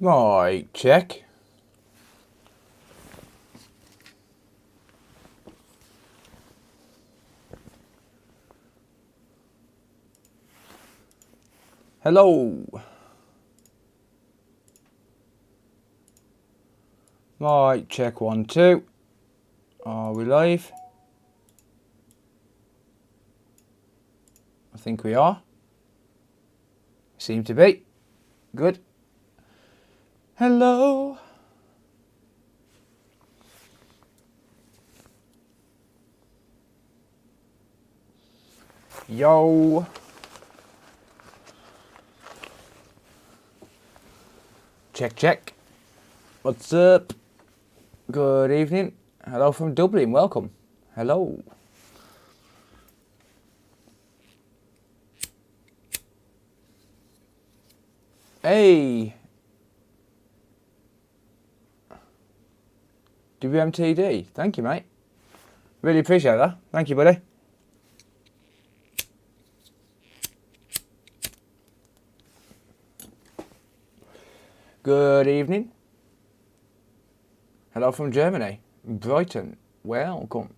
Right, check. Hello. Right, check 1, 2. Are we live? I think we are. Seem to be. Good. Hello. Yo. Check, check. What's up? Good evening. Hello from Dublin. Welcome. Hello. Hey. WMTD. Thank you, mate. Really appreciate that. Thank you, buddy. Good evening. Hello from Germany. Brighton. Welcome.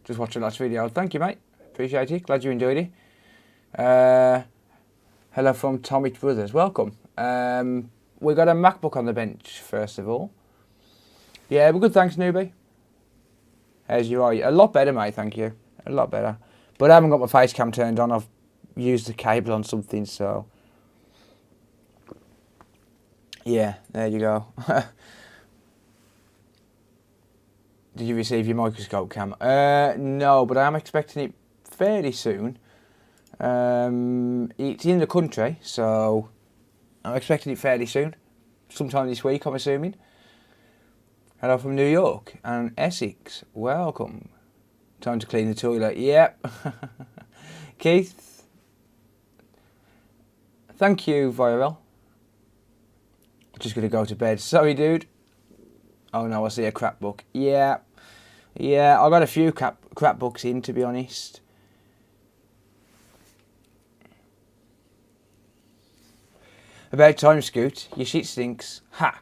Just watched the last video. Thank you, mate. Appreciate it. Glad you enjoyed it. Hello from Tommy Brothers. Welcome. We got a MacBook on the bench, first of all. Yeah, we're good, thanks, newbie. As you are. A lot better, mate, thank you. A lot better. But I haven't got my face cam turned on. I've used the cable on something, so... Yeah, there you go. Did you receive your microscope cam? No, but I am expecting it fairly soon. It's in the country, so I'm expecting it fairly soon. Sometime this week, I'm assuming. Hello from New York and Essex. Welcome. Time to clean the toilet. Yep. Keith. Thank you, Viral. Just going to go to bed. Sorry, dude. Oh no, I see a crap book. Yeah. Yeah, I got a few crap books in, to be honest. About time, Scoot. Your shit stinks. Ha!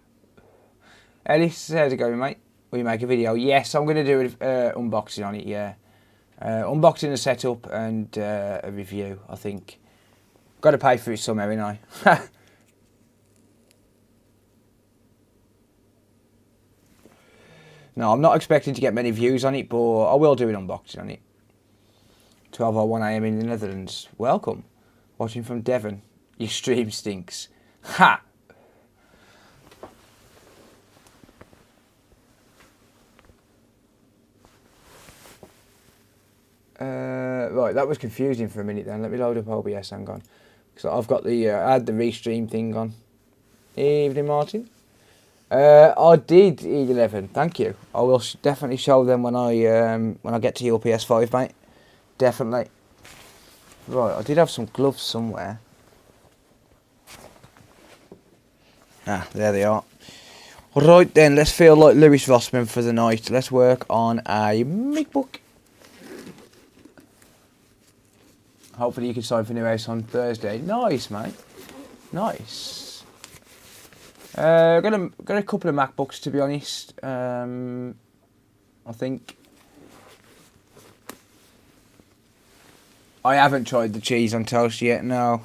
Ellis, how's it going, mate? Will you make a video? Yes, I'm going to do an unboxing on it, yeah. Unboxing the setup and a review, I think. Got to pay for it somehow, ain't I? No, I'm not expecting to get many views on it, but I will do an unboxing on it. 12:01 AM in the Netherlands. Welcome. Watching from Devon. Your stream stinks. Ha! Right, that was confusing for a minute then. Let me load up OBS, hang on. Because I've got the, I had the restream thing on. Evening, Martin. I did E11, thank you. I will definitely show them when I get to your PS5, mate. Definitely. Right, I did have some gloves somewhere. Ah, there they are. Right then, let's feel like Lewis Rossman for the night. Let's work on a MacBook. Hopefully you can sign for new house on Thursday. Nice, mate. Nice. Got a couple of MacBooks, to be honest. I think I haven't tried the cheese on toast yet. No,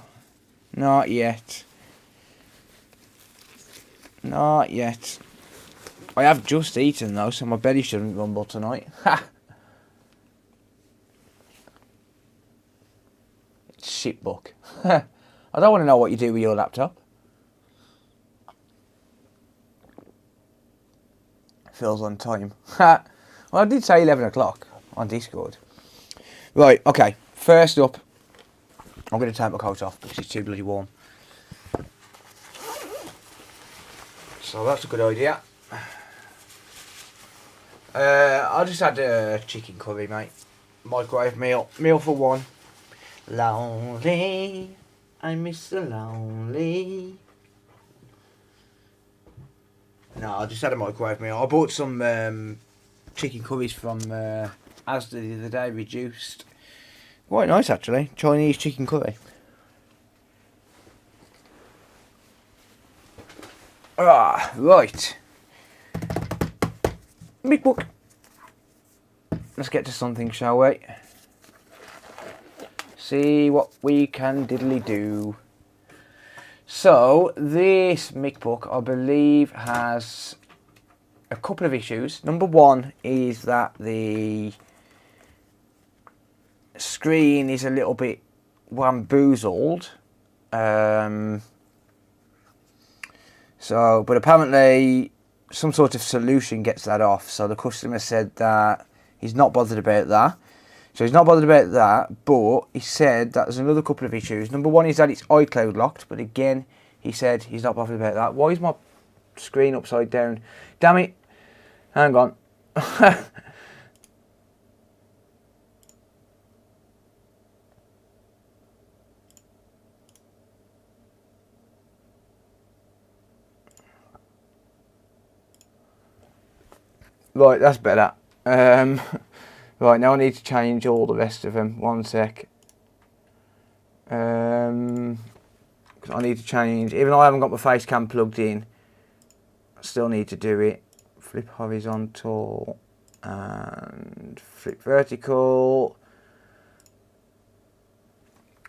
not yet. Not yet. I have just eaten though, so my belly shouldn't rumble tonight. Ha! Shit book. I don't want to know what you do with your laptop. Feels on time. Well, I did say 11 o'clock on Discord. Right, okay. First up, I'm going to take my coat off because it's too bloody warm. So that's a good idea. I just had a chicken curry, mate. Microwave meal. Meal for one. Lonely. I'm Mr. Lonely. No, I just had a microwave meal. I bought some chicken curries from Asda the other day, reduced. Quite nice, actually. Chinese chicken curry. Right. Big book. Let's get to something, shall we? See what we can diddly do. So, this MacBook, I believe, has a couple of issues. Number one is that the screen is a little bit bamboozled. But apparently some sort of solution gets that off. So the customer said that he's not bothered about that. So he's not bothered about that, but he said that there's another couple of issues. Number one is that it's iCloud locked, but again, he said he's not bothered about that. Why is my screen upside down? Damn it. Hang on. Right, that's better. Right, now I need to change all the rest of them. One sec. 'Cause I need to change, even though I haven't got my face cam plugged in, I still need to do it. Flip horizontal and flip vertical.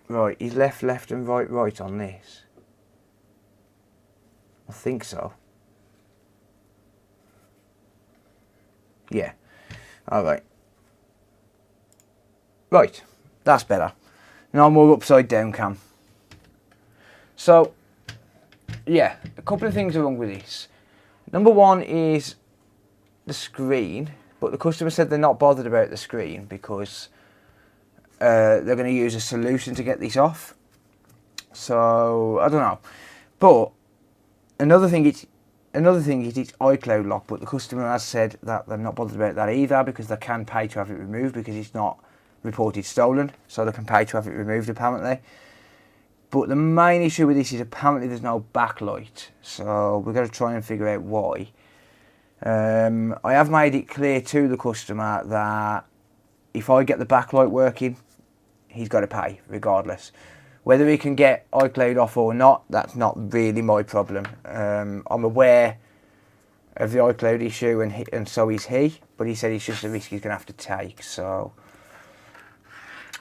Right, is left, left and right, right on this? I think so. Yeah. Alright. Right. That's better. Now more upside down cam. So, yeah, a couple of things are wrong with this. Number one is the screen, but the customer said they're not bothered about the screen because they're going to use a solution to get this off. So, I don't know. But another thing is it's iCloud lock, but the customer has said that they're not bothered about that either because they can pay to have it removed because it's not reported stolen, so they can pay to have it removed apparently. But the main issue with this is apparently there's no backlight, so we're going to try and figure out why. I have made it clear to the customer that if I get the backlight working, he's got to pay regardless. Whether he can get iCloud off or not, that's not really my problem. I'm aware of the iCloud issue, and so is he. But he said it's just a risk he's going to have to take. So,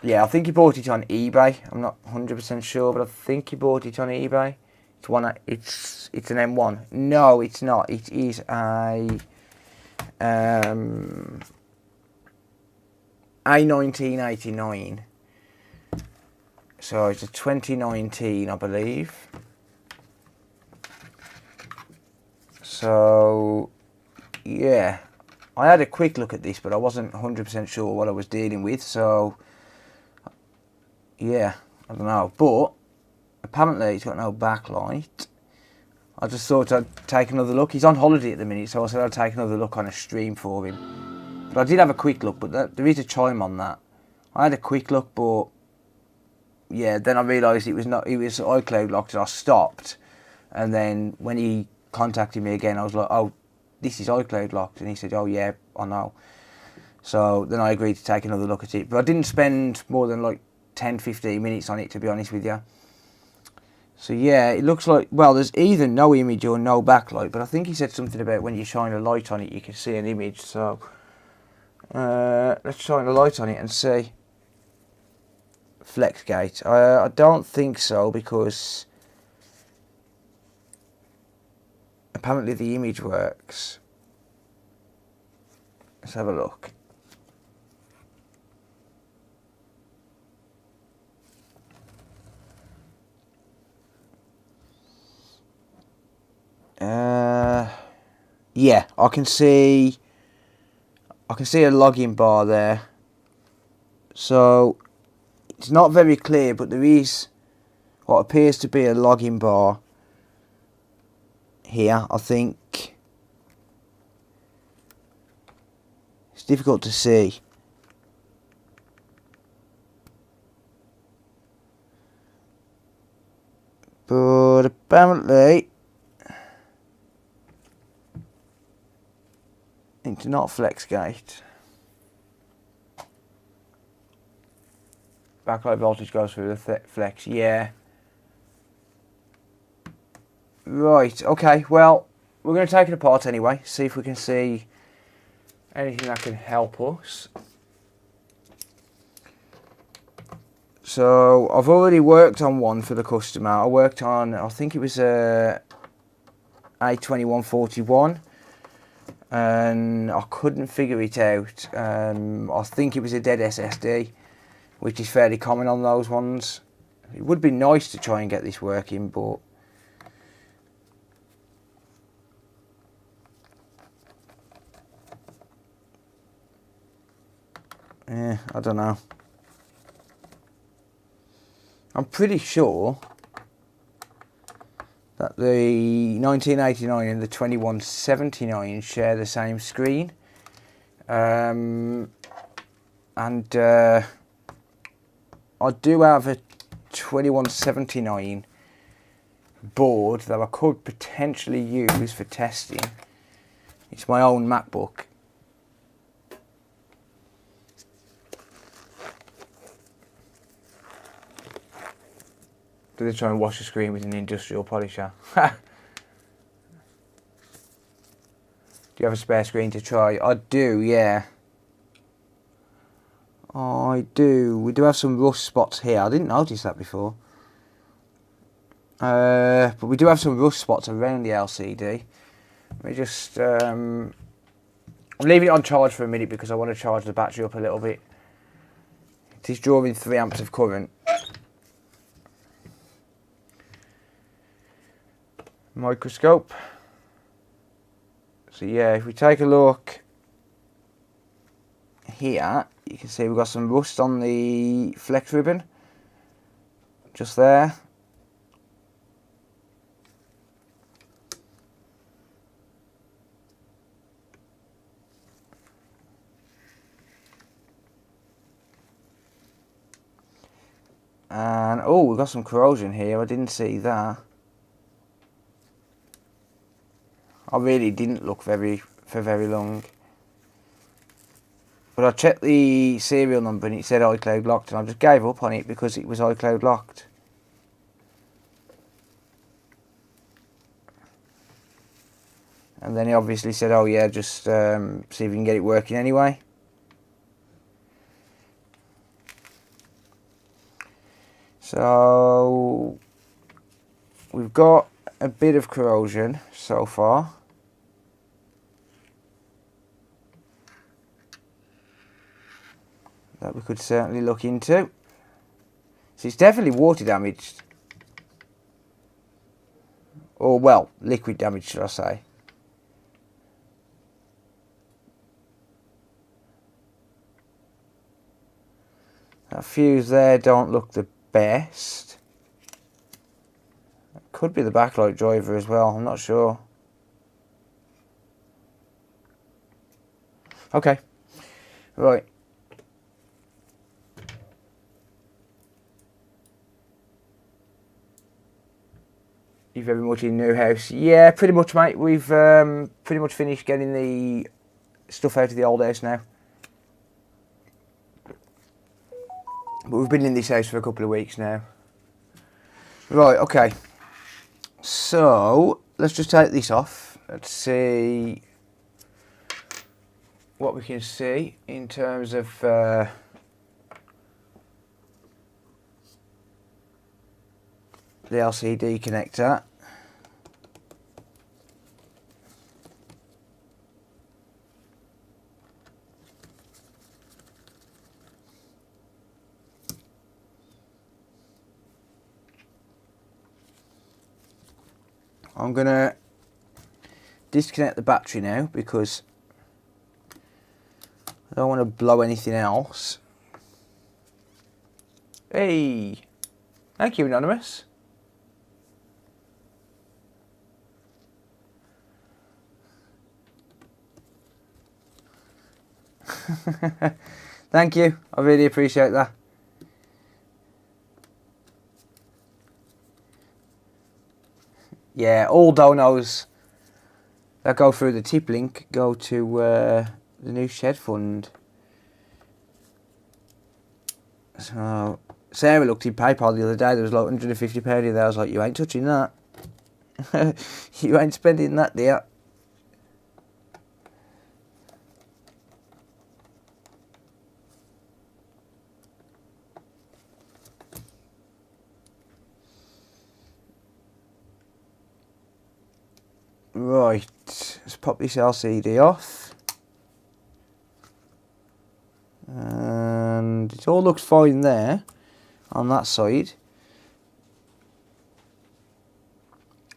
yeah, I think he bought it on eBay. I'm not 100% sure, but I think he bought it on eBay. It's an M1. No, it's not. It is a A1989. So it's a 2019, I believe. So, yeah. I had a quick look at this, but I wasn't 100% sure what I was dealing with. So, yeah, I don't know. But, apparently it's got no backlight. I just thought I'd take another look. He's on holiday at the minute, so I said I'd take another look on a stream for him. But I did have a quick look, but there is a chime on that. I had a quick look, but yeah, then I realised it was iCloud locked, and I stopped. And then when he contacted me again, I was like, oh, this is iCloud locked. And he said, oh yeah, I know. So then I agreed to take another look at it. But I didn't spend more than like 10-15 minutes on it, to be honest with you. So yeah, it looks like, well, there's either no image or no backlight. But I think he said something about when you shine a light on it, you can see an image. So let's shine a light on it and see. FlexGate. I don't think so, because apparently the image works. Let's have a look. Yeah, I can see a login bar there. So it's not very clear, but there is what appears to be a login bar here. I think it's difficult to see. But apparently it's not FlexGate. Backlight voltage goes through the flex, yeah. Right, okay, well, we're going to take it apart anyway, see if we can see anything that can help us. So, I've already worked on one for the customer. I worked on, I think it was a A2141, and I couldn't figure it out. I think it was a dead SSD, which is fairly common on those ones. It would be nice to try and get this working, but I don't know. I'm pretty sure that the 1989 and the 2179 share the same screen. And I do have a 2179 board that I could potentially use for testing. It's my own MacBook. Do they try and wash the screen with an industrial polisher? Do you have a spare screen to try? I do, yeah. I do. We do have some rust spots here. I didn't notice that before. But we do have some rust spots around the LCD. Let me just... I'm leaving it on charge for a minute because I want to charge the battery up a little bit. It is drawing 3 amps of current. Microscope. So yeah, if we take a look here, you can see we've got some rust on the flex ribbon, just there. And oh, we've got some corrosion here, I didn't see that. I really didn't look for very long. But I checked the serial number and it said iCloud locked, and I just gave up on it because it was iCloud locked. And then he obviously said, oh yeah, just see if you can get it working anyway. So we've got a bit of corrosion so far. That we could certainly look into. So it's definitely water damaged. Or well, liquid damage should I say. That fuse there don't look the best. It could be the backlight driver as well, I'm not sure. Okay, right. You very much in new house? Yeah, pretty much, mate. We've pretty much finished getting the stuff out of the old house now. But we've been in this house for a couple of weeks now. Right, okay. So, let's just take this off. Let's see what we can see in terms of the LCD connector. I'm going to disconnect the battery now because I don't want to blow anything else. Hey, thank you, Anonymous. Thank you, I really appreciate that. Yeah, all donos that go through the tip link go to the new shed fund. So Sarah looked in PayPal the other day, there was like £150 in there. I was like, you ain't touching that. You ain't spending that, dear. Right, let's pop this LCD off. And it all looks fine there on that side.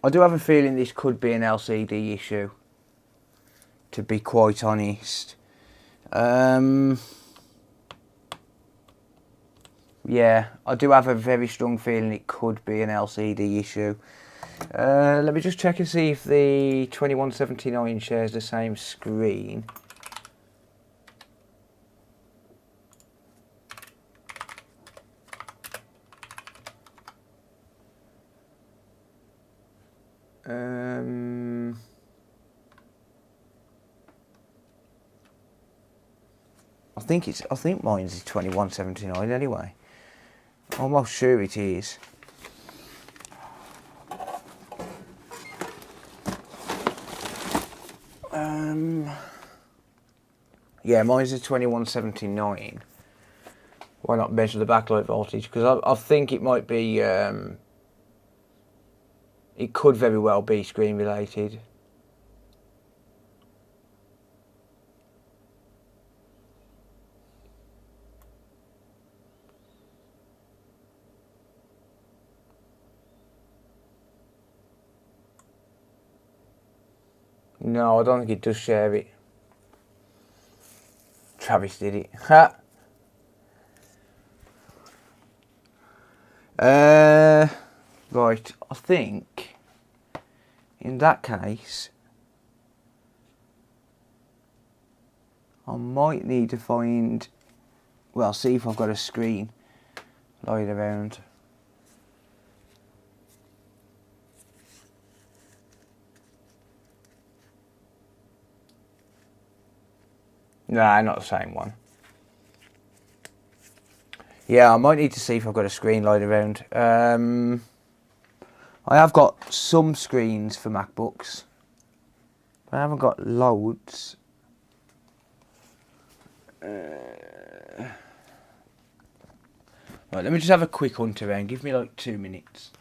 I do have a feeling this could be an LCD issue, to be quite honest. Yeah, I do have a very strong feeling it could be an LCD issue. Let me just check and see if the 2179 shares the same screen. I think mine's is 2179 anyway. I'm almost sure it is. Yeah, mine's is 2179. Why not measure the backlight voltage? Because I think it might be. It could very well be screen related. No, I don't think it does share it. Travis did it. Ha! Right, I think in that case I might need to find, well, see if I've got a screen lying around. Nah, not the same one. Yeah, I might need to see if I've got a screen lying around. I have got some screens for MacBooks, but I haven't got loads. Right, let me just have a quick hunt around. Give me like 2 minutes.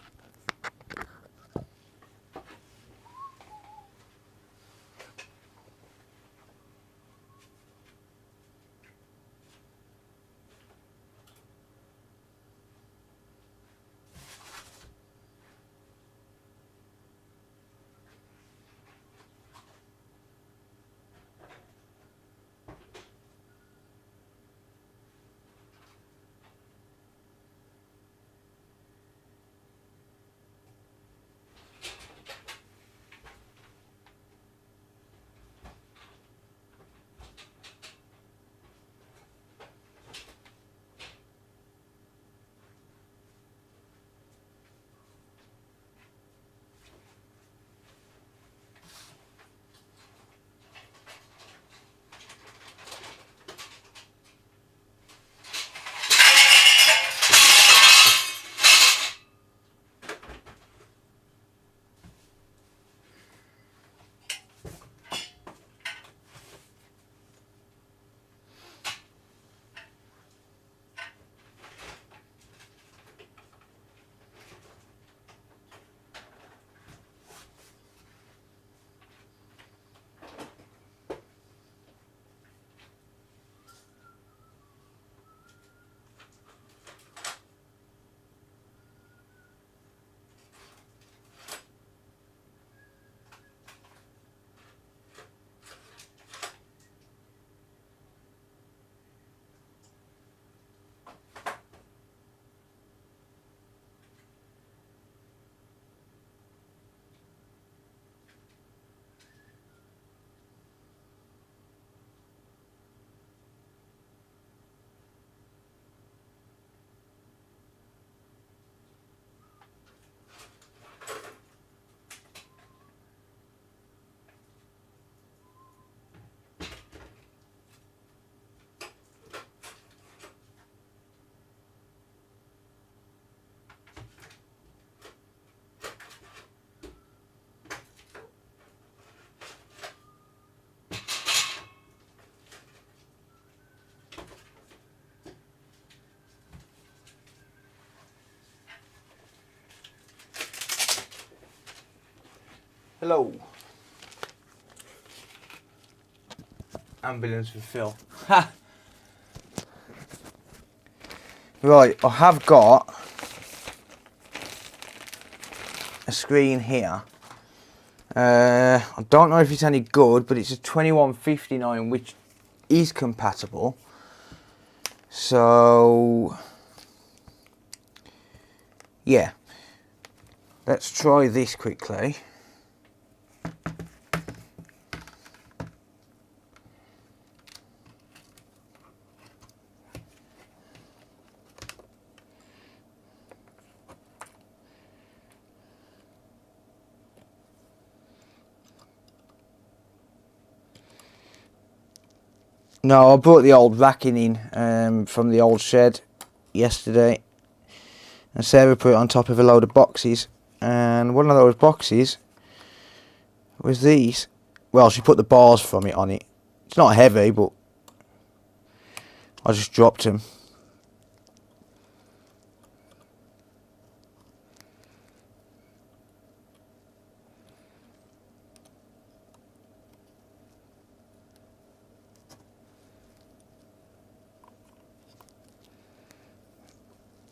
Hello. Ambulance for Phil. Ha! Right, I have got a screen here. I don't know if it's any good, but it's a 2159 which is compatible. So yeah, let's try this quickly. No, I brought the old racking in from the old shed yesterday, and Sarah put it on top of a load of boxes, and one of those boxes was these. Well, she put the bars from it on it. It's not heavy, but I just dropped them.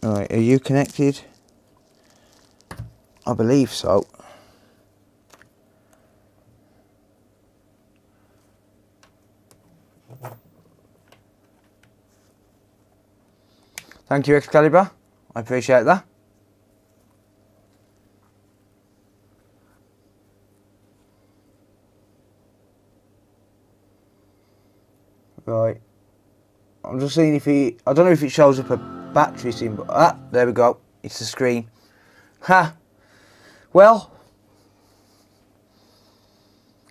Alright, are you connected? I believe so. Thank you, Excalibur. I appreciate that. Right. I'm just seeing if I don't know if it shows up a battery sim, but there we go. It's the screen. Ha! Well,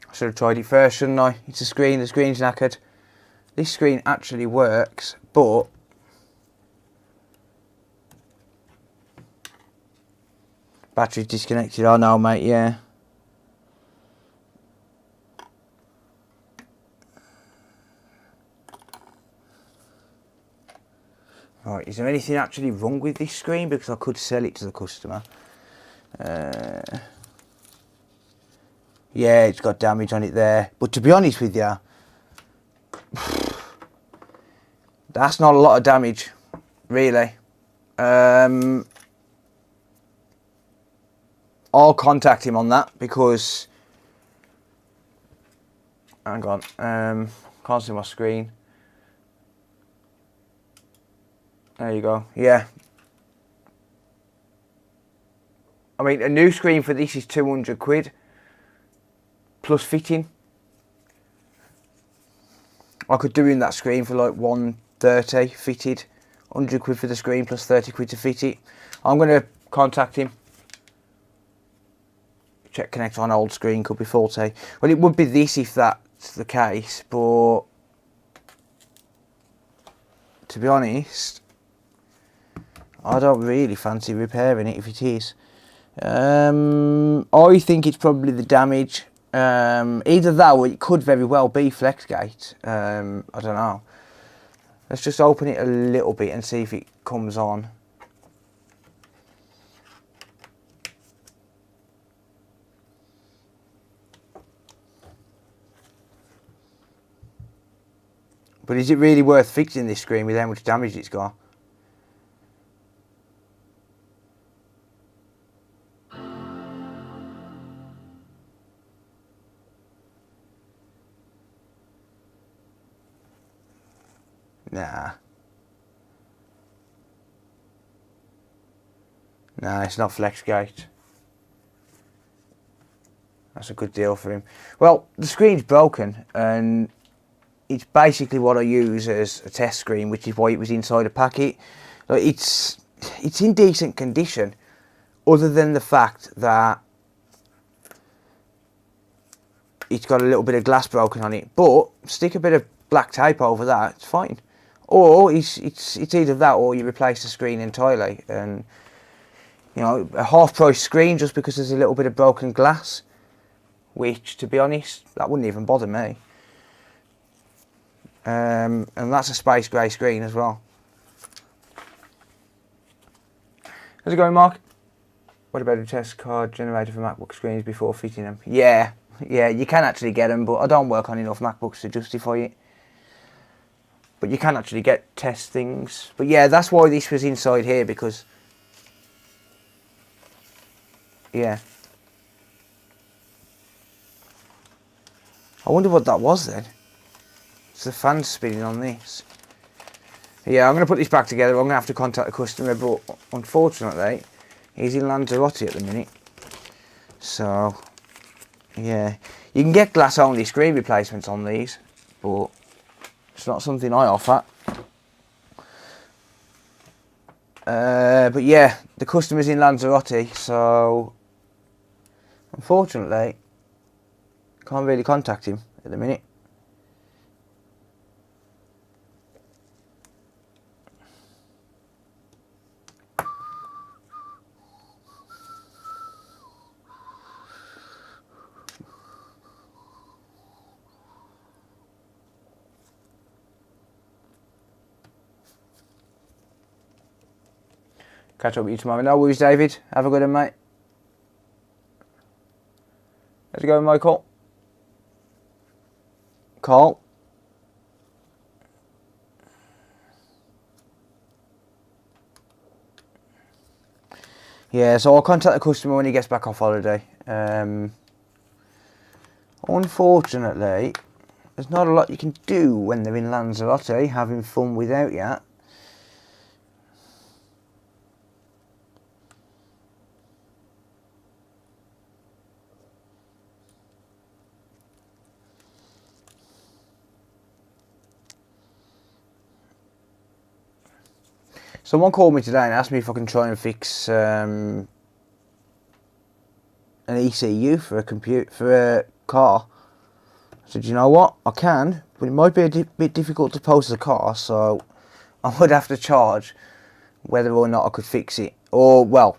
I should have tried it first, shouldn't I? It's a screen, the screen's knackered. This screen actually works, but battery's disconnected. Oh no, mate, yeah. Right, is there anything actually wrong with this screen? Because I could sell it to the customer. Yeah, it's got damage on it there. But to be honest with you, that's not a lot of damage, really. I'll contact him on that because... Hang on, can't see my screen. There you go, yeah. I mean, a new screen for this is 200 quid. Plus fitting. I could do in that screen for like 130 fitted. 100 quid for the screen plus 30 quid to fit it. I'm going to contact him. Check connect on old screen, could be faulty. Well, it would be this if that's the case, but to be honest, I don't really fancy repairing it if it is. I think it's probably the damage. Either that or it could very well be FlexGate. I don't know. Let's just open it a little bit and see if it comes on. But is it really worth fixing this screen with how much damage it's got? Nah. Nah, it's not FlexGate. That's a good deal for him. Well, the screen's broken, and it's basically what I use as a test screen, which is why it was inside a packet. Like, it's in decent condition, other than the fact that it's got a little bit of glass broken on it. But stick a bit of black tape over that, it's fine. Or it's either that or you replace the screen entirely. And you know, a half-price screen just because there's a little bit of broken glass, which, to be honest, that wouldn't even bother me. And that's a space grey screen as well. How's it going, Mark? What about a test card generator for MacBook screens before fitting them? Yeah, you can actually get them, but I don't work on enough MacBooks to justify it. But you can actually get test things. But yeah, that's why this was inside here, because... Yeah. I wonder what that was then. It's the fan spinning on this. Yeah, I'm going to put this back together. I'm going to have to contact the customer, but unfortunately, he's in Lanzarote at the minute. So, yeah. You can get glass-only screen replacements on these, but it's not something I offer. But yeah, the customer's in Lanzarote, so unfortunately, can't really contact him at the minute. Catch up with you tomorrow. No worries, David. Have a good one, mate. How's it going, Michael? Carl? Yeah, so I'll contact the customer when he gets back off holiday. Unfortunately, there's not a lot you can do when they're in Lanzarote, having fun without you. Someone called me today and asked me if I can try and fix an ECU for a car. I said, you know what, I can, but it might be a bit difficult to post the car, so I would have to charge whether or not I could fix it. Or, well,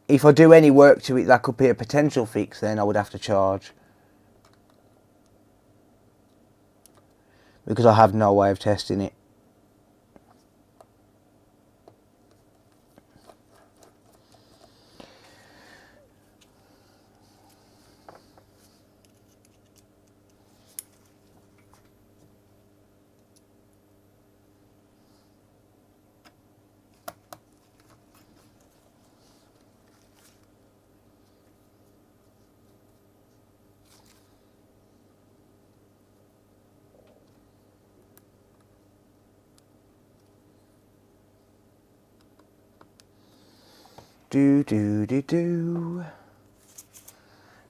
if I do any work to it that could be a potential fix, then I would have to charge. Because I have no way of testing it.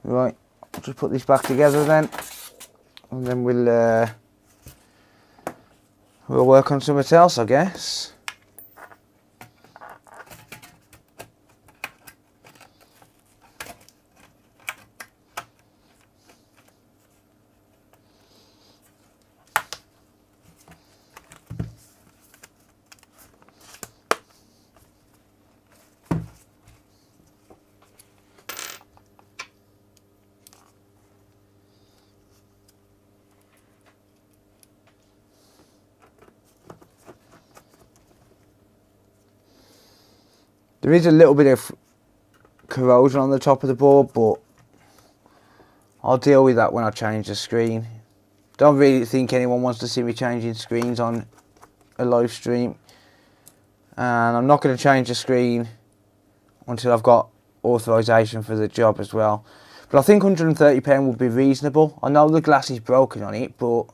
Right, I'll just put this back together then, and then we'll work on something else, I guess. There is a little bit of corrosion on the top of the board, but I'll deal with that when I change the screen. Don't really think anyone wants to see me changing screens on a live stream. And I'm not going to change the screen until I've got authorization for the job as well. But I think £130 would be reasonable. I know the glass is broken on it, but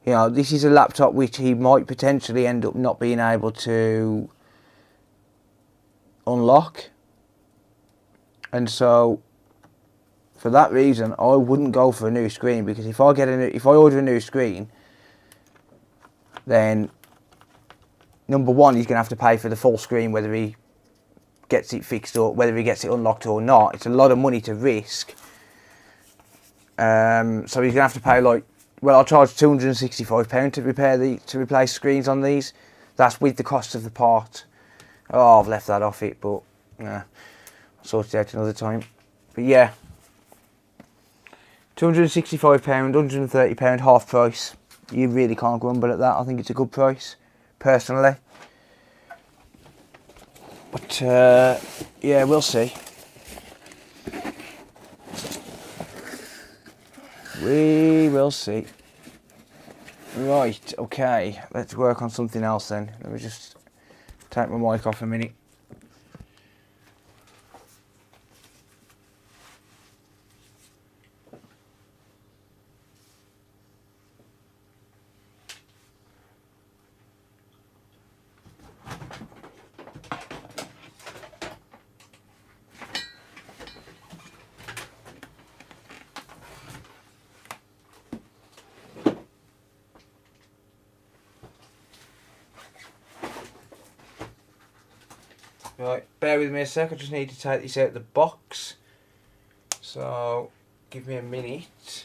you know, this is a laptop which he might potentially end up not being able to unlock, and so for that reason I wouldn't go for a new screen, because if I order a new screen, then number one, he's going to have to pay for the full screen whether he gets it fixed or whether he gets it unlocked or not. It's a lot of money to risk. So he's going to have to pay, like, well, I'll charge £265 to replace screens on these. That's with the cost of the part. Oh, I've left that off it, but nah, I'll sort it out another time. But yeah, £265, £130, half price. You really can't grumble at that. I think it's a good price, personally. But yeah, we'll see. We will see. Right, okay, let's work on something else then. Let me just take my mic off a minute. Right, bear with me a sec, I just need to take this out of the box. So, give me a minute.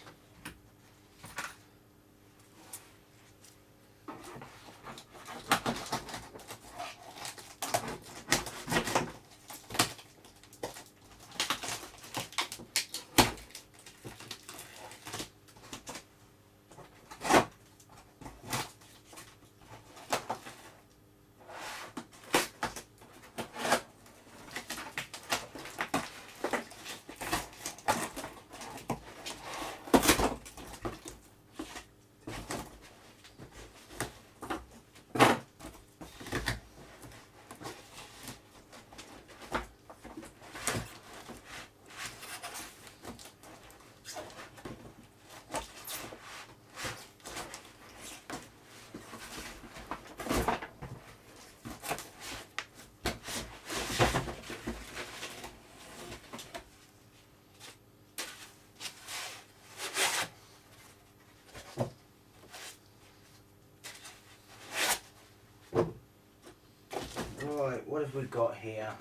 Right, what have we got here?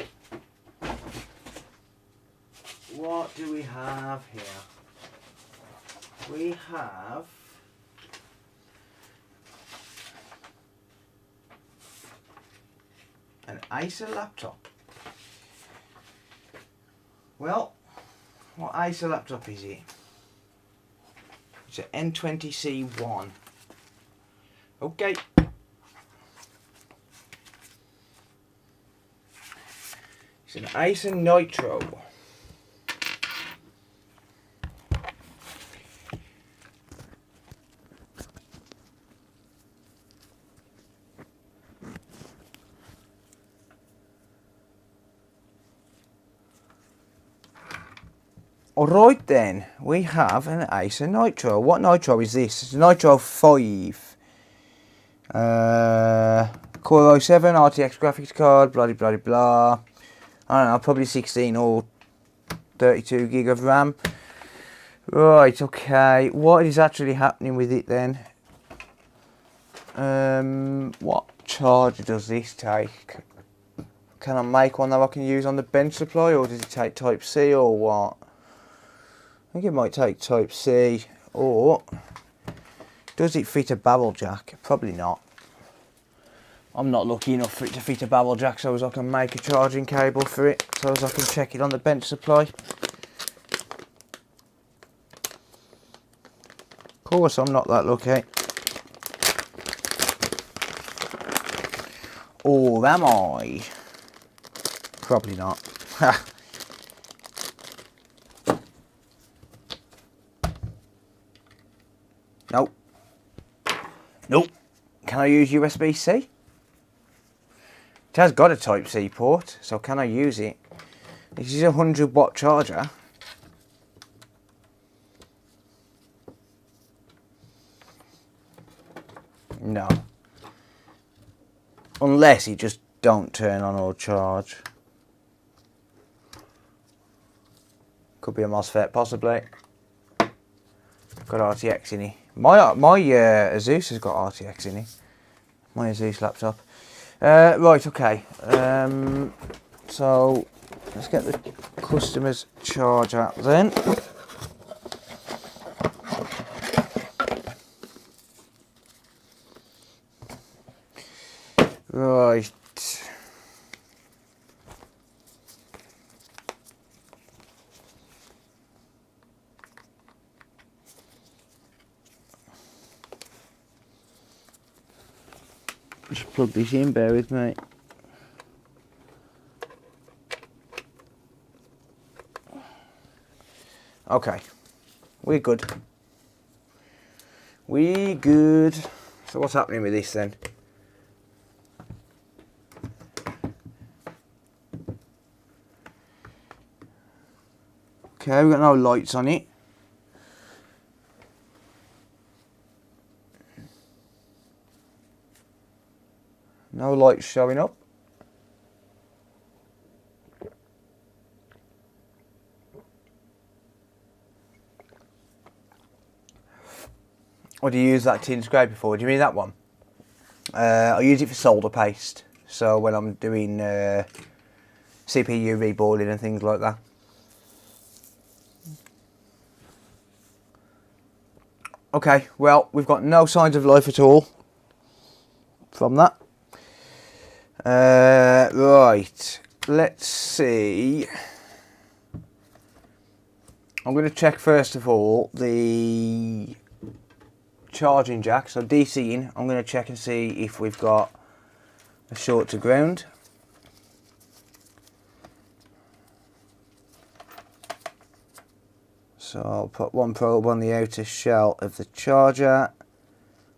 What do we have here? We have an Acer laptop. Well, what Acer laptop is it? It's an N20C1. Okay. It's an Acer Nitro. Alright then, we have an Acer Nitro. What Nitro is this? It's a Nitro 5. Core i7, RTX graphics card, blah blah blah blah. I don't know, probably 16 or 32 gig of RAM. Right, okay. What is actually happening with it then? What charger does this take? Can I make one that I can use on the bench supply, or does it take Type C or what? I think it might take Type C, or does it fit a babble jack? Probably not. I'm not lucky enough for it to fit a babble jack so as I can make a charging cable for it, so as I can check it on the bench supply. Of course I'm not that lucky. Or am I? Probably not. Nope. Nope. Can I use USB-C? It has got a Type C port, so can I use it? This is a 100-watt charger. No. Unless it just don't turn on or charge. Could be a MOSFET, possibly. Got RTX in it. My Asus has got RTX in it. My Asus laptop. Right, okay. So let's get the customer's charger then. Right. Just plug this in, bear with me. Okay, we're good. We good. So what's happening with this then? Okay, we've got no lights on it. No lights showing up. What do you use that tin scraper for? Do you mean that one? I use it for solder paste. So when I'm doing CPU reboarding and things like that. Okay, well, we've got no signs of life at all from that. Right, let's see. I'm going to check first of all the charging jack. So DC in, I'm going to check and see if we've got a short to ground. So I'll put one probe on the outer shell of the charger,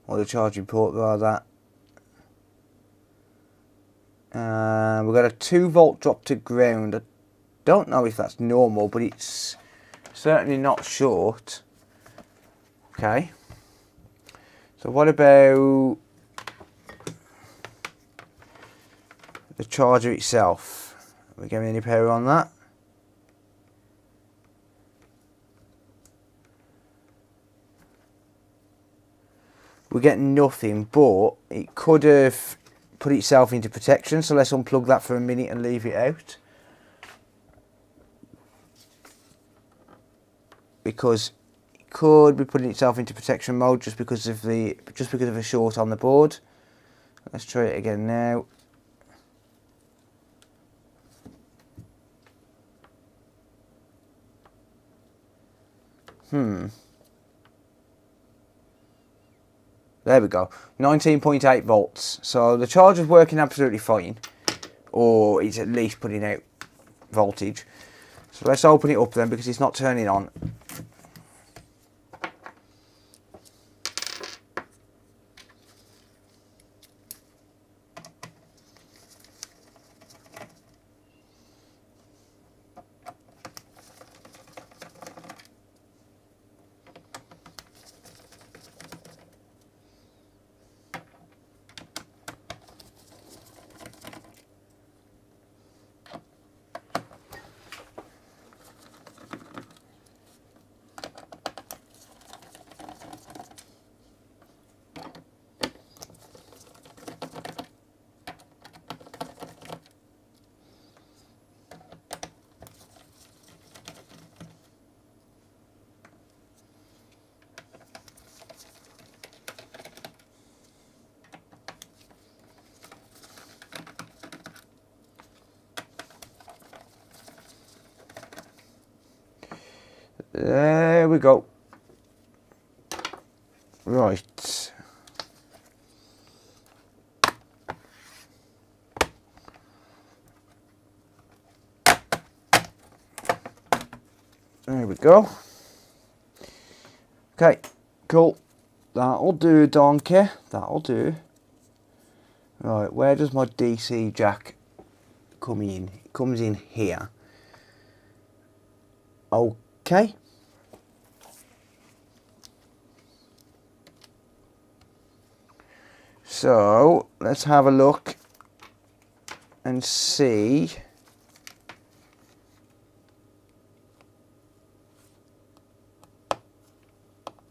or the charging port rather. We've got a 2 volt drop to ground. I don't know if that's normal, but it's certainly not short. Okay. So what about the charger itself? Are we getting any power on that? We're getting nothing, but it could have put itself into protection, so let's unplug that for a minute and leave it out. Because it could be putting itself into protection mode just because of a short on the board. Let's try it again now. There we go, 19.8 volts. So the charger's working absolutely fine, or it's at least putting out voltage. So let's open it up then, because it's not turning on. There we go. Right. There we go. Okay, cool. That'll do, donkey. That'll do. Right, where does my DC jack come in? It comes in here. Okay. So let's have a look and see.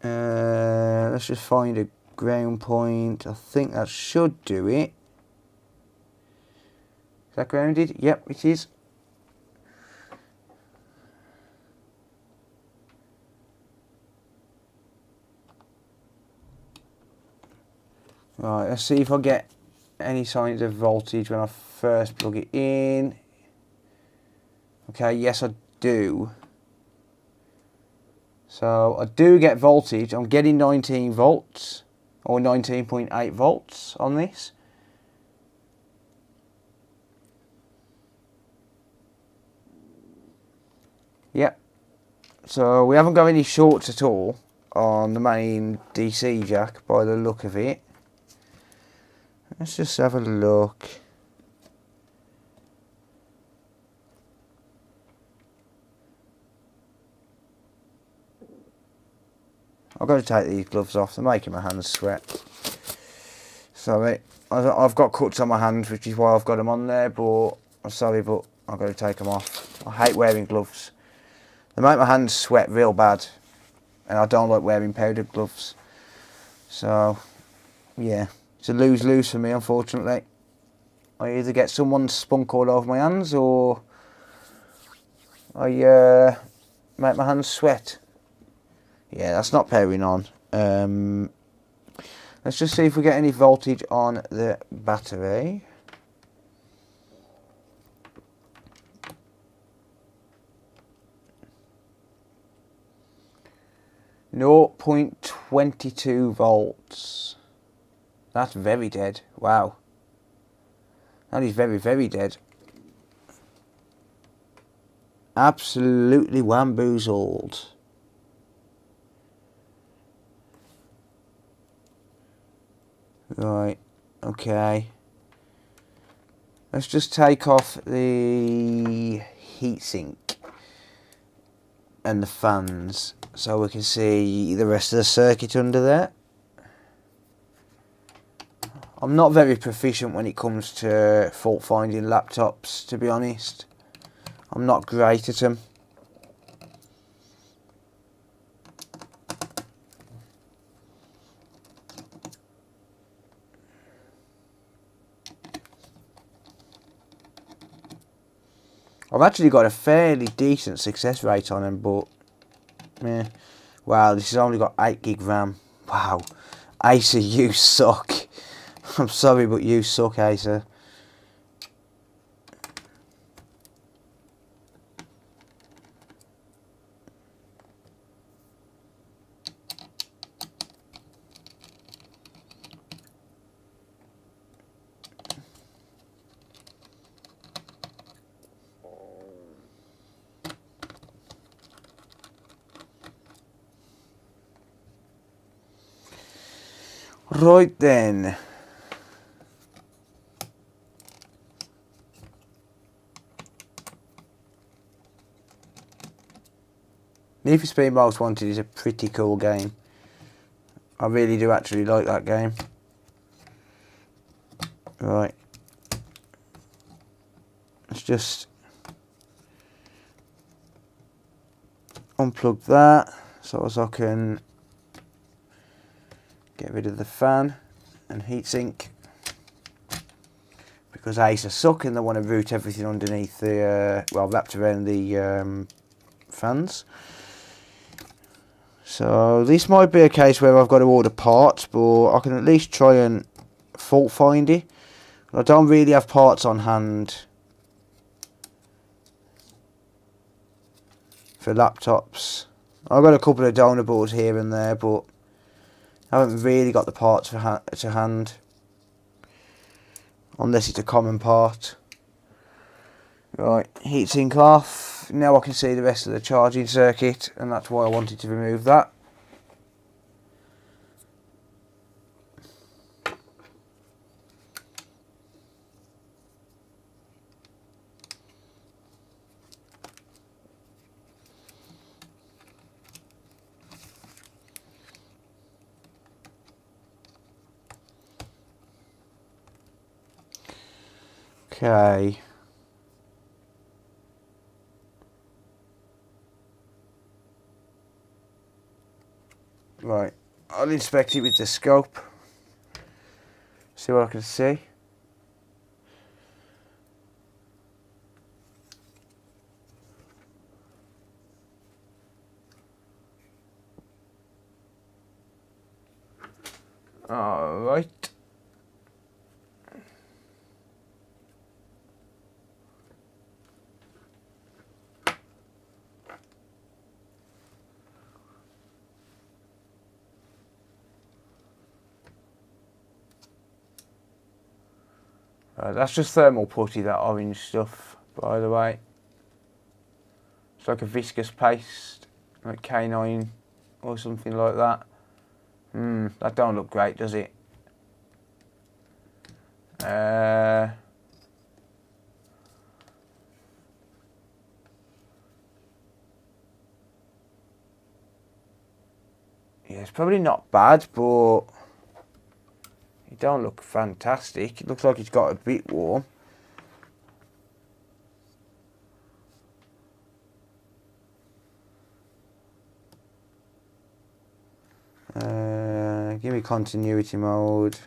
Let's just find a ground point. I think that should do it. Is that grounded? Yep, it is. Right, let's see if I get any signs of voltage when I first plug it in. Okay, yes I do. So I do get voltage. I'm getting 19 volts or 19.8 volts on this. Yep. So we haven't got any shorts at all on the main DC jack by the look of it. Let's just have a look. I've got to take these gloves off, they're making my hands sweat. Sorry, I've got cuts on my hands, which is why I've got them on there, but I'm sorry, but I've got to take them off. I hate wearing gloves. They make my hands sweat real bad, and I don't like wearing powdered gloves. So, yeah, it's a lose-lose for me, unfortunately. I either get someone spunk all over my hands, or I make my hands sweat. Yeah, that's not powering on. Let's just see if we get any voltage on the battery. .22 volts. That's very dead. Wow. That is very, very dead. Absolutely wamboozled. Right, okay. Let's just take off the heatsink and the fans so we can see the rest of the circuit under there. I'm not very proficient when it comes to fault finding laptops, to be honest. I'm not great at them. I've actually got a fairly decent success rate on them, but yeah. Wow, this has only got 8 gig RAM. Wow, Acer, you suck. I'm sorry, but you suck, Acer. Right then. Need for Speed Most Wanted is a pretty cool game. I really do actually like that game. Right. Let's just unplug that so as I can get rid of the fan and heatsink, because Acer suck and they want to route everything underneath the, well, wrapped around the fans. So this might be a case where I've got to order parts, but I can at least try and fault find it. I don't really have parts on hand for laptops. I've got a couple of donor boards here and there, but I haven't really got the parts to hand, unless it's a common part. Right, heatsink off. Now I can see the rest of the charging circuit, and that's why I wanted to remove that. Okay. Right, I'll inspect it with the scope. See what I can see. All right. That's just thermal putty, that orange stuff, by the way. It's like a viscous paste, like canine or something like that. That don't look great, does it? Yeah, it's probably not bad, but it don't look fantastic. It looks like it's got a bit warm. Give me continuity mode.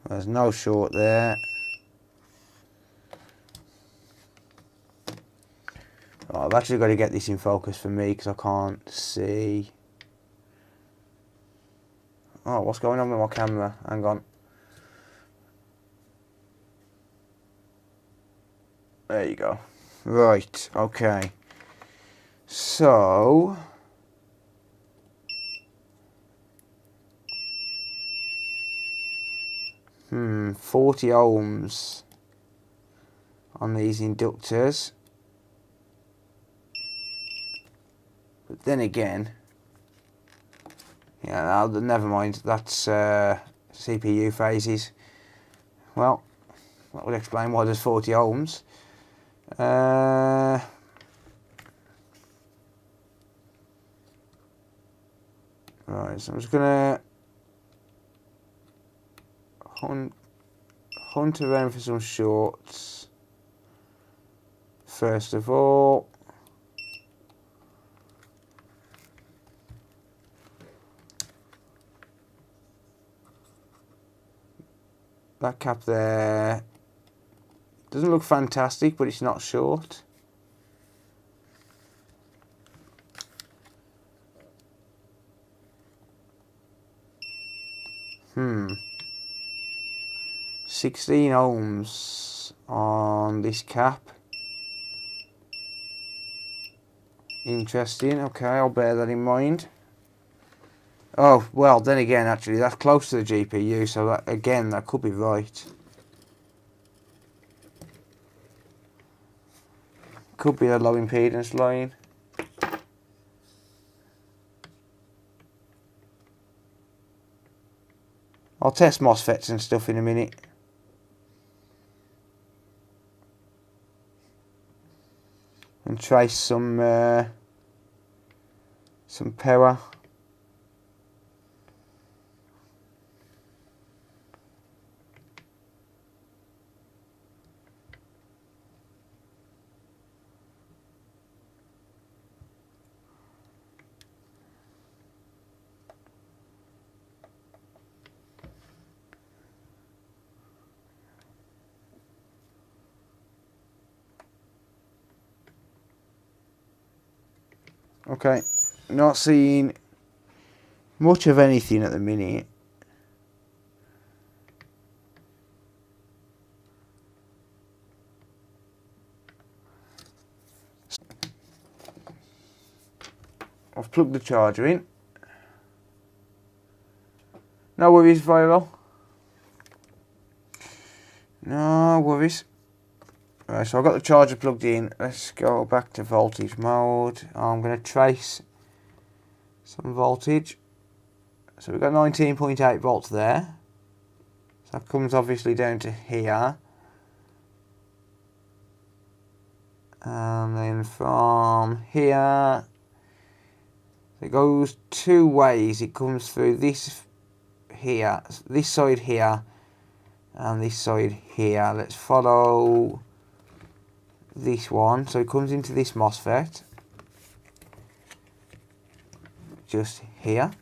There's no short there. Oh, I've actually got to get this in focus for me because I can't see. Oh, what's going on with my camera? Hang on. There you go. Right, okay. So 40 ohms on these inductors. But then again, yeah, never mind, that's CPU phases. Well, that would explain why there's 40 ohms. Right, so I'm just gonna hunt around for some shorts. First of all, that cap there doesn't look fantastic, but it's not short. Hmm. 16 ohms on this cap. Interesting. Okay, I'll bear that in mind. Oh, well, then again, actually, that's close to the GPU, so that, again, that could be right. Could be a low impedance line. I'll test MOSFETs and stuff in a minute. And trace some power. Okay, not seeing much of anything at the minute. I've plugged the charger in. No worries, Viro. No worries. Right, so I've got the charger plugged in. Let's go back to voltage mode. I'm going to trace some voltage. So we've got 19.8 volts there. So that comes obviously down to here. And then from here, it goes two ways. It comes through this here, this side here, and this side here. Let's follow this one. So it comes into this MOSFET, just here.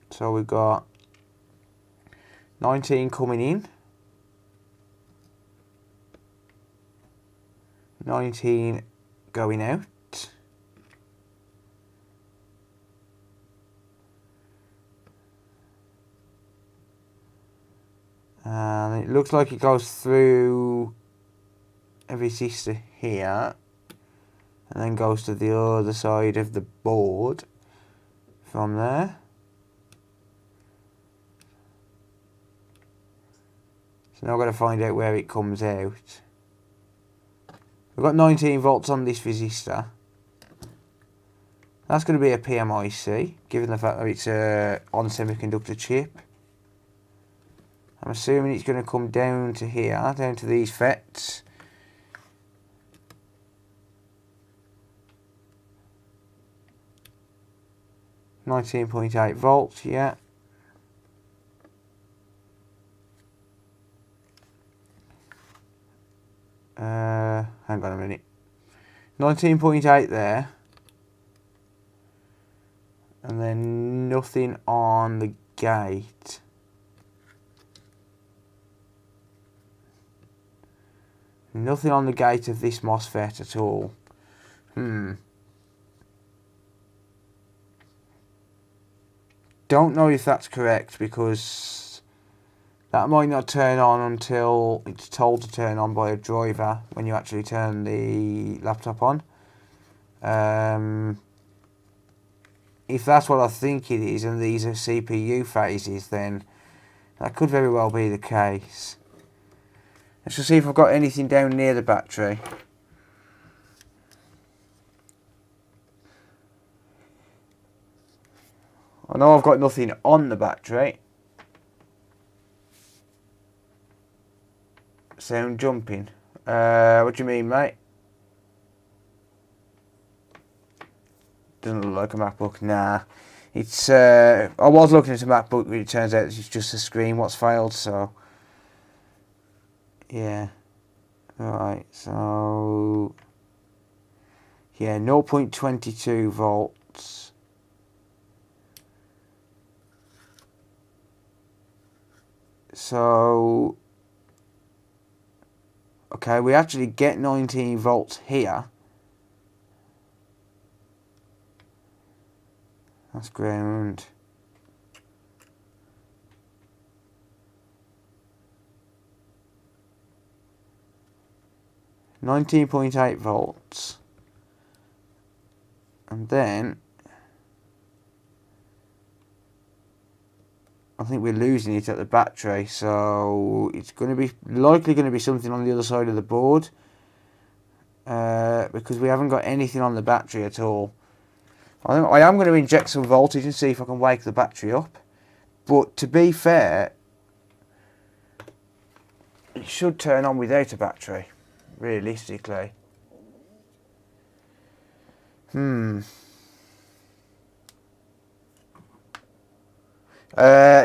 So we've got 19 coming in, 19 going out. And it looks like it goes through every resistor here and then goes to the other side of the board from there. So now I've got to find out where it comes out. we've got 19 volts on this resistor. That's going to be a PMIC, given the fact that it's on semiconductor chip. I'm assuming it's going to come down to here, down to these FETs. .8 volts, yeah. Hang on a minute. 19.8 there. And then nothing on the gate. Nothing on the gate of this MOSFET at all. Don't know if that's correct, because that might not turn on until it's told to turn on by a driver when you actually turn the laptop on. If that's what I think it is, and these are CPU phases, then that could very well be the case. Let's just see if I've got anything down near the battery. I know I've got nothing on the battery. Sound jumping. What do you mean, mate? Doesn't look like a MacBook. Nah. It's I was looking at a MacBook, but it turns out it's just a screen what's failed, so yeah. Right, so yeah, 0.22 volts. So okay, we actually get 19 volts here. That's ground. .8 volts. And then I think we're losing it at the battery, so it's going to be likely going to be something on the other side of the board, because we haven't got anything on the battery at all. I think I am going to inject some voltage and see if I can wake the battery up, but to be fair, it should turn on without a battery, realistically.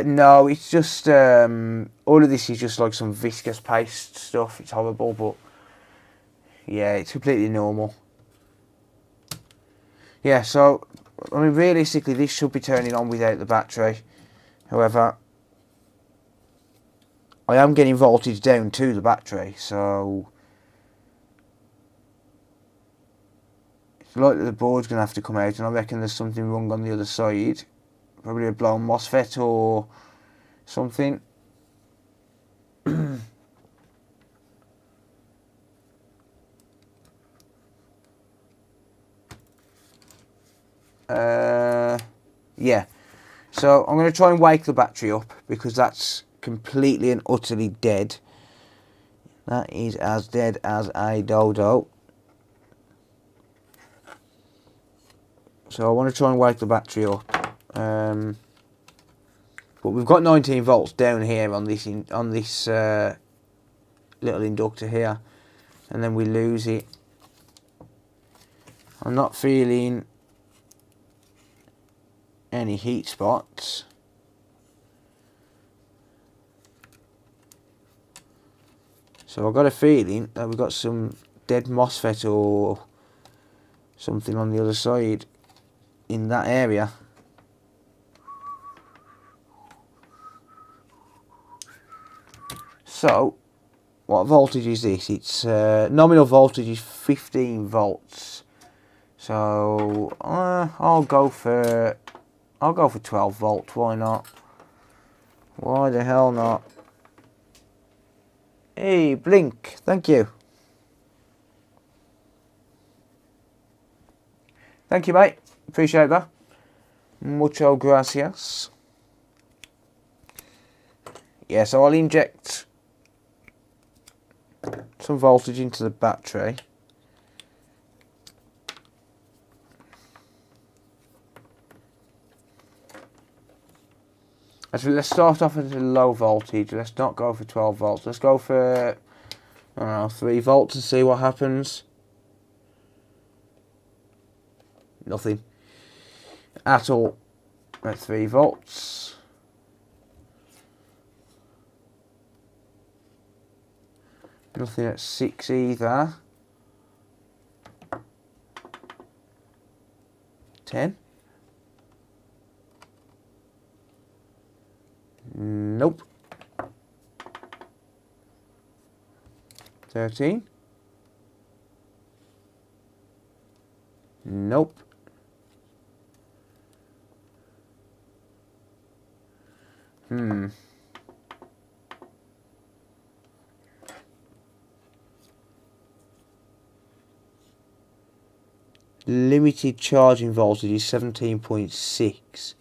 No, it's just all of this is just like some viscous paste stuff. It's horrible, but yeah, it's completely normal. Yeah, so I mean, realistically, this should be turning on without the battery. However, I am getting voltage down to the battery, so it's likely the board's going to have to come out, and I reckon there's something wrong on the other side. Probably a blown MOSFET or something. Yeah. So I'm going to try and wake the battery up, because that's completely and utterly dead. That is as dead as a dodo. So I want to try and wake the battery up. But we've got 19 volts down here on this little inductor here, and then we lose it. I'm not feeling any heat spots. So I've got a feeling that we've got some dead MOSFET or something on the other side in that area. So, what voltage is this? It's nominal voltage is 15 volts. So I'll go for 12 volts. Why not? Why the hell not? Hey, blink. Thank you. Thank you, mate. Appreciate that. Mucho gracias. Yeah, so I'll inject some voltage into the battery. Let's start off at a low voltage. Let's not go for 12 volts. Let's go for, I don't know, 3 volts and see what happens. Nothing at all at 3 volts. Nothing at 6 either. 10. Nope. 13. Nope. Limited charging voltage is 17.6.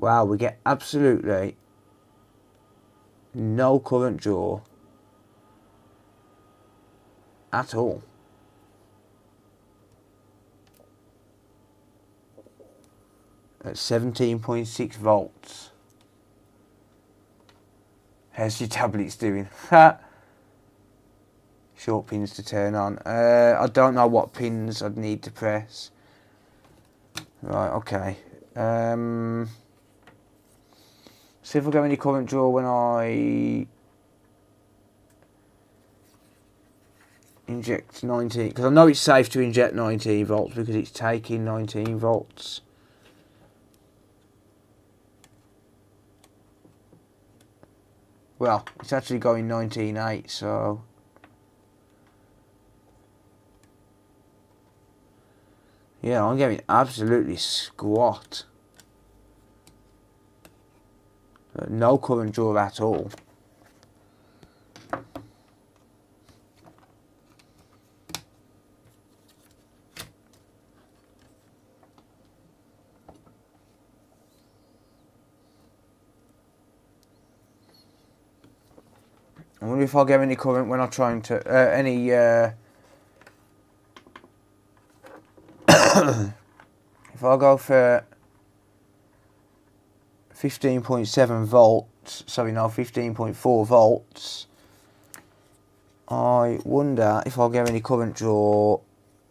Wow, we get absolutely no current draw at all. At 17.6 volts. How's your tablets doing? Short pins to turn on. I don't know what pins I'd need to press. Right, okay. See if I get any current draw when I inject 19, because I know it's safe to inject 19 volts because it's taking 19 volts. Well, it's actually going 19.8, so yeah, I'm getting absolutely squat. No current draw at all. I wonder if I'll get any current when I'm trying to if I go for 15.7 volts, sorry no, 15.4 volts, I wonder if I'll get any current draw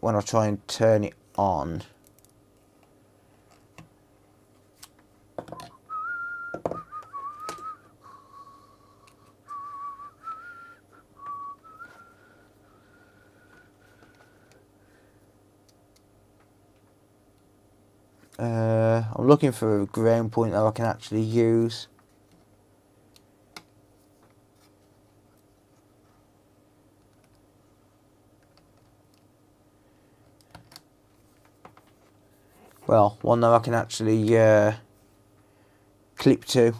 when I try and turn it on. I'm looking for a ground point that I can actually use. Well, one that I can actually clip to.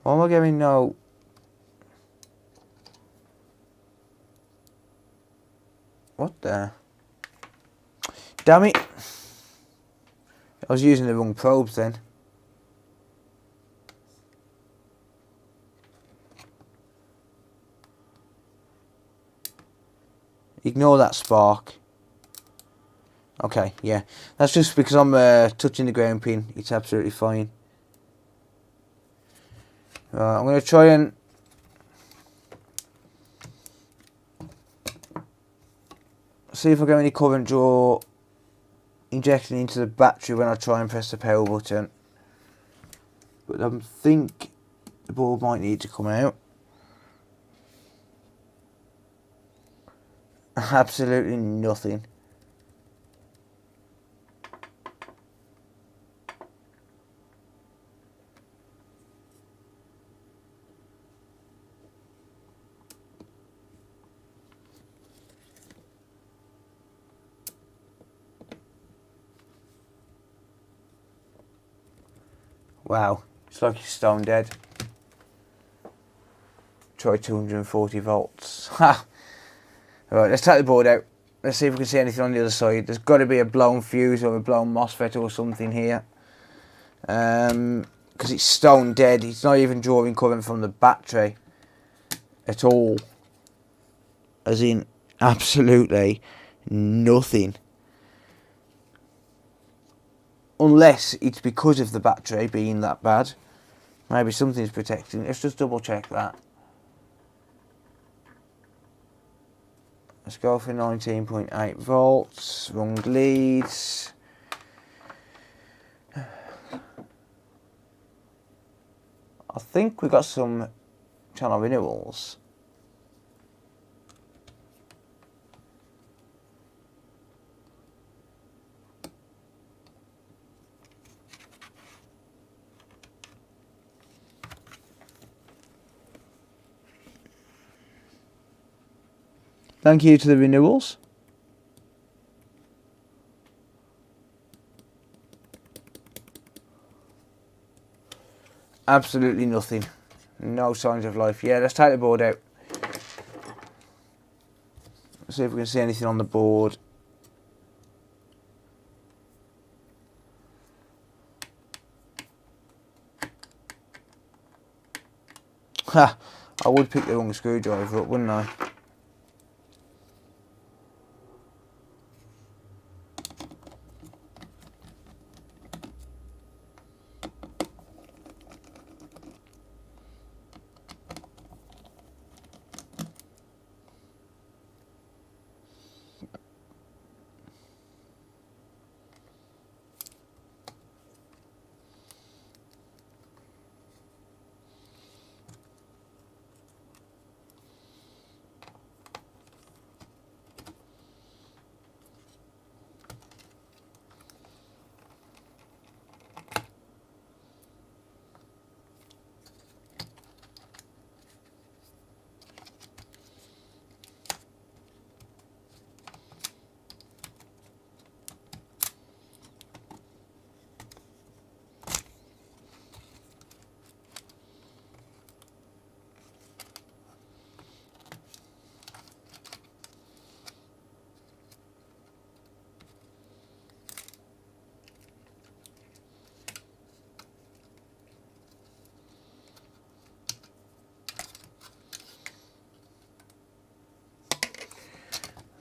Why am I getting no? What the? Damn it! I was using the wrong probes then. Ignore that spark. Okay, yeah. That's just because I'm touching the ground pin. It's absolutely fine. Right, I'm going to try and see if I get any current draw injecting into the battery when I try and press the power button. But I think the bulb might need to come out. Absolutely nothing. Wow, it's like it's stone dead. Try 240 volts. Ha! Right, let's take the board out. Let's see if we can see anything on the other side. There's got to be a blown fuse or a blown MOSFET or something here. Because it's stone dead. It's not even drawing current from the battery at all. As in, absolutely nothing. Unless it's because of the battery being that bad. Maybe something's protecting. Let's just double check that. Let's go for 19.8 volts. Wrong leads. I think we got some channel renewals. Thank you to the renewals. Absolutely nothing. No signs of life. Yeah, let's take the board out. Let's see if we can see anything on the board. Ha! I would pick the wrong screwdriver up, wouldn't I?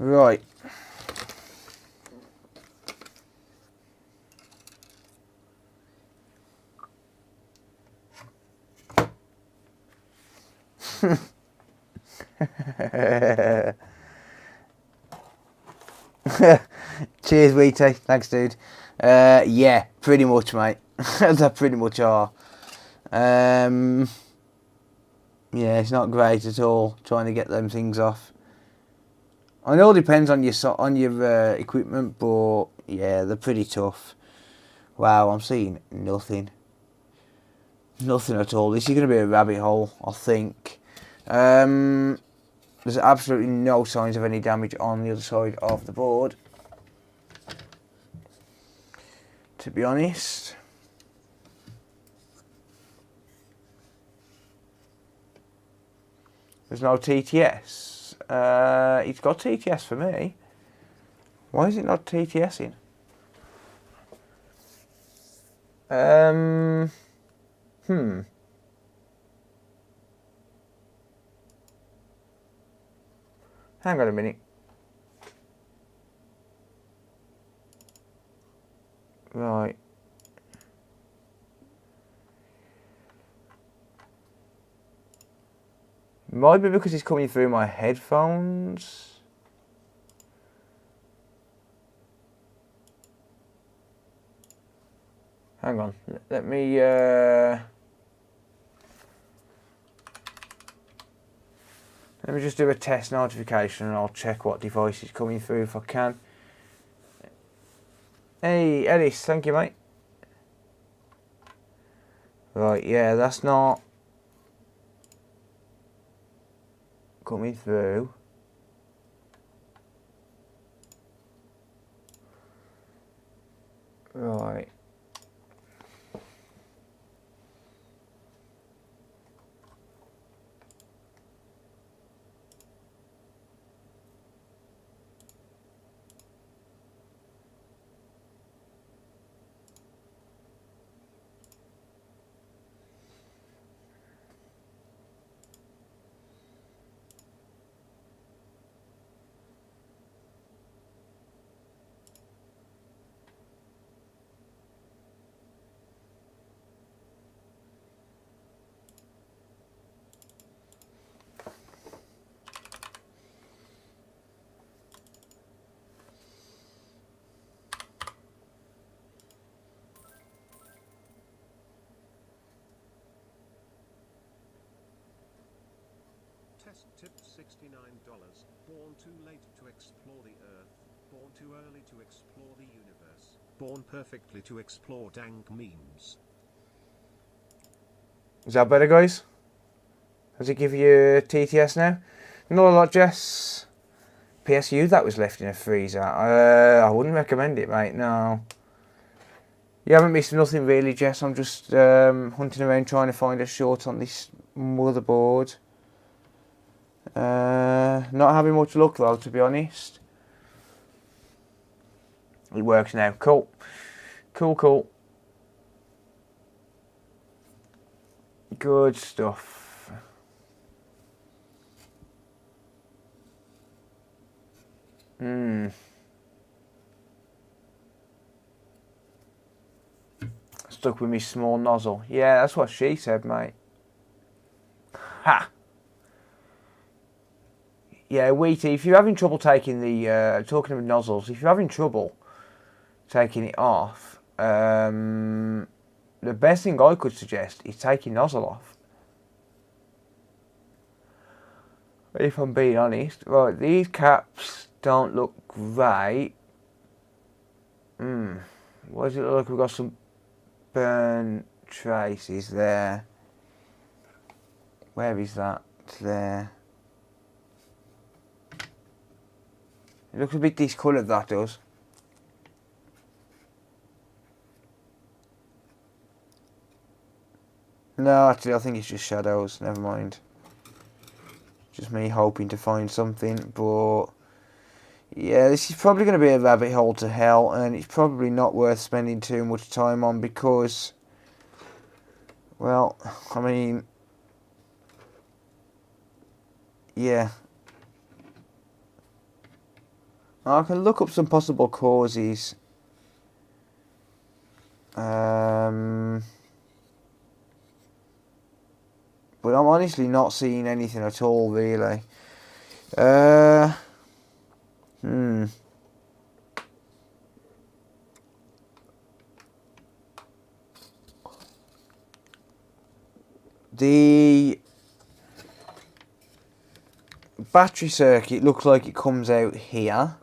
Right. Cheers, Wheaty. Thanks, dude. Yeah, pretty much, mate. They pretty much are. Yeah, it's not great at all trying to get them things off. I know it depends on your equipment, but yeah, they're pretty tough. Wow, I'm seeing nothing. Nothing at all. This is going to be a rabbit hole, I think. There's absolutely no signs of any damage on the other side of the board, to be honest. There's no TTS. It's got TTS for me. Why is it not TTSing? Hang on a minute. Right. Might be because it's coming through my headphones. Hang on. Let me just do a test notification and I'll check what device is coming through if I can. Hey, Ellis, thank you, mate. Right, yeah, that's not coming through. Right. tipped $69. Born too late to explore the Earth. Born too early to explore the universe. Born perfectly to explore dank memes. Is that better, guys? Does it give you TTS now? Not a lot, Jess. PSU that was left in a freezer. I wouldn't recommend it, mate. No. You haven't missed nothing really, Jess. I'm just hunting around trying to find a short on this motherboard. Not having much luck though, to be honest. It works now. Cool. Cool. Good stuff. Stuck with me small nozzle. Yeah, that's what she said, mate. Ha! Yeah, Wheaty, if you're having trouble taking the, talking of nozzles, if you're having trouble taking it off, the best thing I could suggest is taking nozzle off. If I'm being honest. Right, these caps don't look great. Why does it look like we've got some burn traces there? Where is that? It's there. It looks a bit discoloured, that does. No, actually I think it's just shadows, never mind. Just me hoping to find something, but yeah, this is probably going to be a rabbit hole to hell, and it's probably not worth spending too much time on because, well, I mean, yeah. I can look up some possible causes. But I'm honestly not seeing anything at all, really. The battery circuit looks like it comes out here.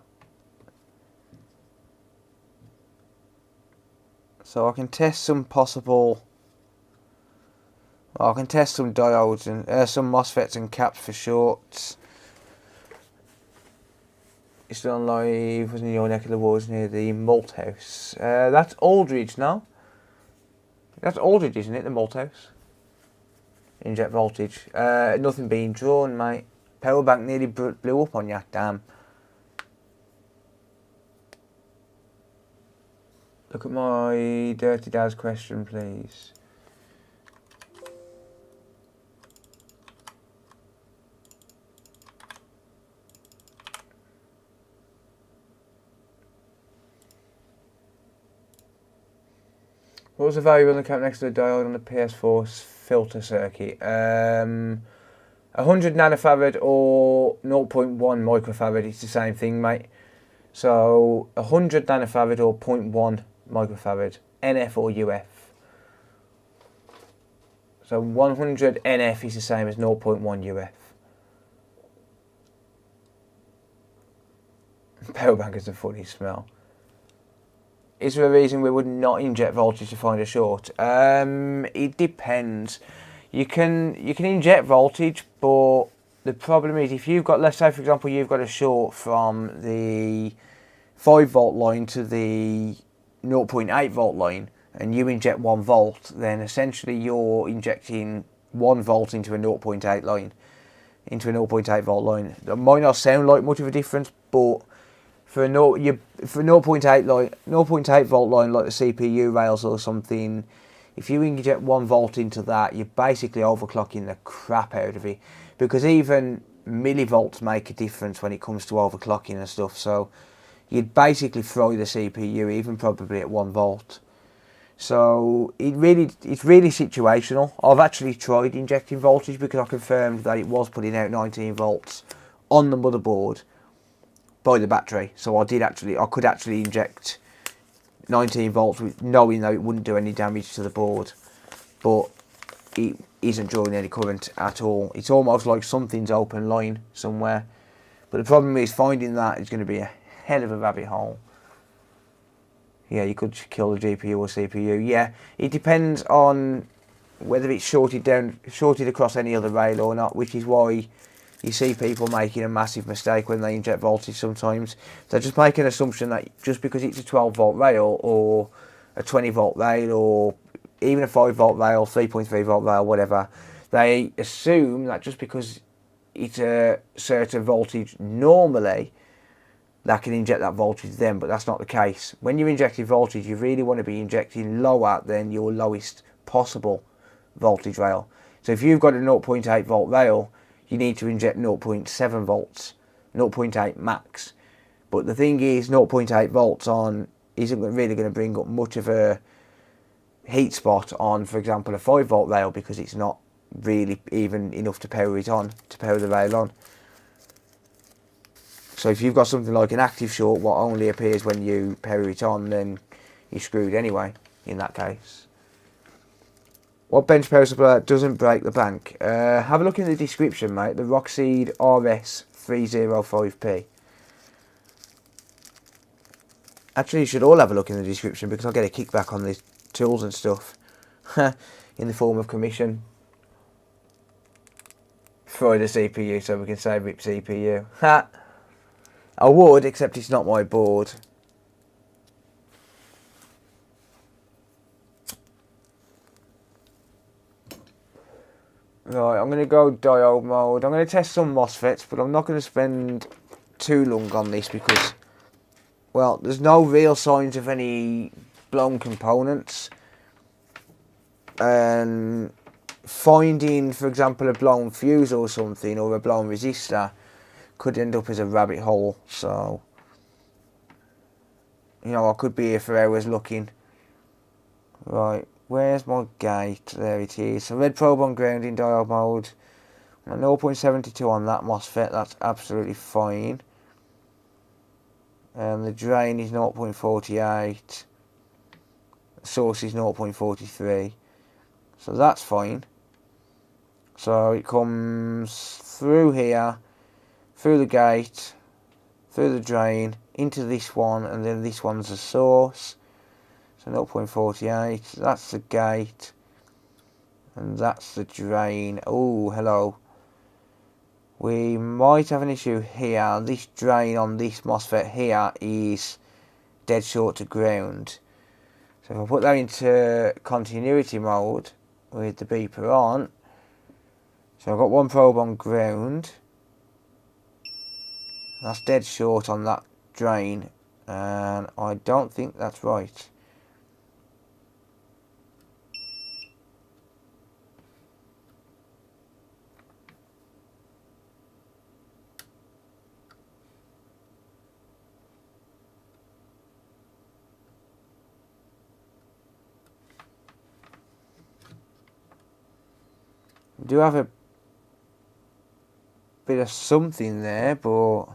So I can test some possible... I can test some diodes and some MOSFETs and caps for shorts. It's still on live, was in your neck of the woods near the malt house. That's Aldridge now. That's Aldridge, isn't it? The malt house. Inject voltage. Nothing being drawn, mate. Power bank nearly blew up on you, damn. Look at my Dirty Dad's question, please. What was the value on the cap next to the diode on the PS4 filter circuit? 100 nanofarad or 0.1 microfarad, it's the same thing, mate. So 100 nanofarad or 0.1 microfarad, NF or UF. So 100 NF is the same as 0.1 UF. Power bank is a funny smell. Is there a reason we would not inject voltage to find a short? It depends. You can inject voltage, but the problem is if you've got, let's say for example, you've got a short from the 5 volt line to the 0.8 volt line, and you inject 1 volt, then essentially you're injecting 1 volt into a 0.8 line, into a 0.8 volt line. That might not sound like much of a difference, but for a 0.8 volt line like the CPU rails or something, if you inject 1 volt into that, you're basically overclocking the crap out of it, because even millivolts make a difference when it comes to overclocking and stuff. So you'd basically fry the CPU, even probably at 1 volt. So it's really situational. I've actually tried injecting voltage because I confirmed that it was putting out 19 volts on the motherboard by the battery. So I could actually inject 19 volts with knowing that it wouldn't do any damage to the board. But it isn't drawing any current at all. It's almost like something's open line somewhere. But the problem is finding that is going to be a hell of a rabbit hole. Yeah, you could kill the GPU or CPU. Yeah, it depends on whether it's shorted across any other rail or not, which is why you see people making a massive mistake when they inject voltage sometimes. They just make an assumption that just because it's a 12 volt rail or a 20 volt rail or even a 5 volt rail, 3.3 volt rail, whatever, they assume that just because it's a certain voltage normally, that can inject that voltage then, but that's not the case. When you're injecting voltage, you really want to be injecting lower than your lowest possible voltage rail. So if you've got a 0.8 volt rail, you need to inject 0.7 volts, 0.8 max. But the thing is, 0.8 volts on isn't really going to bring up much of a heat spot on, for example, a 5 volt rail, because it's not really even enough to power it on, to power the rail on. So if you've got something like an active short, what only appears when you power it on, then you're screwed anyway, in that case. What bench power supply doesn't break the bank? Have a look in the description, mate. The Rockseed RS305P. Actually, you should all have a look in the description, because I'll get a kickback on these tools and stuff. In the form of commission. For the CPU, so we can say RIP CPU. Ha! I would, except it's not my board. Right, I'm going to go diode mode. I'm going to test some MOSFETs, but I'm not going to spend too long on this because, well, there's no real signs of any blown components. And finding, for example, a blown fuse or something, or a blown resistor, could end up as a rabbit hole. So, you know, I could be here for hours looking. Right, where's my gate? There it is. So red probe on ground in diode mode. 0.72 on that MOSFET, that's absolutely fine. And the drain is 0.48. The source is 0.43. So that's fine. So it comes through here, through the gate, through the drain, into this one, and then this one's the source. So 0.48, that's the gate, and that's the drain. Oh, hello. We might have an issue here. This drain on this MOSFET here is dead short to ground. So if I put that into continuity mode with the beeper on, so I've got one probe on ground. That's dead short on that drain, and I don't think that's right. I do have a bit of something there, but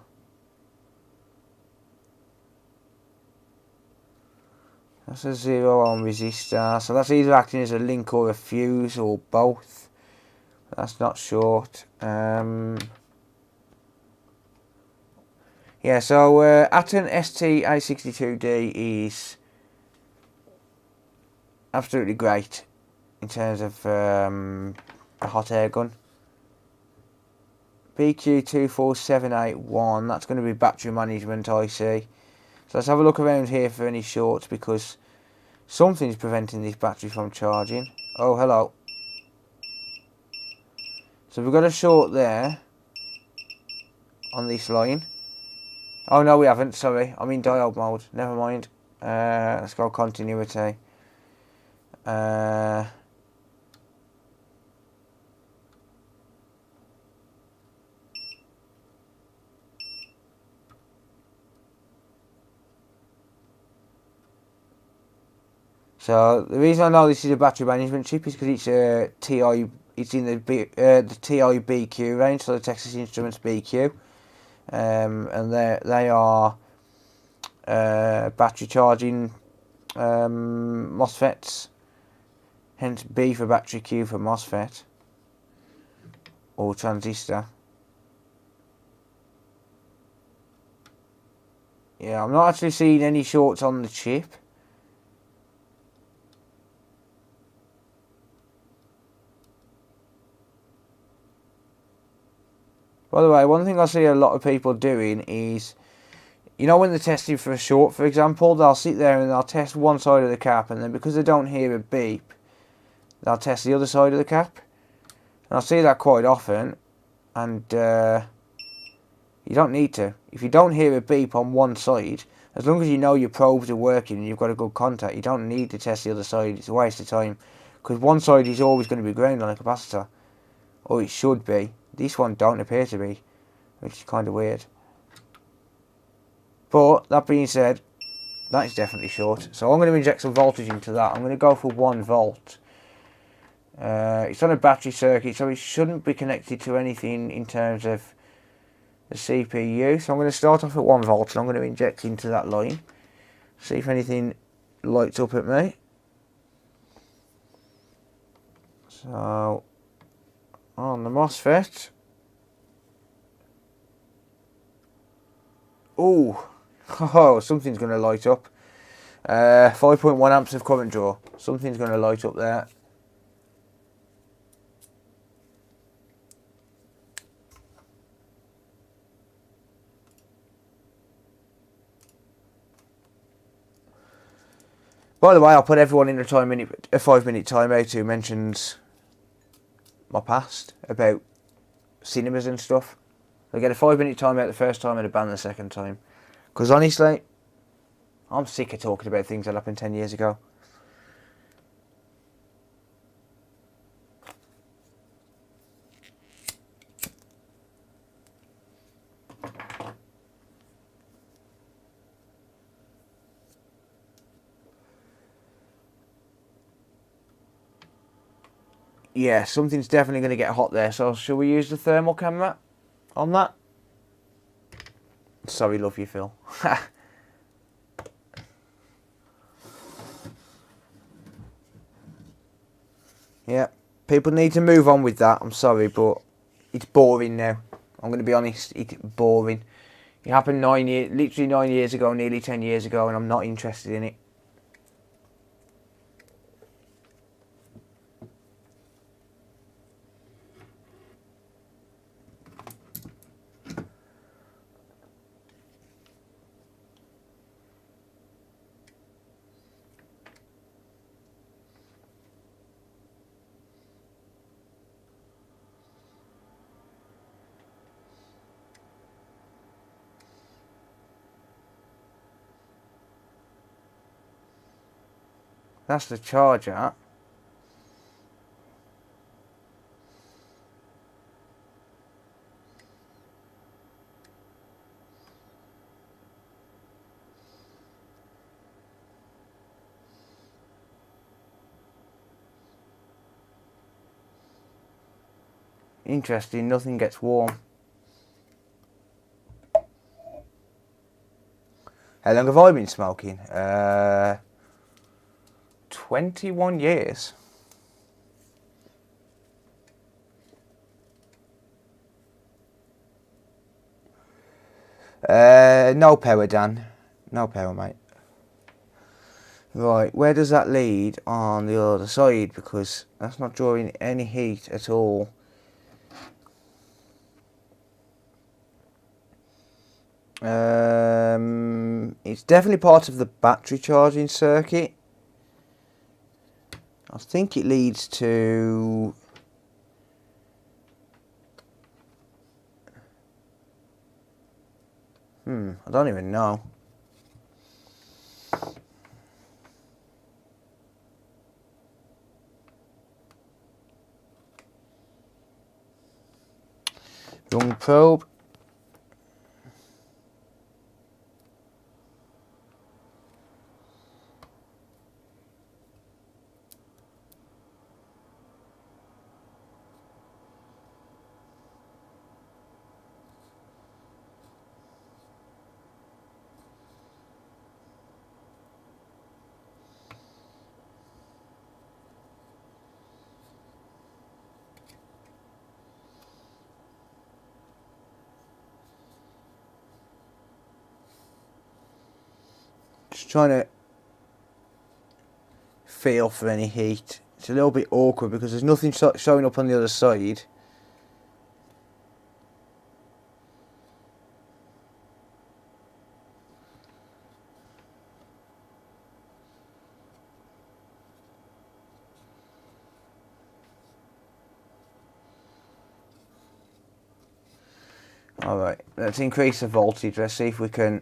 that's a 0 ohm resistor, so that's either acting as a link or a fuse or both. That's not short. Yeah, so Atten ST-A62D is absolutely great in terms of a hot air gun. BQ24781, that's going to be battery management IC. So let's have a look around here for any shorts, because something's preventing this battery from charging. Oh, hello. So we've got a short there on this line. Oh no, we haven't, sorry. I'm in diode mode, never mind. Let's go continuity. So the reason I know this is a battery management chip is because it's a TI. It's in the TI BQ range, so the Texas Instruments BQ, and they are battery charging MOSFETs. hence B for battery, Q for MOSFET or transistor. Yeah, I'm not actually seeing any shorts on the chip. By the way, one thing I see a lot of people doing is, you know when they're testing for a short, for example, they'll sit there and they'll test one side of the cap, and then because they don't hear a beep, they'll test the other side of the cap. And I see that quite often, and you don't need to. If you don't hear a beep on one side, as long as you know your probes are working and you've got a good contact, you don't need to test the other side. It's a waste of time, because one side is always going to be ground on a capacitor, or it should be. This one don't appear to be, which is kind of weird. But that being said, that is definitely short. So I'm going to inject some voltage into that. I'm going to go for 1 volt. It's on a battery circuit, so it shouldn't be connected to anything in terms of the CPU. So I'm going to start off at 1 volt and I'm going to inject into that line. See if anything lights up at me. So on the MOSFET. Oh, something's going to light up. 5.1 amps of current draw. Something's going to light up there. By the way, I'll put everyone in a 5-minute timeout who mentions my past about cinemas and stuff. I get a 5-minute timeout the first time and a ban the second time. Because honestly, I'm sick of talking about things that happened 10 years ago. Yeah, something's definitely going to get hot there. So shall we use the thermal camera on that? Sorry, love you, Phil. Yeah, people need to move on with that. I'm sorry, but it's boring now. I'm going to be honest, it's boring. It happened literally 9 years ago, nearly 10 years ago, and I'm not interested in it. That's the charger. Interesting, nothing gets warm. How long have I been smoking? 21 years. No power, Dan. No power, mate. Right, where does that lead on the other side? Because that's not drawing any heat at all. It's definitely part of the battery charging circuit. I think it leads to... I don't even know. Wrong probe. trying to feel for any heat. It's a little bit awkward because there's nothing showing up on the other side. Alright, let's increase the voltage. Let's see if we can...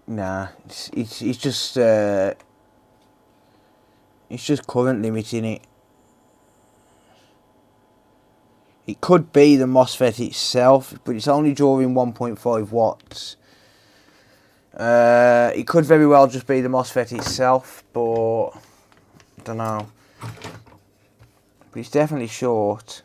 Nah, it's just current limiting it. It could be the MOSFET itself, but it's only drawing 1.5 watts. It could very well just be the MOSFET itself, but I don't know. But it's definitely short.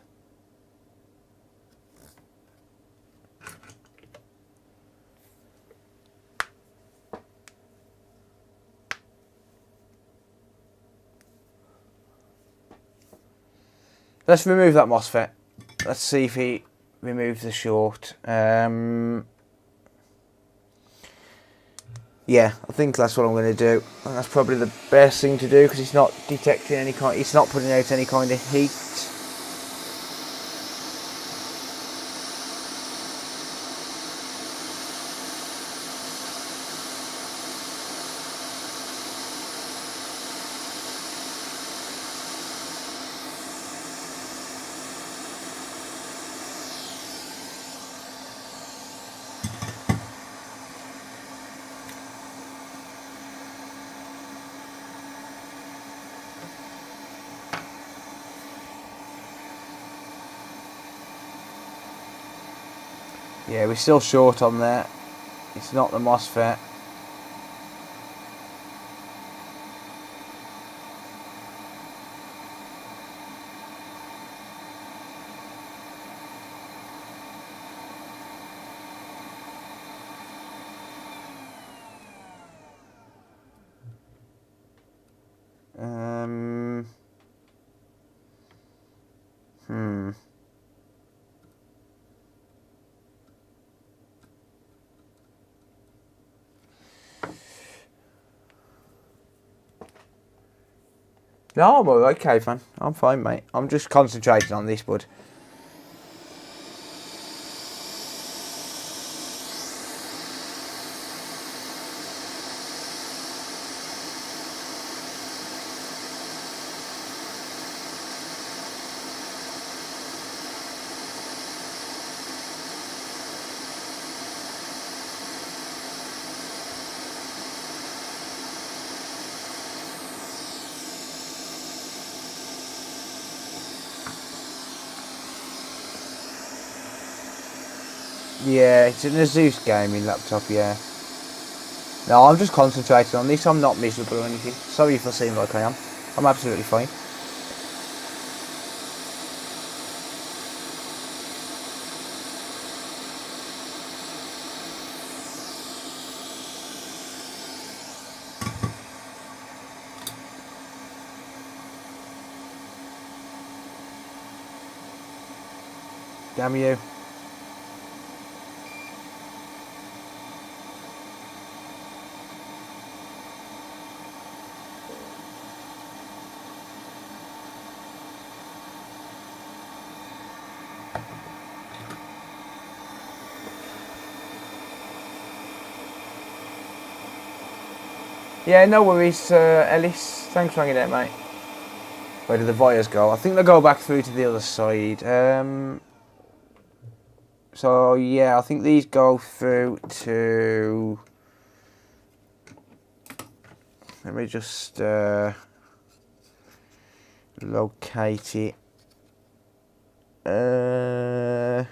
Let's remove that MOSFET. Let's see if he removes the short. Yeah, I think that's what I'm going to do. And that's probably the best thing to do because it's not detecting any kind. It's not putting out any kind of heat. Yeah, we're still short on there. It's not the MOSFET. No, I'm okay, man. I'm fine, mate. I'm just concentrating on this, bud. Yeah, it's an Asus gaming laptop, yeah. No, I'm just concentrating on this. I'm not miserable or anything. Sorry if I seem like I am. I'm absolutely fine. Damn you. Yeah, no worries, Ellis. Thanks for hanging out, mate. Where do the wires go? I think they go back through to the other side. So, yeah, I think these go through to... Let me just locate it. I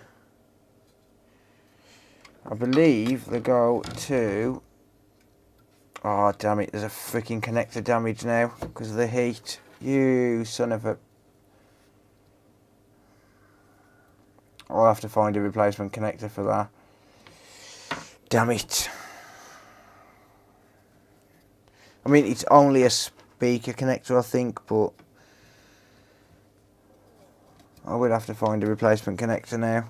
believe they go to... Oh, damn it, there's a freaking connector damage now because of the heat. You son of a... I'll have to find a replacement connector for that. Damn it. I mean, it's only a speaker connector, I think, but I will have to find a replacement connector now.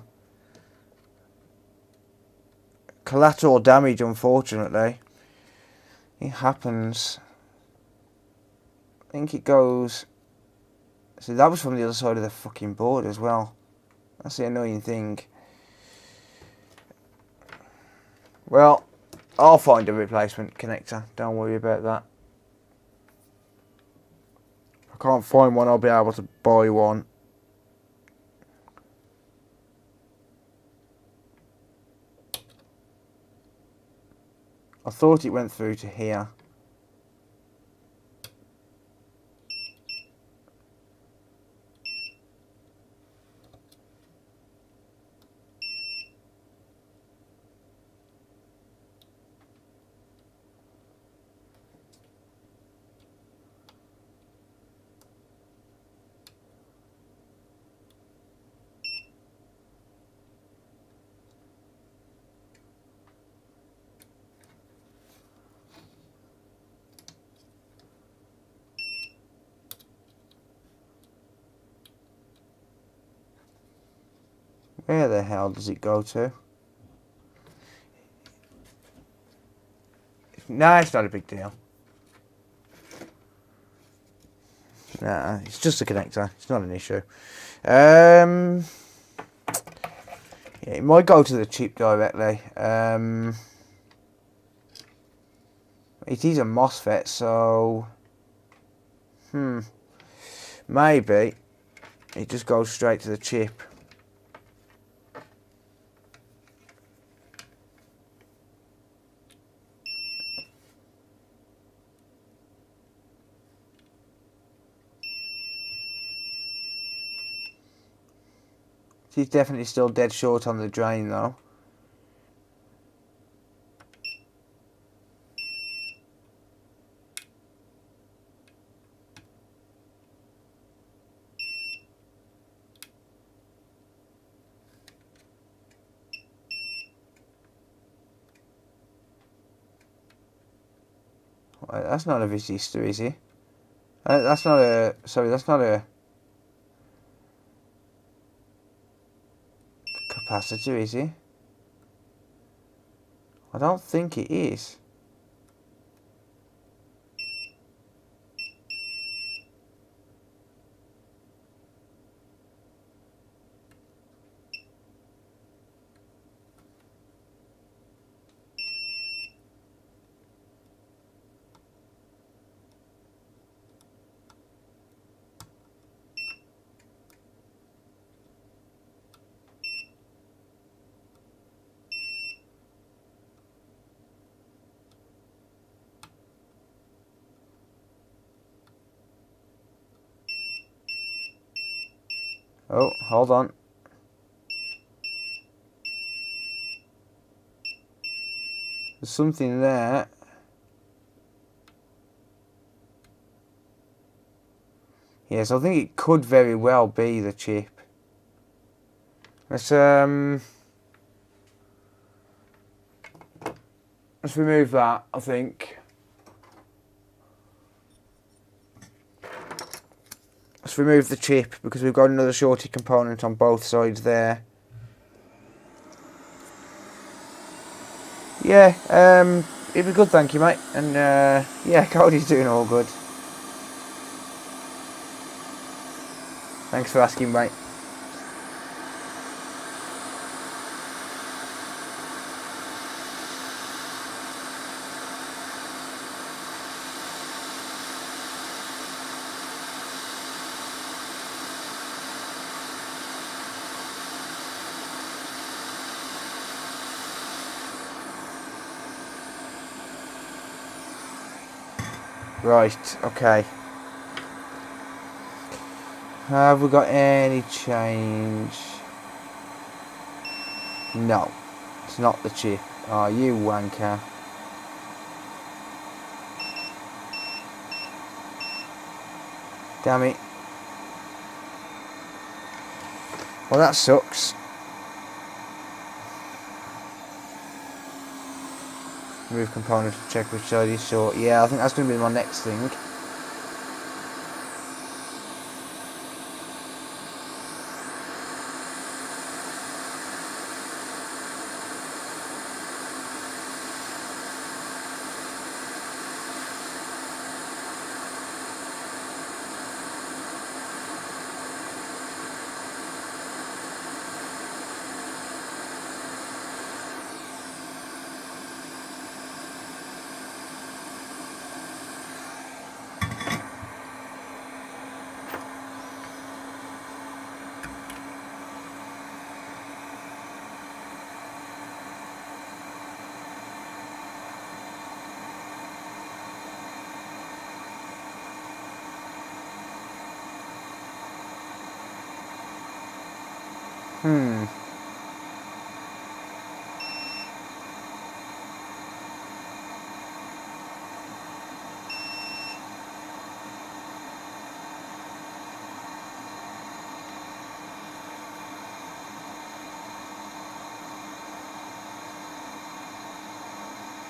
collateral damage, unfortunately. It happens. I think it goes... See, that was from the other side of the fucking board as well. That's the annoying thing. Well, I'll find a replacement connector. Don't worry about that. If I can't find one, I'll be able to buy one. I thought it went through to here. Where the hell does it go to? Nah, it's not a big deal. Nah, it's just a connector. It's not an issue. Yeah, it might go to the chip directly. It is a MOSFET, so... Maybe it just goes straight to the chip. She's definitely still dead short on the drain though. Wait, that's not a resistor, is it? That's not a... Sorry, that's not a... capacitor, is it? I don't think it is. Oh, hold on. There's something there. Yes, I think it could very well be the chip. Let's remove that, I think. Let's remove the chip because we've got another shorty component on both sides there. Yeah, it was good, thank you, mate. And yeah, Cody's doing all good. Thanks for asking, mate. Right, okay. Have we got any change? No, it's not the chip. Oh, you wanker. Damn it. Well, that sucks. Remove component to check which side is short. Yeah, I think that's going to be my next thing.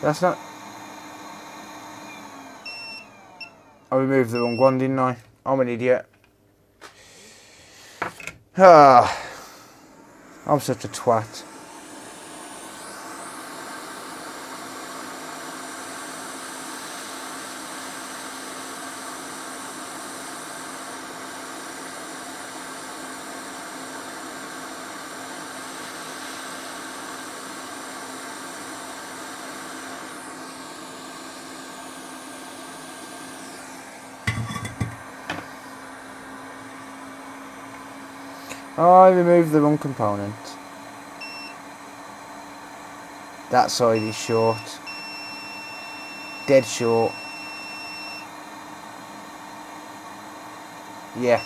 That's not... I removed the wrong one, didn't I? I'm an idiot. Ah, I'm such a twat. I removed the wrong component. That side is short. Dead short. Yeah.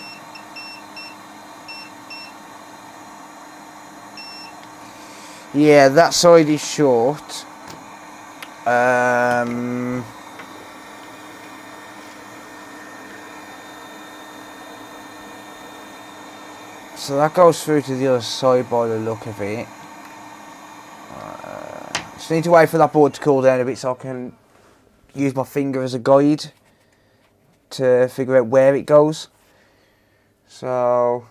Yeah, that side is short. So that goes through to the other side by the look of it. Just need to wait for that board to cool down a bit so I can use my finger as a guide to figure out where it goes. So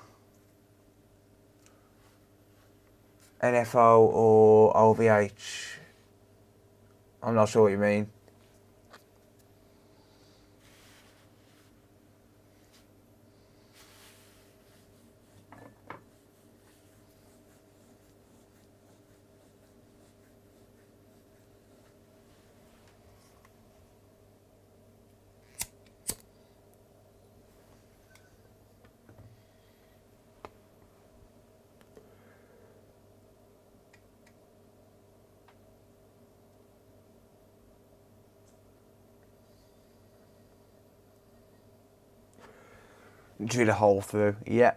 NFO or OVH, I'm not sure what you mean. Drill a hole through, yeah.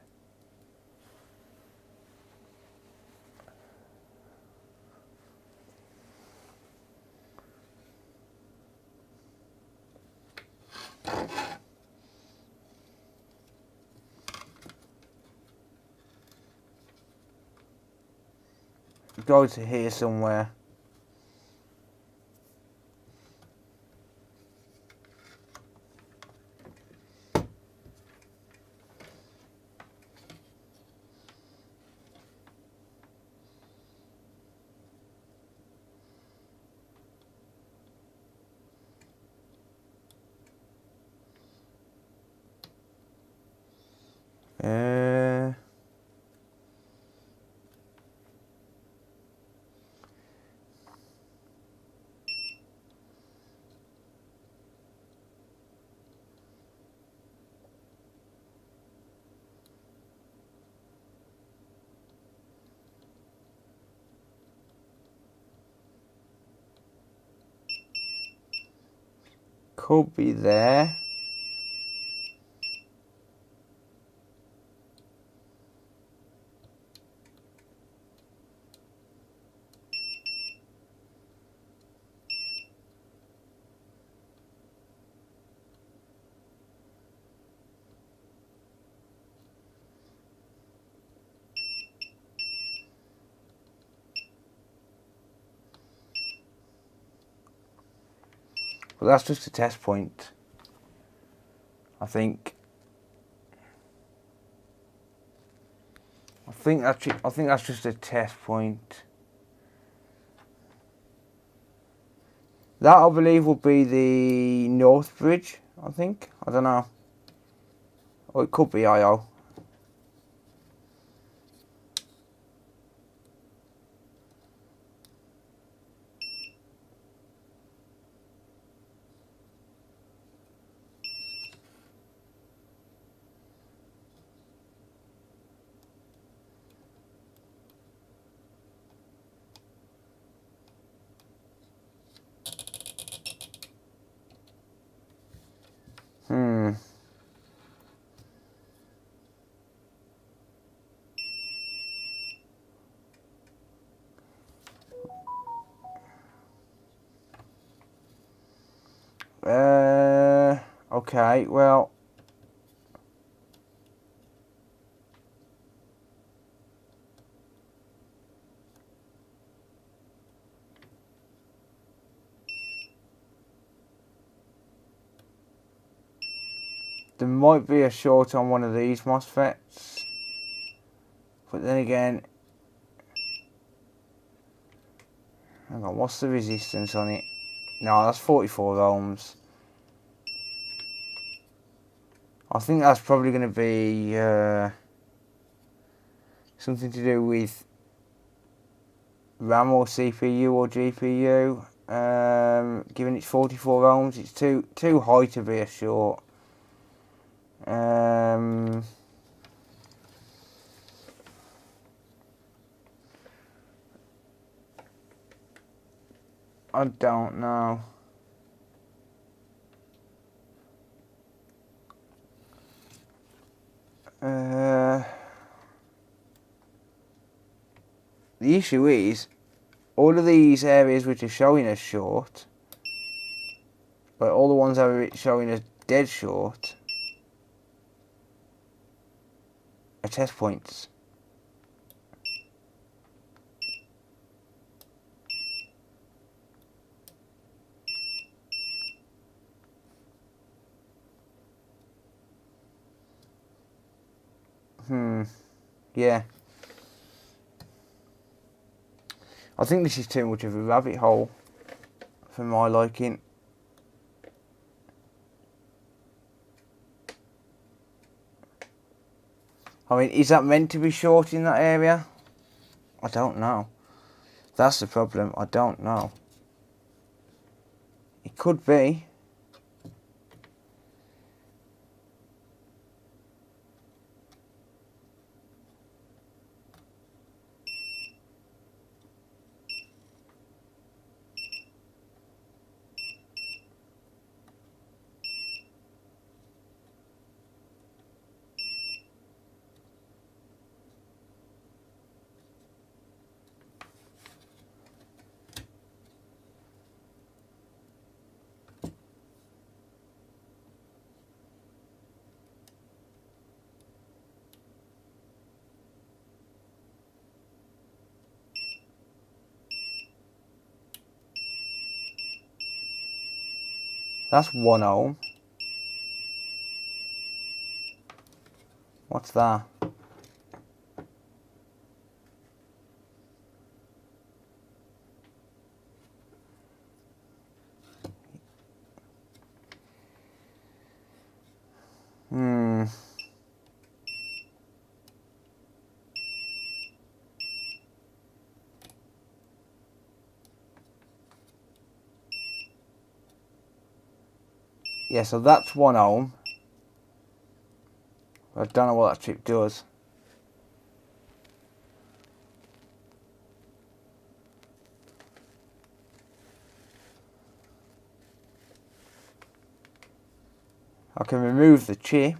Go to here somewhere. Could be there. But that's just a test point. I think that's just a test point. That I believe will be the North Bridge, I think. I don't know. Or it could be IO. Okay, well. There might be a short on one of these MOSFETs. But then again, hang on, what's the resistance on it? No, that's 44 ohms. I think that's probably going to be something to do with RAM or CPU or GPU. Given it's 44 ohms, it's too high to be a short. I don't know. The issue is, all of these areas which are showing as short, but all the ones that are showing as dead short, are test points. Yeah. I think this is too much of a rabbit hole for my liking. I mean, is that meant to be short in that area? I don't know. That's the problem. I don't know. It could be. That's 1 ohm. What's that? Yeah, so that's 1 ohm. I don't know what that chip does. I can remove the chip.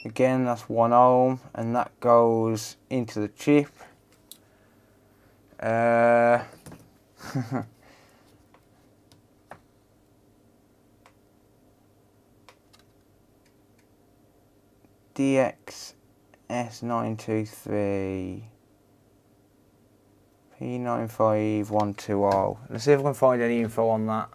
Again, that's 1 ohm, and that goes into the chip. DXS923 P95120. Let's see if I can find any info on that.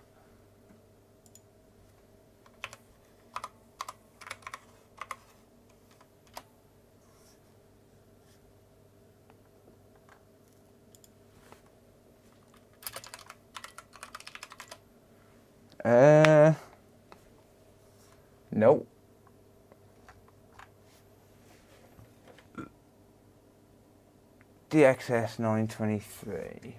Nope. DXS923.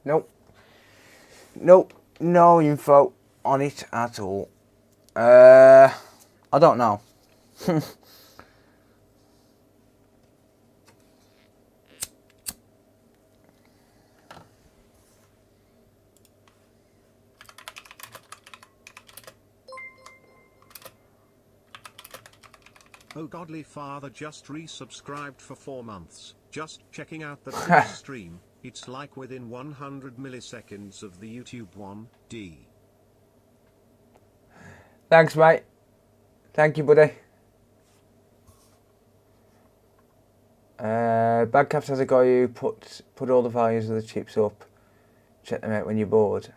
Nope. Nope, no info on it at all. I don't know. Oh godly father just resubscribed for 4 months, just checking out the Twitch stream, it's like within 100 milliseconds of the YouTube 1D. Thanks, mate. Thank you, buddy. Badcaps has a guy who put all the values of the chips up. Check them out when you're bored.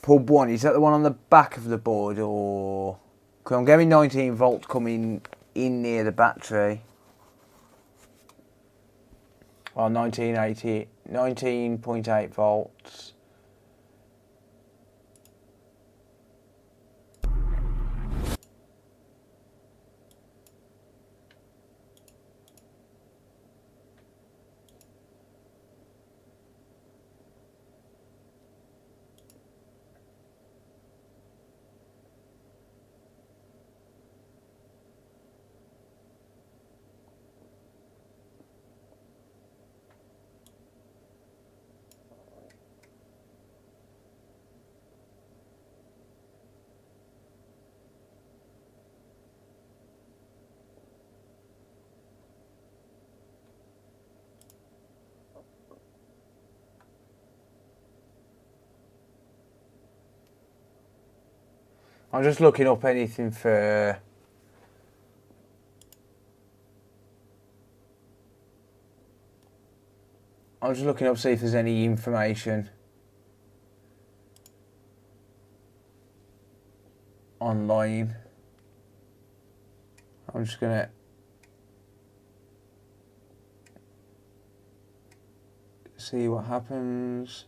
Pub 1, is that the one on the back of the board, or... Cause I'm getting 19 volts coming in near the battery. Well, 19.8 volts. I'm just looking up anything for... I'm just looking up, see if there's any information online. I'm just gonna see what happens.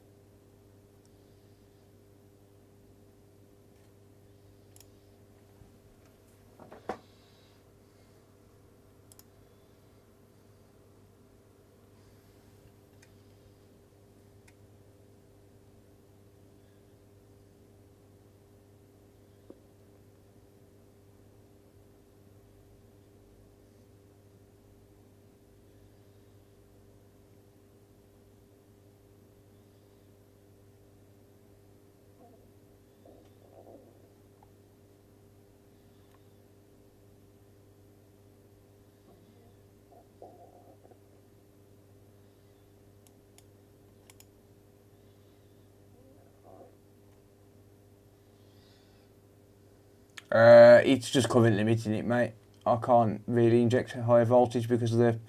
It's just current limiting it, mate. I can't really inject a higher voltage because of the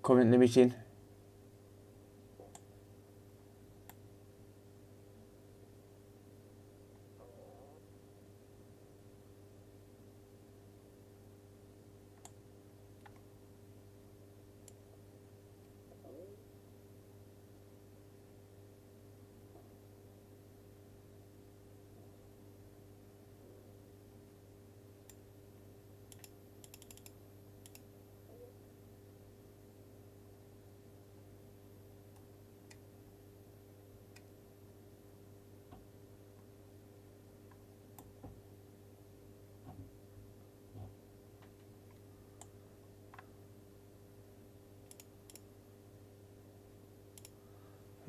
current limiting.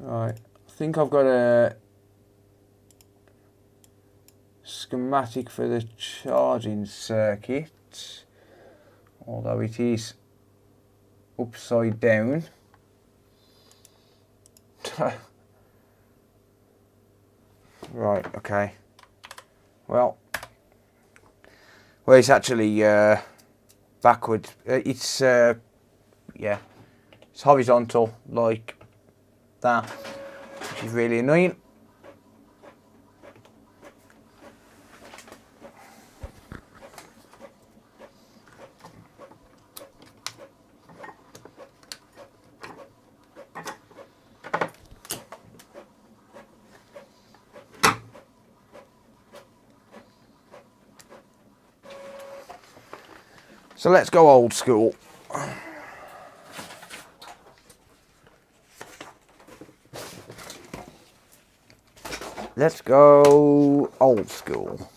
Right, I think I've got a schematic for the charging circuit, although it is upside down. Right, okay. Well, it's actually backwards. It's yeah, it's horizontal like that, which is really annoying. So let's go old school. Let's go old school.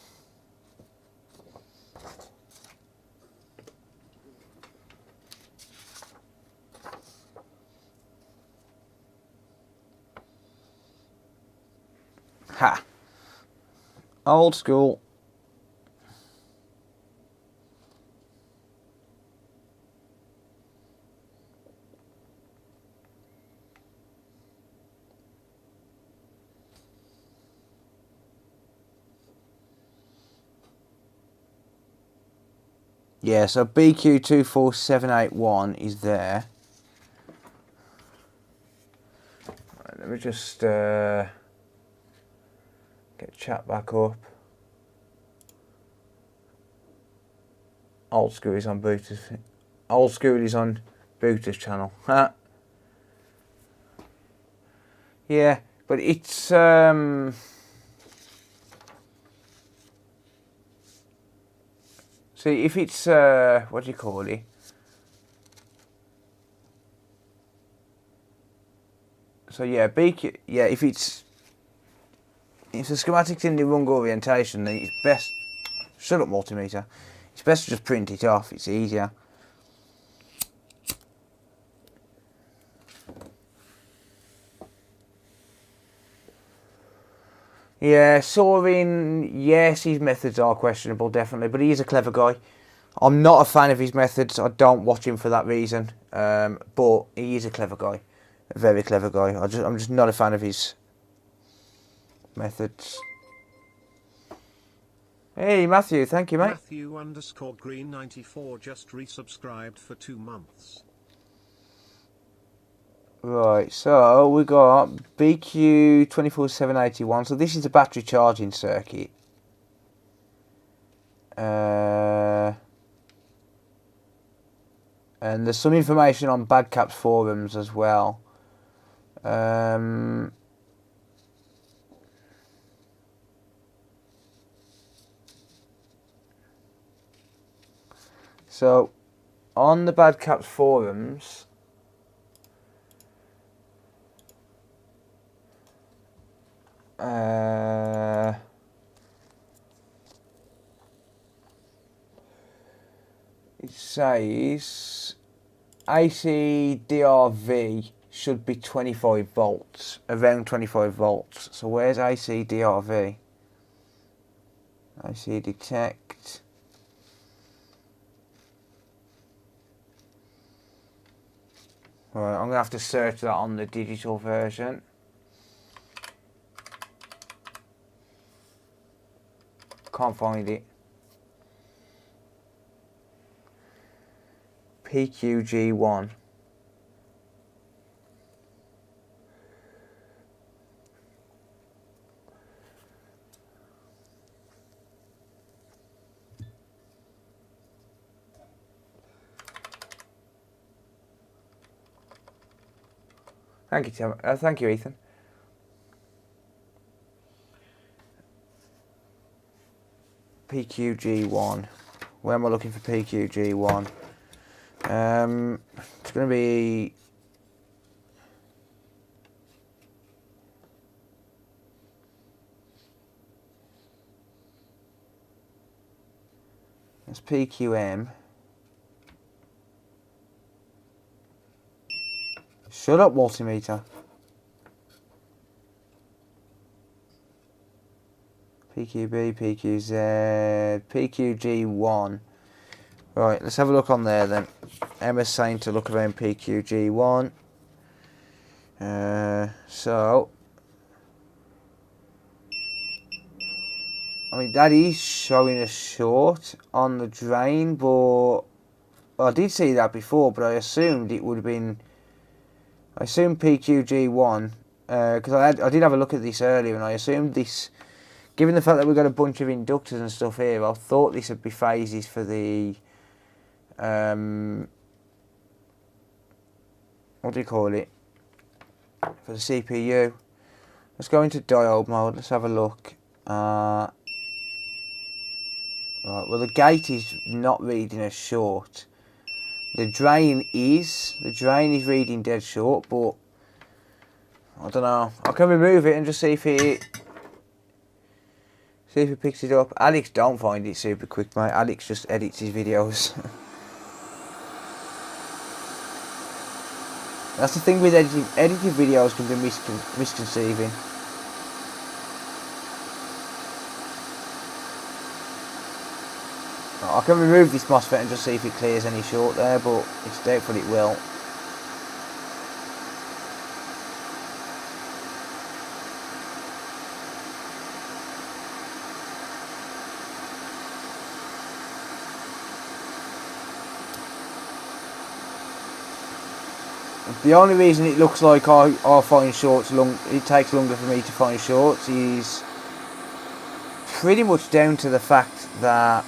Ha! Old school. Yeah, so BQ24781 is there. Right, let me just get chat back up. Old school is on Booter's. Old school is on Booter's channel. Yeah, but it's see if it's what do you call it? So yeah, BQ. Yeah, if it's the schematics in the wrong orientation, then it's best. Shut up, multimeter. It's best to just print it off. It's easier. Yeah, Sorin, yes, his methods are questionable, definitely, but he is a clever guy. I'm not a fan of his methods. I don't watch him for that reason, but he is a clever guy, a very clever guy. I'm just not a fan of his methods. Hey, Matthew, thank you, mate. Matthew_green94 just resubscribed for 2 months. Right, so we got BQ24781. So this is a battery charging circuit. And there's some information on Badcap's forums as well. So on the Badcap's forums, it says AC DRV should be 25 volts, around 25 volts. So where's AC DRV? AC detect. Right, I'm gonna have to search that on the digital version. Can't find it. PQG1. Thank you, Tim. Thank you, Ethan. PQG1. Where am I looking for PQG1? It's going to be... It's PQM. Shut up, multimeter. PQB, PQZ, PQG1. Right, let's have a look on there then. Emma's saying to look around PQG1. So, I mean, that is showing a short on the drain, but well, I did see that before, but I assumed it would have been. I assumed PQG1 because I did have a look at this earlier, and I assumed this. Given the fact that we've got a bunch of inductors and stuff here, I thought this would be phases for the what do you call it? For the CPU. Let's go into diode mode. Let's have a look. Right, well the gate is not reading as short. The drain is. The drain is reading dead short, but I don't know. I can remove it and just see if it picks it up. Alex don't find it super quick, mate. Alex just edits his videos. That's the thing with editing. Editing videos can be misconceiving. I can remove this MOSFET and just see if it clears any short there, but it's doubtful it will. The only reason it looks like I find shorts it takes longer for me to find shorts is pretty much down to the fact that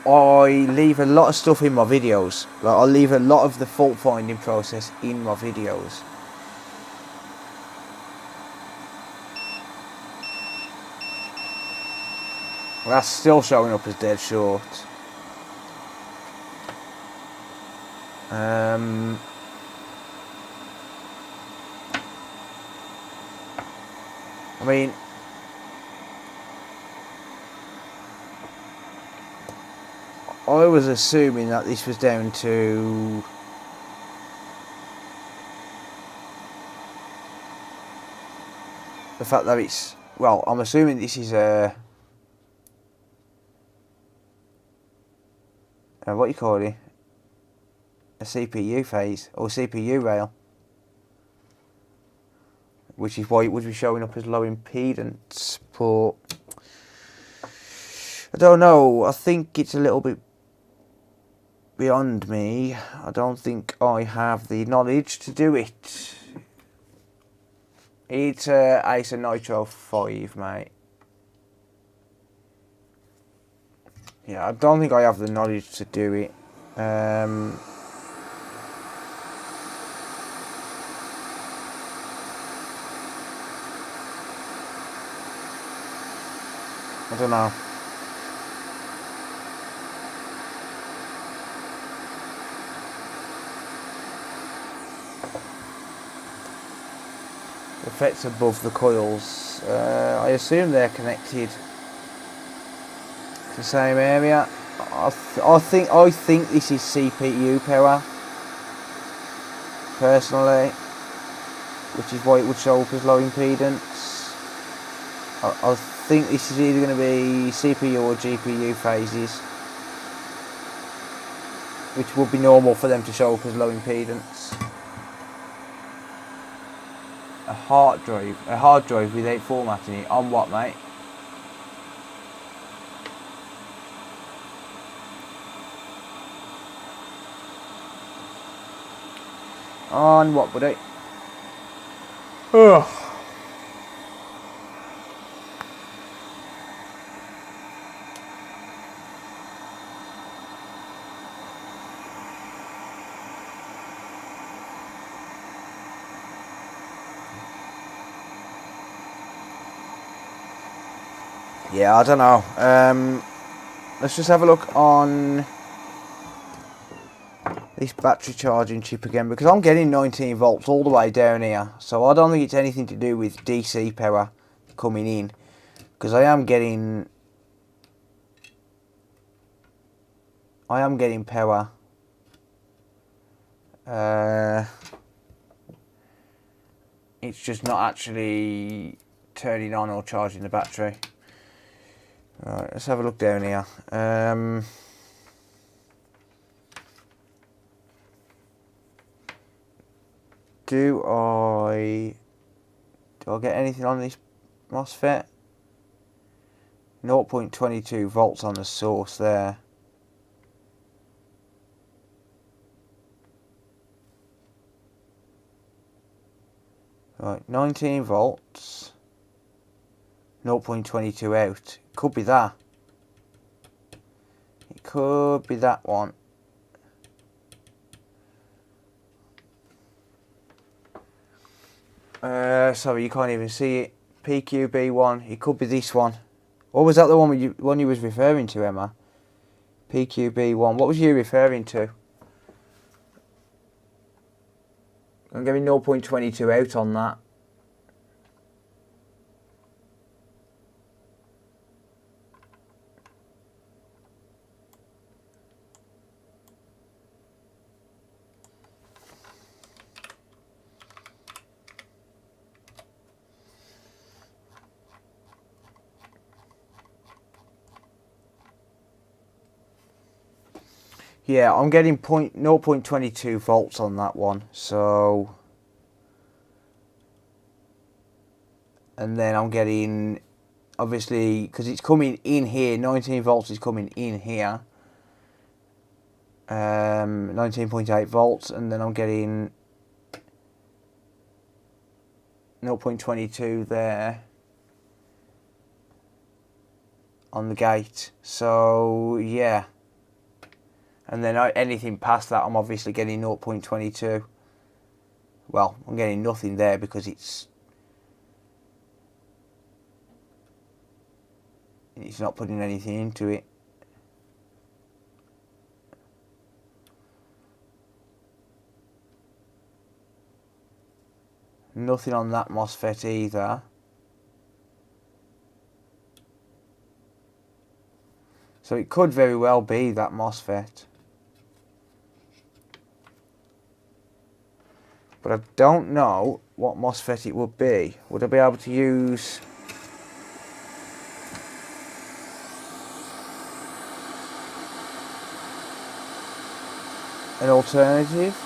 I leave a lot of stuff in my videos. Like I leave a lot of the fault finding process in my videos. That's still showing up as dead short. I mean, I was assuming that this was down to the fact that it's, well, I'm assuming this is a what do you call it? A CPU phase or CPU rail, which is why it would be showing up as low impedance. But I don't know. I think it's a little bit beyond me. I don't think I have the knowledge to do it. It's Acer Nitro 5, mate. Yeah, I don't think I have the knowledge to do it. I don't know. The FET's above the coils. I assume they're connected to the same area. I think this is CPU power. Personally, which is why it would show up as low impedance. I think this is either going to be CPU or GPU phases, which would be normal for them to show up as low impedance. A hard drive without formatting it on what, mate? On what, buddy? Ugh. Yeah, I don't know. Let's just have a look on this battery charging chip again, because I'm getting 19 volts all the way down here, so I don't think it's anything to do with DC power coming in, because I am getting power. It's just not actually turning on or charging the battery. Right, let's have a look down here. Do I get anything on this MOSFET? 0.22 volts on the source there. Right, 19 volts. 0.22 out. Could be that. It could be that one. Sorry, you can't even see it. PCBWay. It could be this one, Or was that the one you was referring to, Emma? PQB1. What was you referring to? I'm giving 0.22 out on that. Yeah, I'm getting 0.22 volts on that one. So, and then I'm getting, obviously, because it's coming in here, 19 volts is coming in here. 19.8 volts, and then I'm getting 0.22 there on the gate. So yeah, and then anything past that I'm obviously getting 0.22. Well, I'm getting nothing there because it's not putting anything into it. Nothing on that MOSFET either. So it could very well be that MOSFET. But I don't know what MOSFET it would be. Would I be able to use an alternative?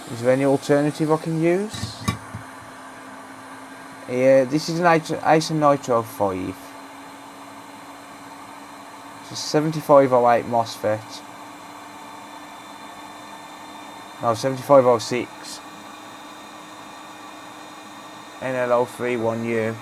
Is there any alternative I can use? Yeah, this is an Acer Nitro 5. It's a 7508 MOSFET. No, 7506. NL031U.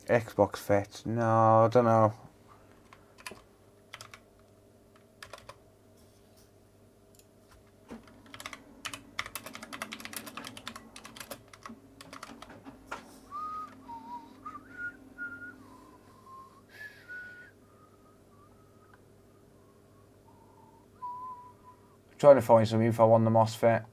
Xbox FET. No, I don't know. Trying to find some info on the MOSFET.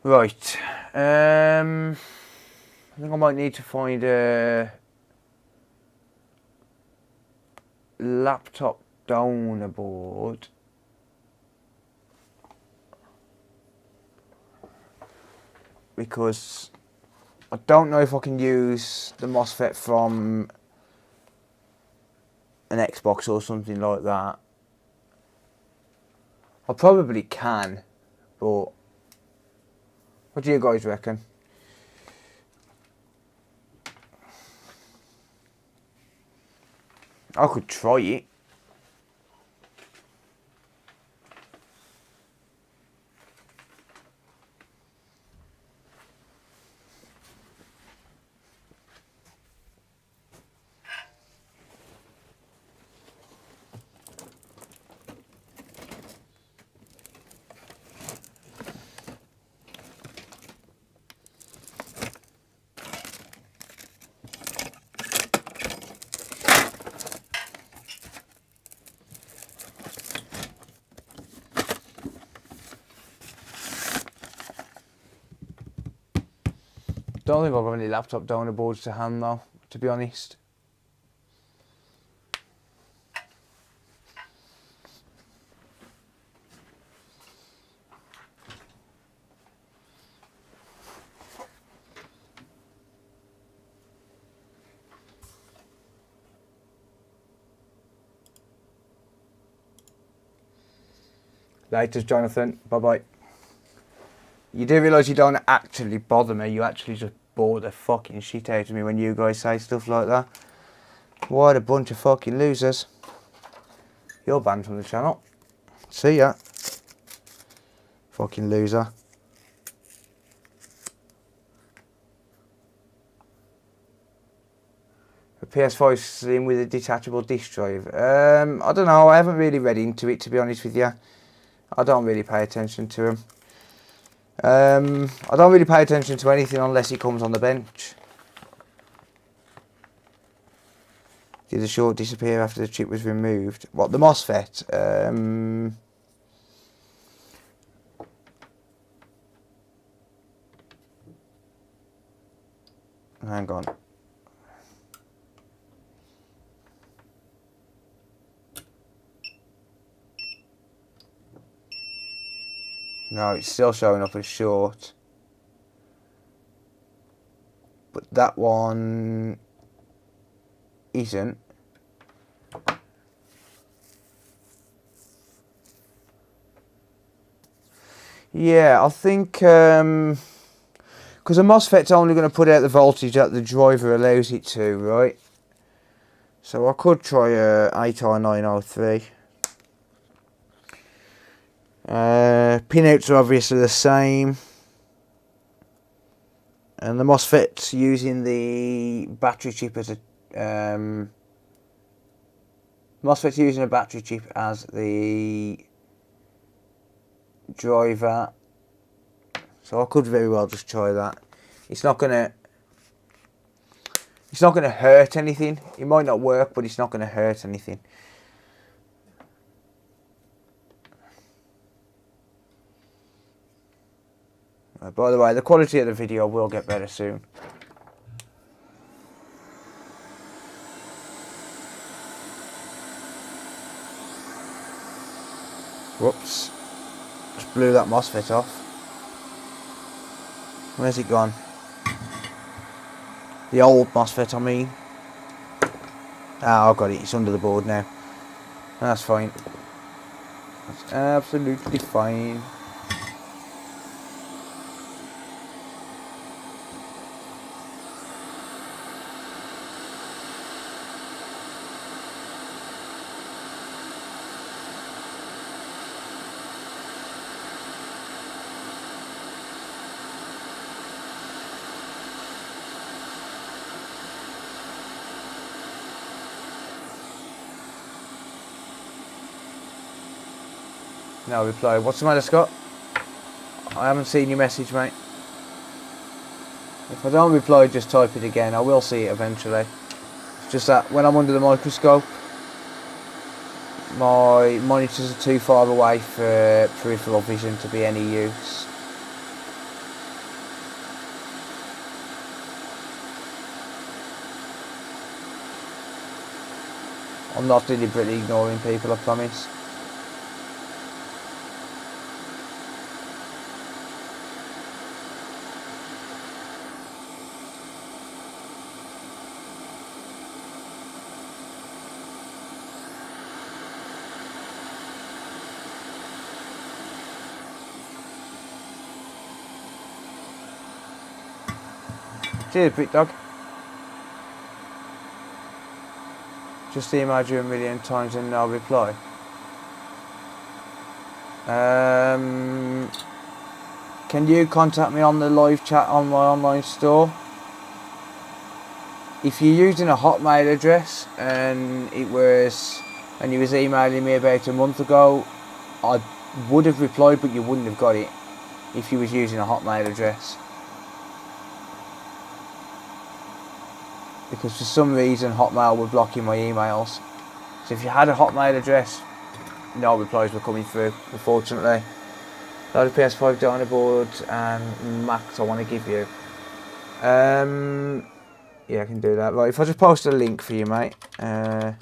Right. I think I might need to find a laptop donor board. because I don't know if I can use the MOSFET from an Xbox or something like that. I probably can, but what do you guys reckon? I could try it. Don't think I've got any laptop donor boards to hand though, to be honest. Later, Jonathan. Bye-bye. You do realise you don't actually bother me, you actually just bore the fucking shit out of me when you guys say stuff like that. What a bunch of fucking losers. You're banned from the channel. See ya. Fucking loser. A PS5 Slim with a detachable disk drive. I don't know, I haven't really read into it, to be honest with you. I don't really pay attention to them. I don't really pay attention to anything unless it comes on the bench. Did the short disappear after the chip was removed? What, the MOSFET? Hang on. No, it's still showing up as short. But that one isn't. Yeah, I think because a MOSFET's only going to put out the voltage that the driver allows it to, right? So I could try a 8i903. Pinouts are obviously the same, and the MOSFET's using the battery chip as a MOSFET's using a battery chip as the driver, so I could very well just try that. It's not gonna hurt anything. It might not work, but it's not gonna hurt anything. By the way, the quality of the video will get better soon. Whoops. Just blew that MOSFET off. Where's it gone? The old MOSFET, I mean. Ah, I've got it. It's under the board now. That's fine. That's absolutely fine. No reply. What's the matter, Scott? I haven't seen your message, mate. If I don't reply, just type it again. I will see it eventually. It's just that when I'm under the microscope, my monitors are too far away for peripheral vision to be any use. I'm not deliberately ignoring people, I promise. Cheers, big dog. Just emailed you a million times and no reply. Can you contact me on the live chat on my online store? If you're using a Hotmail address and you was emailing me about a month ago, I would have replied, but you wouldn't have got it if you was using a Hotmail address. Because for some reason Hotmail were blocking my emails. So if you had a Hotmail address, no replies were coming through, unfortunately. Load of PS5 donor board and Max I want to give you. Yeah, I can do that. Right, if I just post a link for you, mate. Right,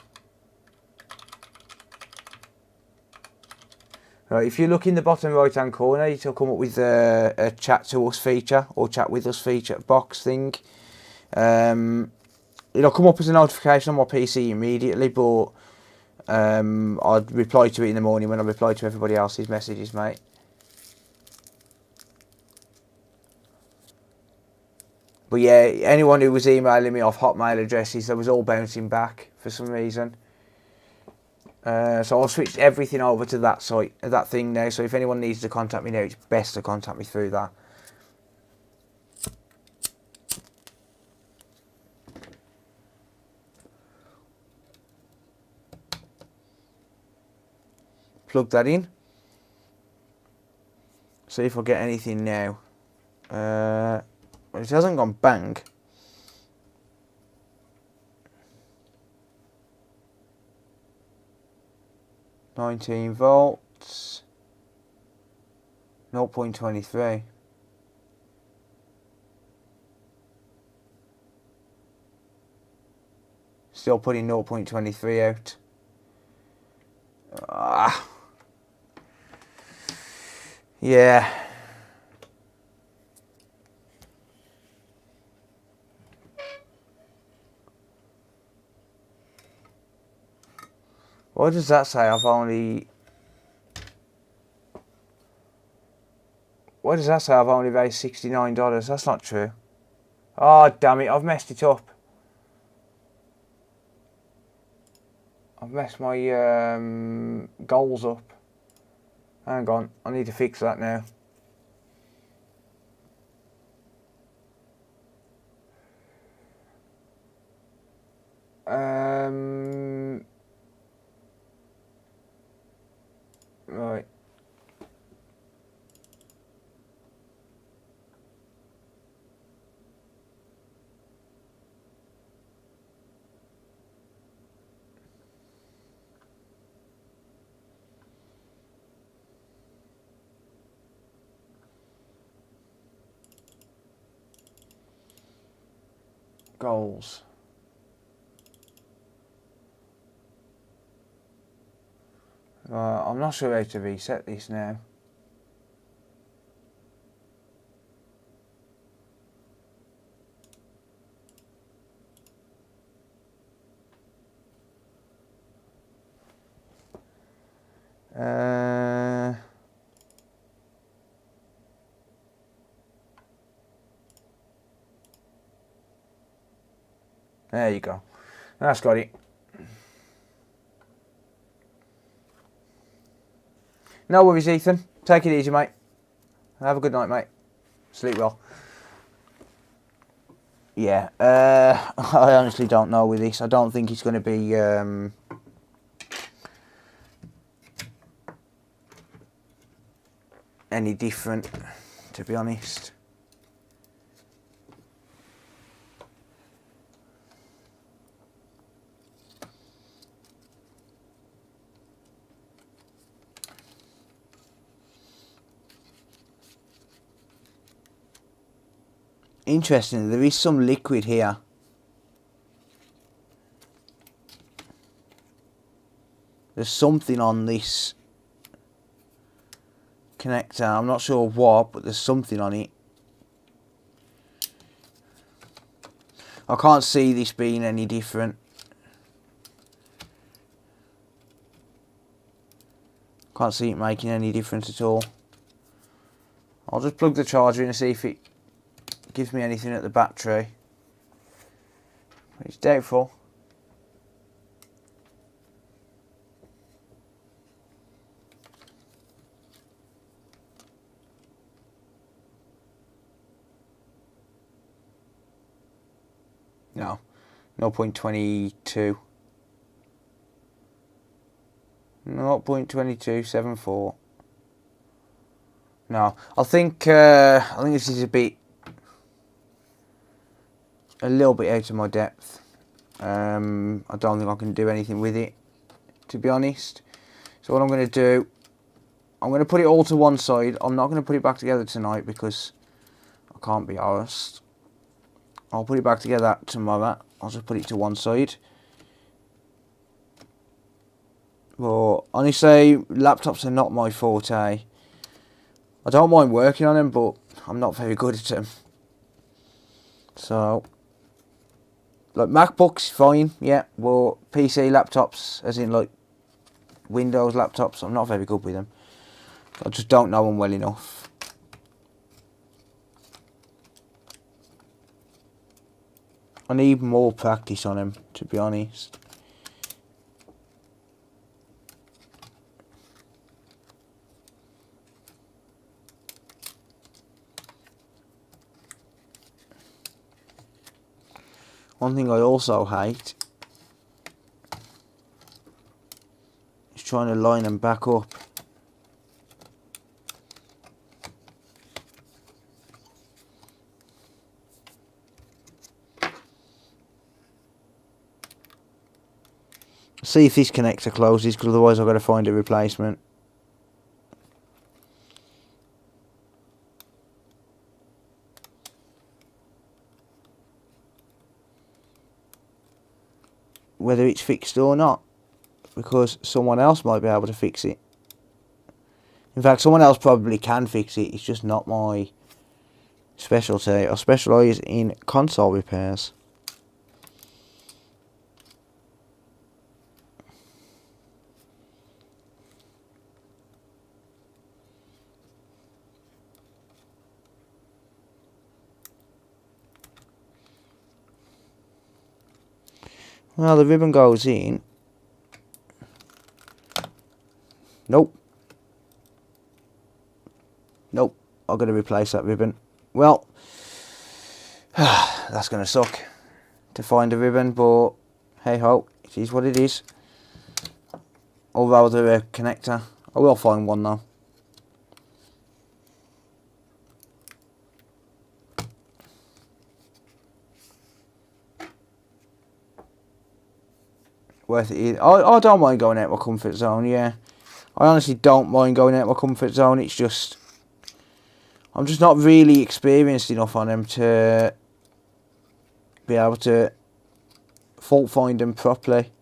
if you look in the bottom right hand corner, it'll come up with a chat to us feature or chat with us feature box thing. It'll come up as a notification on my PC immediately, but I'd reply to it in the morning when I reply to everybody else's messages, mate. But yeah, anyone who was emailing me off Hotmail addresses, they was all bouncing back for some reason. So I'll switch everything over to that site, that thing now. So if anyone needs to contact me now, it's best to contact me through that. Plug that in. See if I get anything now. It hasn't gone bang. $19 volts. 0.23. Still putting 0.23 out. Yeah. Why does that say I've only... Why does that say I've only raised $69? That's not true. Oh, damn it, I've messed it up. I've messed my goals up. Hang on, I need to fix that now. Right. Goals. I'm not sure how to reset this now. There you go. That's got it. No worries, Ethan. Take it easy, mate. Have a good night, mate. Sleep well. Yeah, I honestly don't know with this. I don't think it's going to be any different, to be honest. Interesting, there is some liquid here. There's something on this connector. I'm not sure what, but there's something on it. I can't see this being any different. Can't see it making any difference at all. I'll just plug the charger in and see if it gives me anything at the battery. It's doubtful. No, 0.22. 0.2274. No, I think this is a little bit out of my depth. I don't think I can do anything with it, to be honest. So what I'm going to do, I'm going to put it all to one side. I'm not going to put it back together tonight because I can't be arsed. I'll put it back together tomorrow. I'll just put it to one side. But honestly, laptops are not my forte. I don't mind working on them, but I'm not very good at them. So, like MacBooks, fine, yeah. But PC laptops, as in like Windows laptops, I'm not very good with them. I just don't know them well enough. I need more practice on them, to be honest. One thing I also hate is trying to line them back up. See if this connector closes, because otherwise I've got to find a replacement. Whether it's fixed or not, because someone else might be able to fix it. In fact, someone else probably can fix it. It's just not my specialty. I specialise in console repairs. Well, the ribbon goes in. Nope. Nope. I've got to replace that ribbon. Well, that's going to suck to find a ribbon, but hey ho, it is what it is. Or rather a connector. I will find one though. Worth it. I don't mind going out my comfort zone, yeah. I honestly don't mind going out my comfort zone. It's just, I'm just not really experienced enough on them to be able to fault find them properly.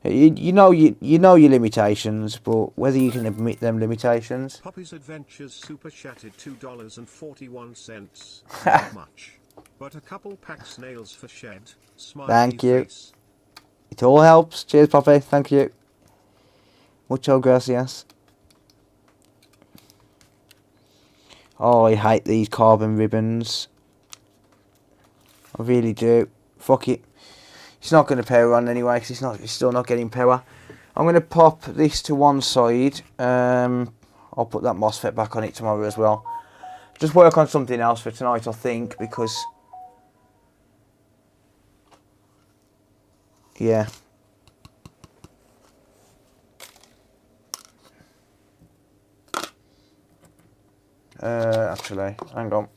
You know your limitations, but whether you can admit them limitations. Poppy's Adventures super chatted $2.41. Not much, but a couple packs nails for shed. Smiley Thank you. face. It all helps. Cheers, Poppy. Thank you. Mucho gracias. Oh, I hate these carbon ribbons. I really do. Fuck it. It's not going to power on anyway, because it's still not getting power. I'm going to pop this to one side. I'll put that MOSFET back on it tomorrow as well. Just work on something else for tonight, I think, because... yeah. Actually, hang on.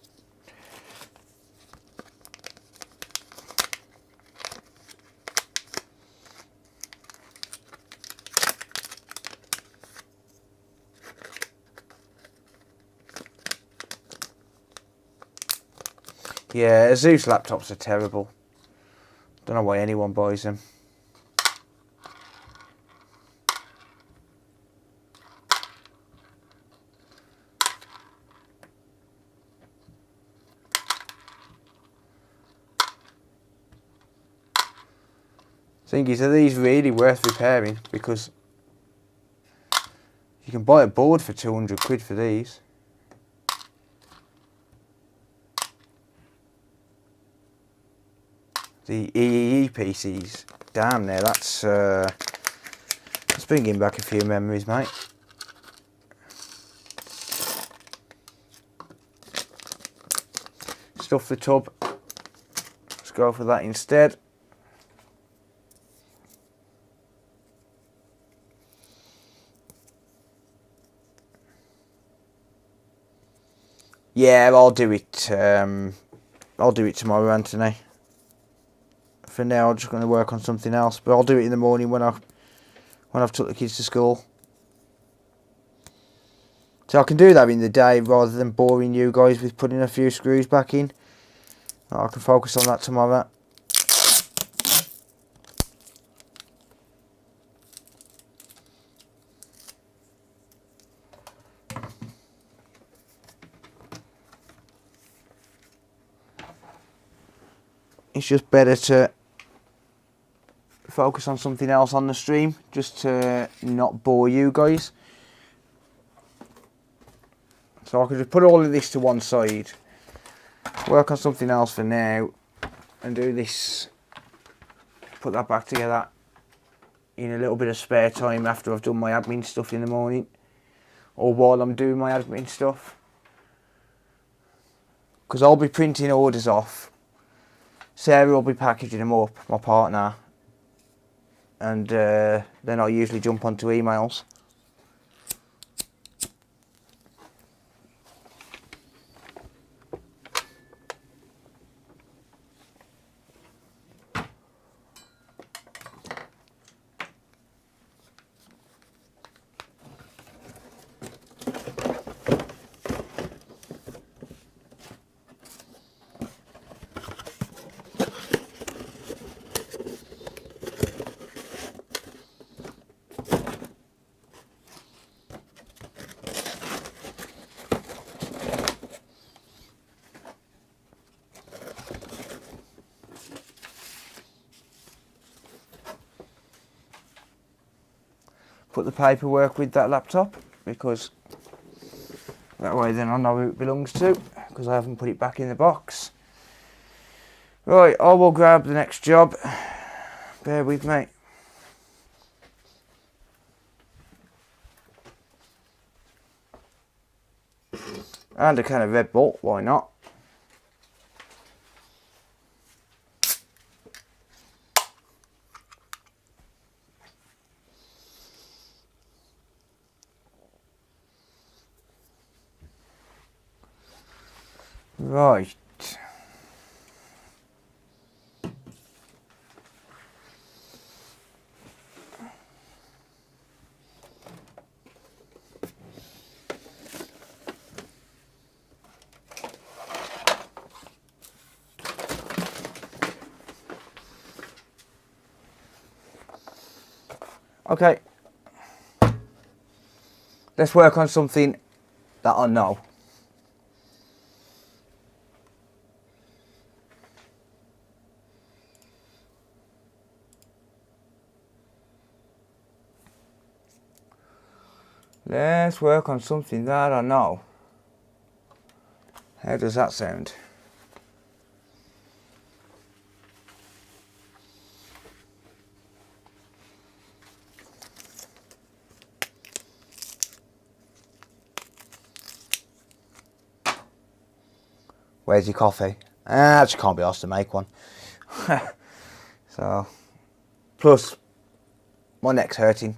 Yeah, Asus laptops are terrible. Don't know why anyone buys them. Thing is, are these really worth repairing? Because you can buy a board for 200 quid for these. the EEE PCs. Damn, there, that's bringing back a few memories, mate. Stuff the tub. Let's go for that instead. Yeah, I'll do it. I'll do it tomorrow, Anthony. For now, I'm just going to work on something else, but I'll do it in the morning when I've took the kids to school. So I can do that in the day rather than boring you guys with putting a few screws back in. I can focus on that tomorrow. It's just better to focus on something else on the stream, just to not bore you guys. So I could just put all of this to one side, work on something else for now, and do this, put that back together in a little bit of spare time after I've done my admin stuff in the morning, or while I'm doing my admin stuff. Because I'll be printing orders off, Sarah will be packaging them up, my partner, and then I'll usually jump onto emails. Put the paperwork with that laptop, because that way then I know who it belongs to, because I haven't put it back in the box. Right, I will grab the next job. Bear with me. And a can of Red Bull, why not? Right. Okay. Let's work on something that I know. Let's work on something that I know. How does that sound? Where's your coffee? I just can't be asked to make one. So, plus my neck's hurting,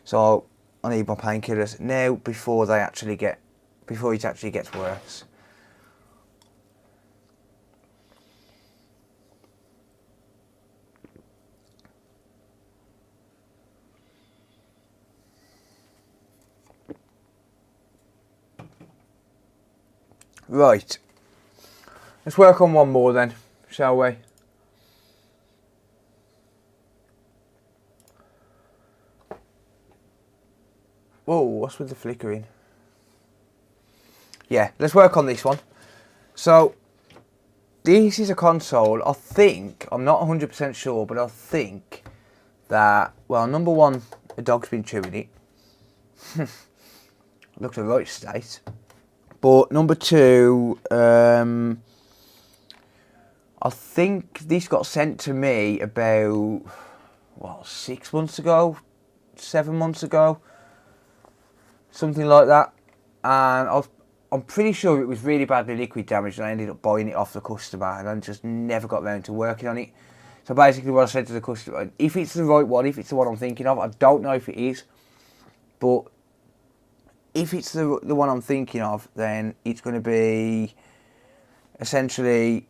so I need my painkillers now before it actually gets worse. Right, let's work on one more then, shall we? Whoa, what's with the flickering? Yeah, let's work on this one. So, this is a console, I think, I'm not 100% sure, but I think that, well, number one, a dog's been chewing it. Looks a right state. But number two, I I think this got sent to me about, 6 months ago, 7 months ago, something like that. And I'm pretty sure it was really badly liquid damaged, and I ended up buying it off the customer, and I just never got around to working on it. So basically what I said to the customer, if it's the right one, if it's the one I'm thinking of, I don't know if it is, but if it's the one I'm thinking of, then it's going to be essentially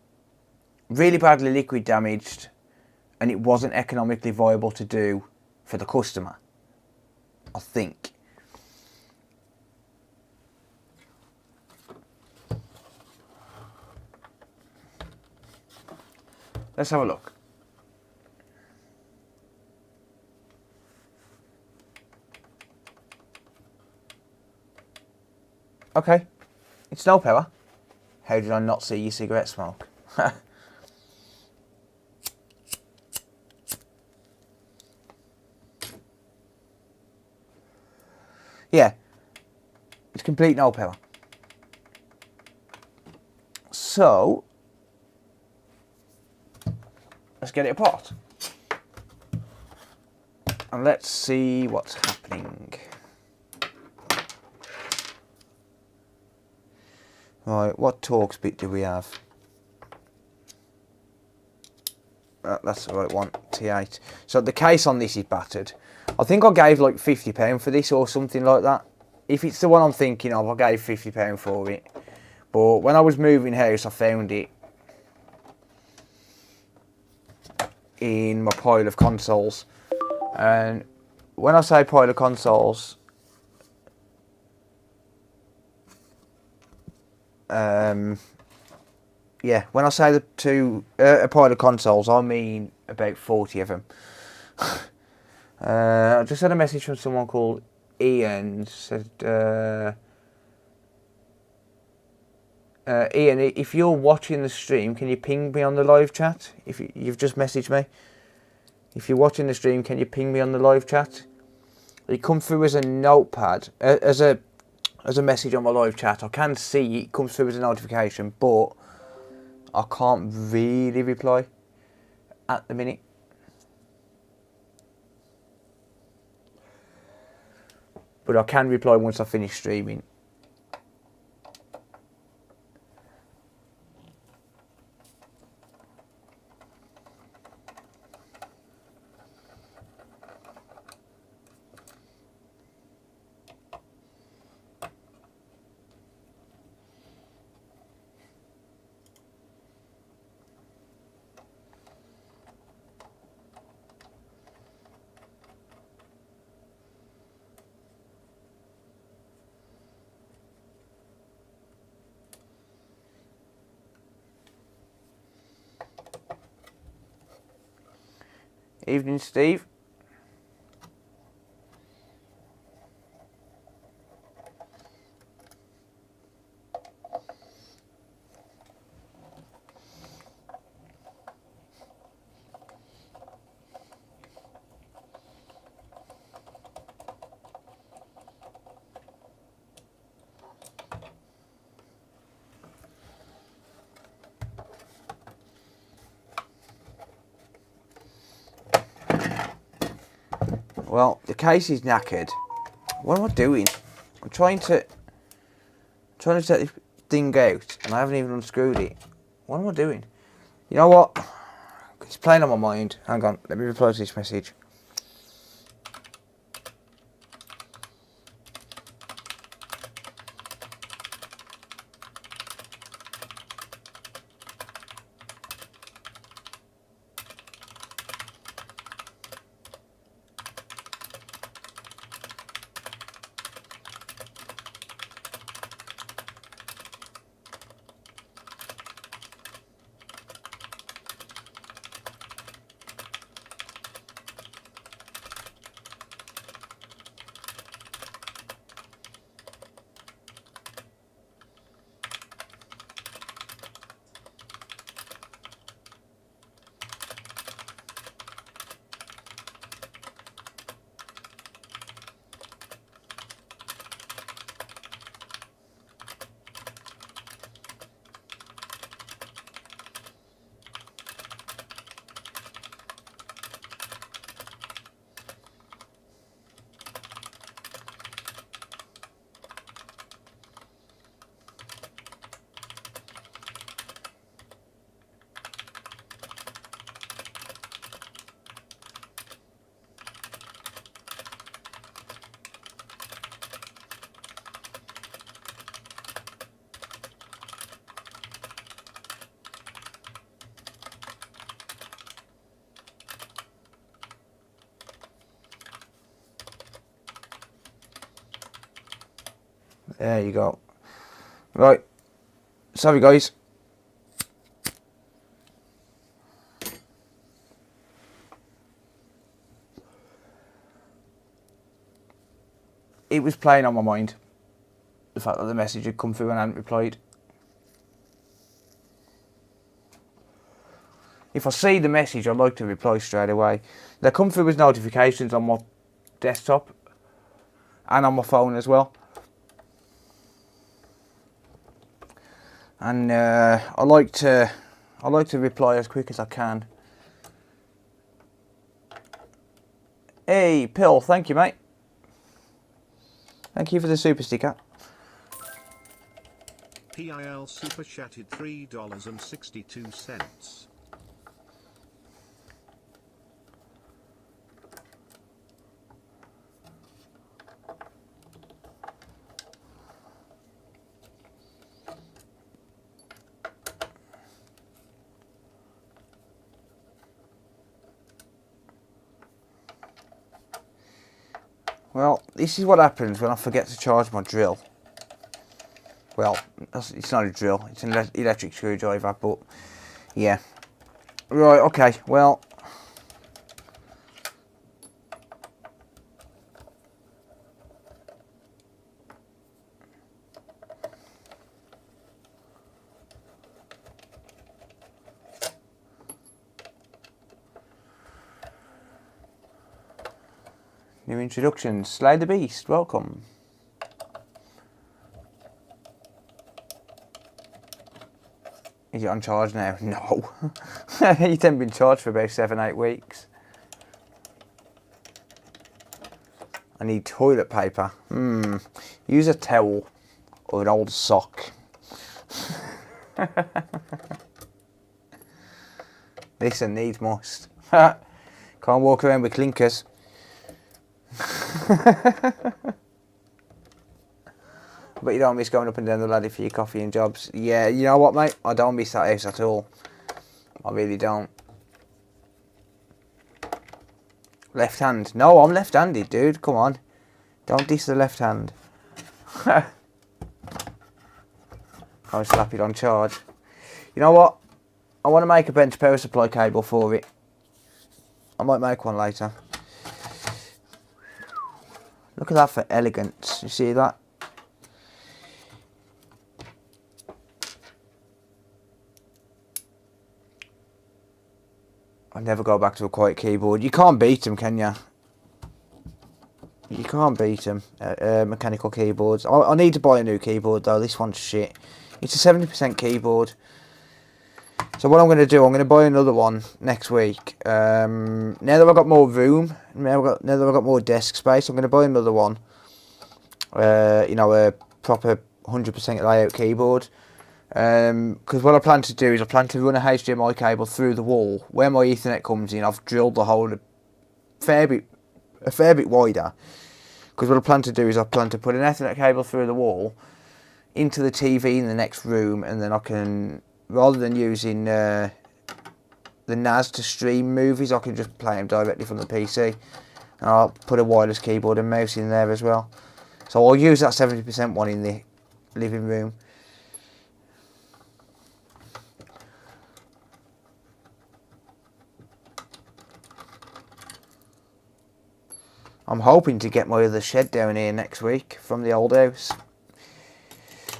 really badly liquid damaged, and it wasn't economically viable to do for the customer, I think. Let's have a look. Okay, it's no power. How did I not see your cigarette smoke? Yeah, it's complete no power. So, let's get it apart. And let's see what's happening. Right, what Torx bit do we have? That's the right one, T8. So the case on this is battered. I think I gave like £50 for this or something like that. If it's the one I'm thinking of, I gave £50 for it. But when I was moving house, I found it in my pile of consoles. And when I say pile of consoles, yeah, when I say a pile of consoles, I mean about 40 of them. I just had a message from someone called Ian. Said, Ian, if you're watching the stream, can you ping me on the live chat? If you've just messaged me. If you're watching the stream, can you ping me on the live chat? It come through as a notepad, as a message on my live chat. I can see it comes through as a notification, but I can't really reply at the minute. But I can reply once I finish streaming. Evening, Steve. Well, the case is knackered. What am I doing? I'm trying to take this thing out, and I haven't even unscrewed it. What am I doing? You know what? It's playing on my mind. Hang on, let me reply to this message. There you go. Right. Sorry, guys. It was playing on my mind. The fact that the message had come through and I hadn't replied. If I see the message, I'd like to reply straight away. They come through as notifications on my desktop and on my phone as well. And I like to reply as quick as I can. Hey, Pill, thank you, mate. Thank you for the super sticker. PIL super chatted $3.62. Well, this is what happens when I forget to charge my drill. Well, it's not a drill, it's an electric screwdriver, but yeah. Right, okay, well. New introductions. Slay the Beast, welcome. Is it on charge now? No. He's then been charged for about 7-8 weeks. I need toilet paper. Use a towel or an old sock. Listen, needs must. Can't walk around with clinkers. But you don't miss going up and down the ladder for your coffee and jobs. Yeah, you know what, mate? I don't miss that house at all. I really don't. Left hand. No, I'm left-handed, dude. Come on. Don't diss the left hand. I'll slap it on charge. You know what? I want to make a bench power supply cable for it. I might make one later. Look at that for elegance. You see that? I'll never go back to a quiet keyboard. You can't beat them, can you? You can't beat them. Mechanical keyboards. I need to buy a new keyboard though. This one's shit. It's a 70% keyboard. So what I'm going to do, I'm going to buy another one next week. Now that I've got more room, now that I've got more desk space, I'm going to buy another one. You know, a proper 100% layout keyboard. Because what I plan to do is I plan to run a HDMI cable through the wall. Where my Ethernet comes in, I've drilled the hole a fair bit wider. Because what I plan to do is I plan to put an Ethernet cable through the wall into the TV in the next room, and then I can, rather than using the NAS to stream movies, I can just play them directly from the PC. And I'll put a wireless keyboard and mouse in there as well. So I'll use that 70% one in the living room. I'm hoping to get my other shed down here next week from the old house,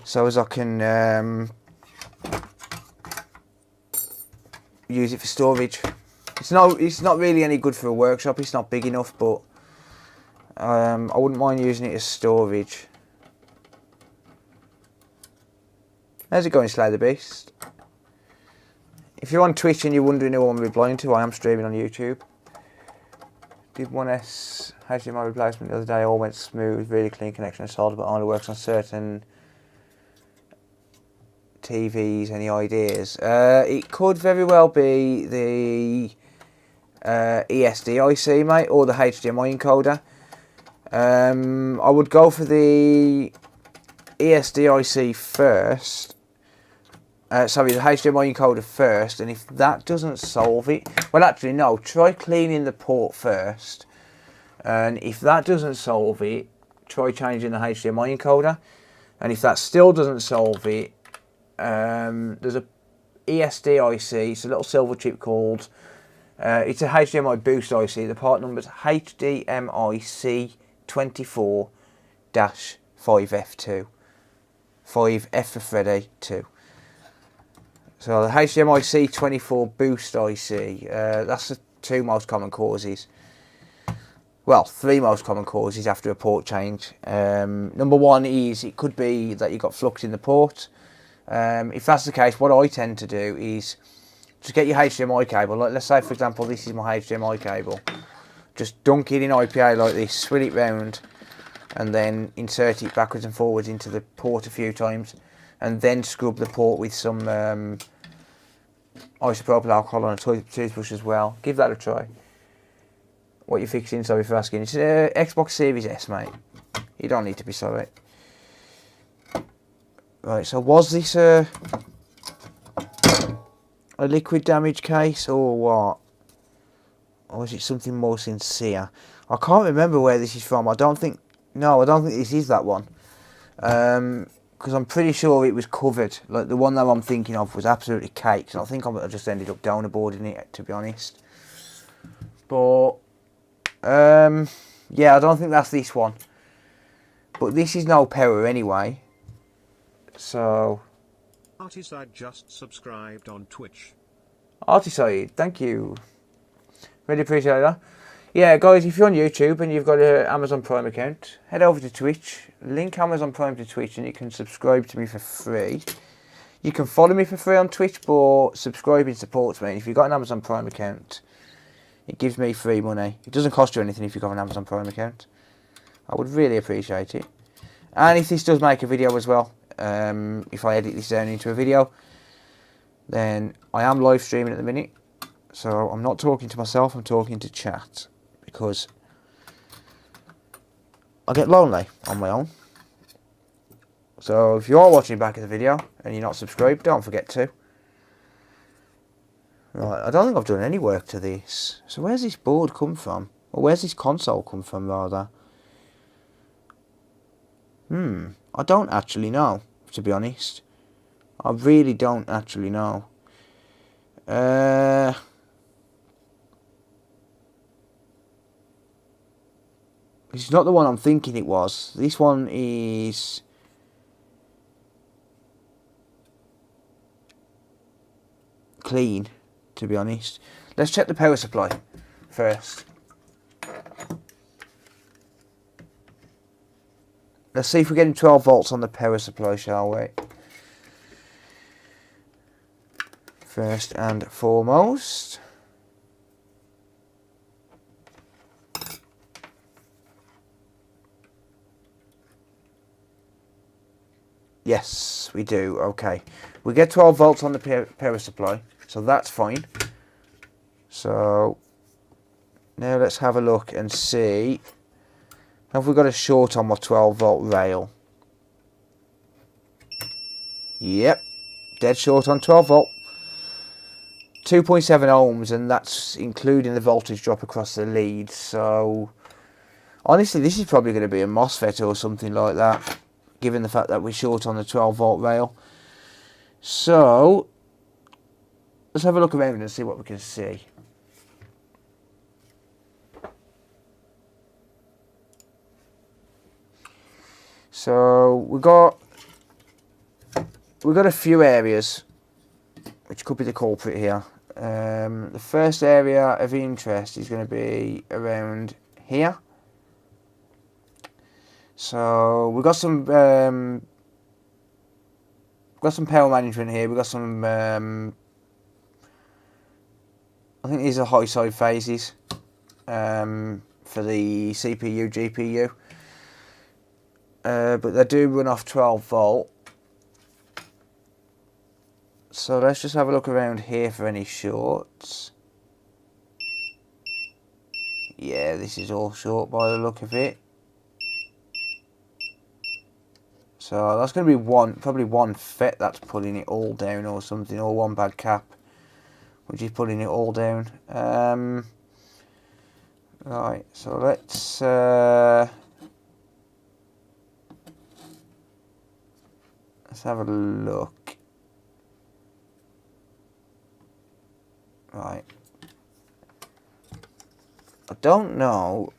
so as I can use it for storage. It's not really any good for a workshop. It's not big enough, but I wouldn't mind using it as storage. How's it going, Slay the Beast? If you're on Twitch and you're wondering who I'm replying to, I am streaming on YouTube. Did 1S HDMI replacement the other day, all went smooth, really clean connection and solid, but only works on certain TVs. Any ideas? It could very well be the ESD IC, mate, or the HDMI encoder. I would go for the ESD IC first. Sorry, the HDMI encoder first, and if that doesn't solve it, well, actually no, try cleaning the port first, and if that doesn't solve it, try changing the HDMI encoder. And if that still doesn't solve it, there's a ESD IC. It's a little silver chip called, it's a HDMI boost IC. The part number is HDMI C24-5F2. 5F for Freddy 2. So the HDMI C24 boost IC, that's the two most common causes. Well, three most common causes after a port change. Number one is it could be that you got flux in the port. If that's the case, what I tend to do is just get your HDMI cable. Like, let's say, for example, this is my HDMI cable. Just dunk it in IPA like this, swing it round, and then insert it backwards and forwards into the port a few times, and then scrub the port with some isopropyl alcohol on a toothbrush as well. Give that a try. What you're fixing, sorry for asking. It's Xbox Series S, mate. You don't need to be sorry. Right, so was this a liquid damage case or what? Or is it something more sincere? I can't remember where this is from. I don't think this is that one. Because I'm pretty sure it was covered. Like the one that I'm thinking of was absolutely caked. And I think I just ended up downboarding it, to be honest. But yeah, I don't think that's this one. But this is no power anyway. So Artiside just subscribed on Twitch. Artiside, thank you. Really appreciate that. Yeah, guys, if you're on YouTube and you've got an Amazon Prime account, head over to Twitch, link Amazon Prime to Twitch, and you can subscribe to me for free. You can follow me for free on Twitch, but subscribing supports me. If you've got an Amazon Prime account, it gives me free money. It doesn't cost you anything if you've got an Amazon Prime account. I would really appreciate it. And if this does make a video as well, if I edit this down into a video, then I am live streaming at the minute. So I'm not talking to myself, I'm talking to chat. Because I get lonely on my own. So if you are watching back at the video and you're not subscribed, don't forget to. Right, I don't think I've done any work to this. So where's this board come from? Or where's this console come from, rather? I don't actually know, to be honest. I really don't actually know. This is not the one I'm thinking it was. This one is clean, to be honest. Let's check the power supply first. Let's see if we're getting 12 volts on the power supply, shall we? First and foremost. Yes, we do. Okay. We get 12 volts on the power supply, so that's fine. So now let's have a look and see. Have we got a short on my 12 volt rail? Yep, dead short on 12 volt. 2.7 ohms, and that's including the voltage drop across the lead. So honestly, this is probably going to be a MOSFET or something like that, given the fact that we're short on the 12 volt rail. So let's have a look around and see what we can see. So we've got a few areas which could be the culprit here. The first area of interest is going to be around here. So we've got some power management here. We've got some I think these are high side phases for the CPU, GPU. But they do run off 12 volt. So let's just have a look around here for any shorts. Yeah, this is all short by the look of it. So that's going to be probably one FET that's pulling it all down or something, or one bad cap, which is pulling it all down. Right, so let's have a look. Right. I don't know.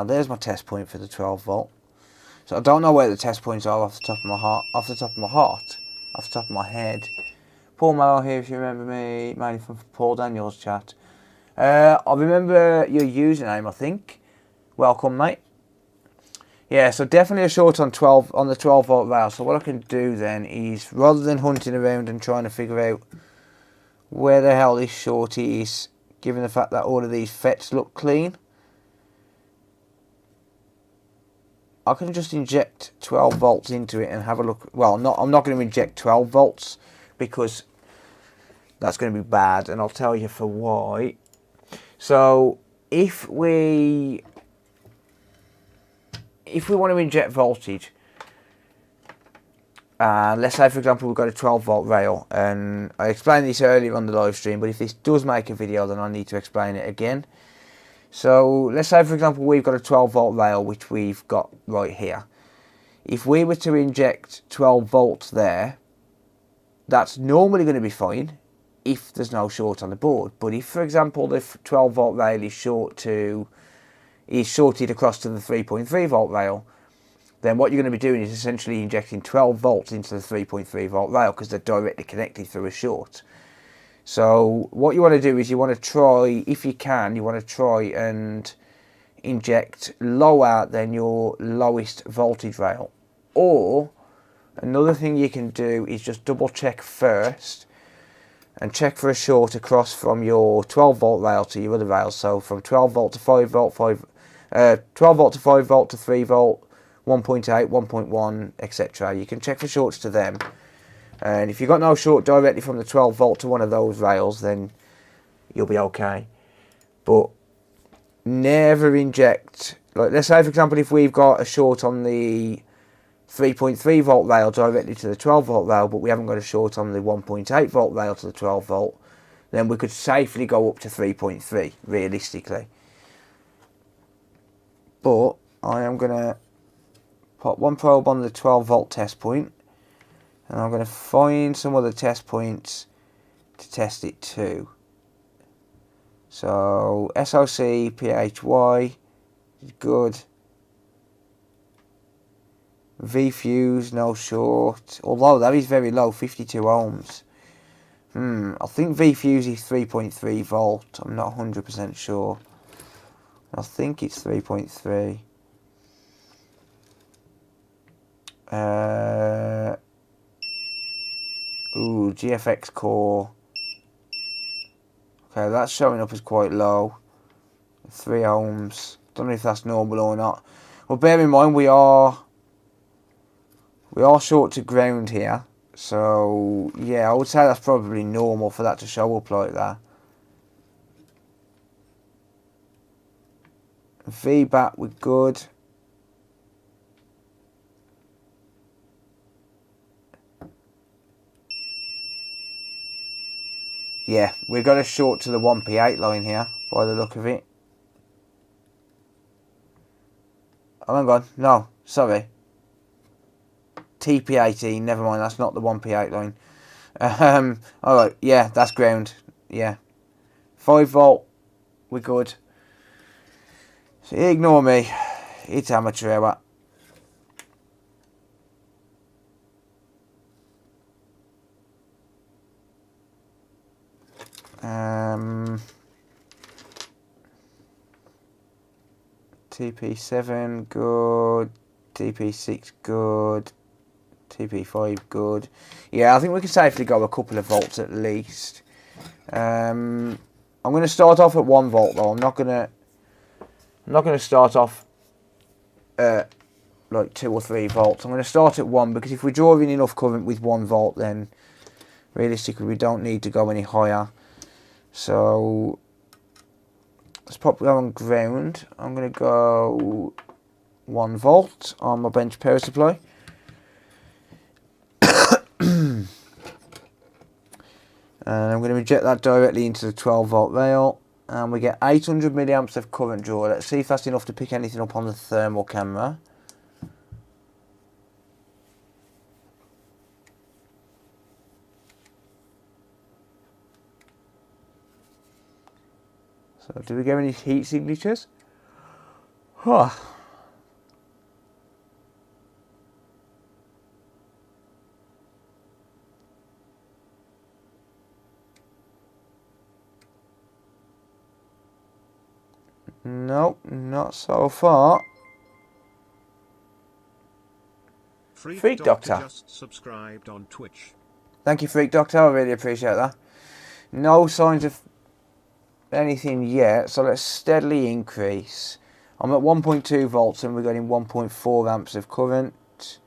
There's my test point for the 12 volt. So I don't know where the test points are off the top of my heart. Off the top of my head. Paul Mallow here, if you remember me, mainly from Paul Daniels chat. I remember your username, I think. Welcome, mate. Yeah, so definitely a short on the 12 volt rail. So what I can do then is, rather than hunting around and trying to figure out where the hell this short is, given the fact that all of these FETs look clean, I can just inject 12 volts into it and have a look. Well, I'm not going to inject 12 volts because that's going to be bad, and I'll tell you for why. So if we want to inject voltage, let's say for example we've got a 12 volt rail, and I explained this earlier on the live stream, but if this does make a video then I need to explain it again. So let's say for example we've got a 12 volt rail which we've got right here. If we were to inject 12 volts there, that's normally going to be fine if there's no short on the board. But if for example the 12 volt rail is shorted across to the 3.3 volt rail, then what you're going to be doing is essentially injecting 12 volts into the 3.3 volt rail because they're directly connected through a short. So what you want to do is you want to try, if you can, you want to try and inject lower than your lowest voltage rail. Or another thing you can do is just double check first and check for a short across from your 12 volt rail to your other rail. So from 12 volt to 5 volt, 12 volt to 5 volt to 3 volt, 1.8, 1.1, etc. You can check for shorts to them. And if you've got no short directly from the 12 volt to one of those rails, then you'll be okay. But never inject, like let's say for example if we've got a short on the 3.3 volt rail directly to the 12 volt rail, but we haven't got a short on the 1.8 volt rail to the 12 volt, then we could safely go up to 3.3 realistically. But I am going to put one probe on the 12 volt test point, and I'm going to find some other test points to test it to. So SOC PHY is good. V-fuse, no short. Although that is very low, 52 ohms. I think V-fuse is 3.3 volt. I'm not 100% sure. I think it's 3.3. GFX core. Okay, that's showing up as quite low. 3 ohms. Don't know if that's normal or not. Well, bear in mind we are short to ground here. So yeah, I would say that's probably normal for that to show up like that. VBAT we're good. Yeah, we've got a short to the 1P8 line here, by the look of it. Oh, hang on. No, sorry. TP18, never mind, that's not the 1P8 line. Alright, yeah, that's ground. Yeah. 5 volt, we're good. So ignore me. It's amateur hour. TP7 good, TP6 good, TP5 good. Yeah, I think we can safely go a couple of volts at least. I'm going to start off at 1 volt though. I'm not going to start off at like 2 or 3 volts. I'm going to start at 1 because if we're drawing enough current with 1 volt, then realistically we don't need to go any higher. So let's pop that on ground. I'm going to go 1 volt on my bench power supply. And I'm going to inject that directly into the 12 volt rail, and we get 800 milliamps of current draw. Let's see if that's enough to pick anything up on the thermal camera. So do we get any heat signatures? Huh. Nope, not so far. Freak Doctor just subscribed on Twitch. Thank you, Freak Doctor. I really appreciate that. No signs of anything yet, so let's steadily increase. I'm at 1.2 volts and we're getting 1.4 amps of current.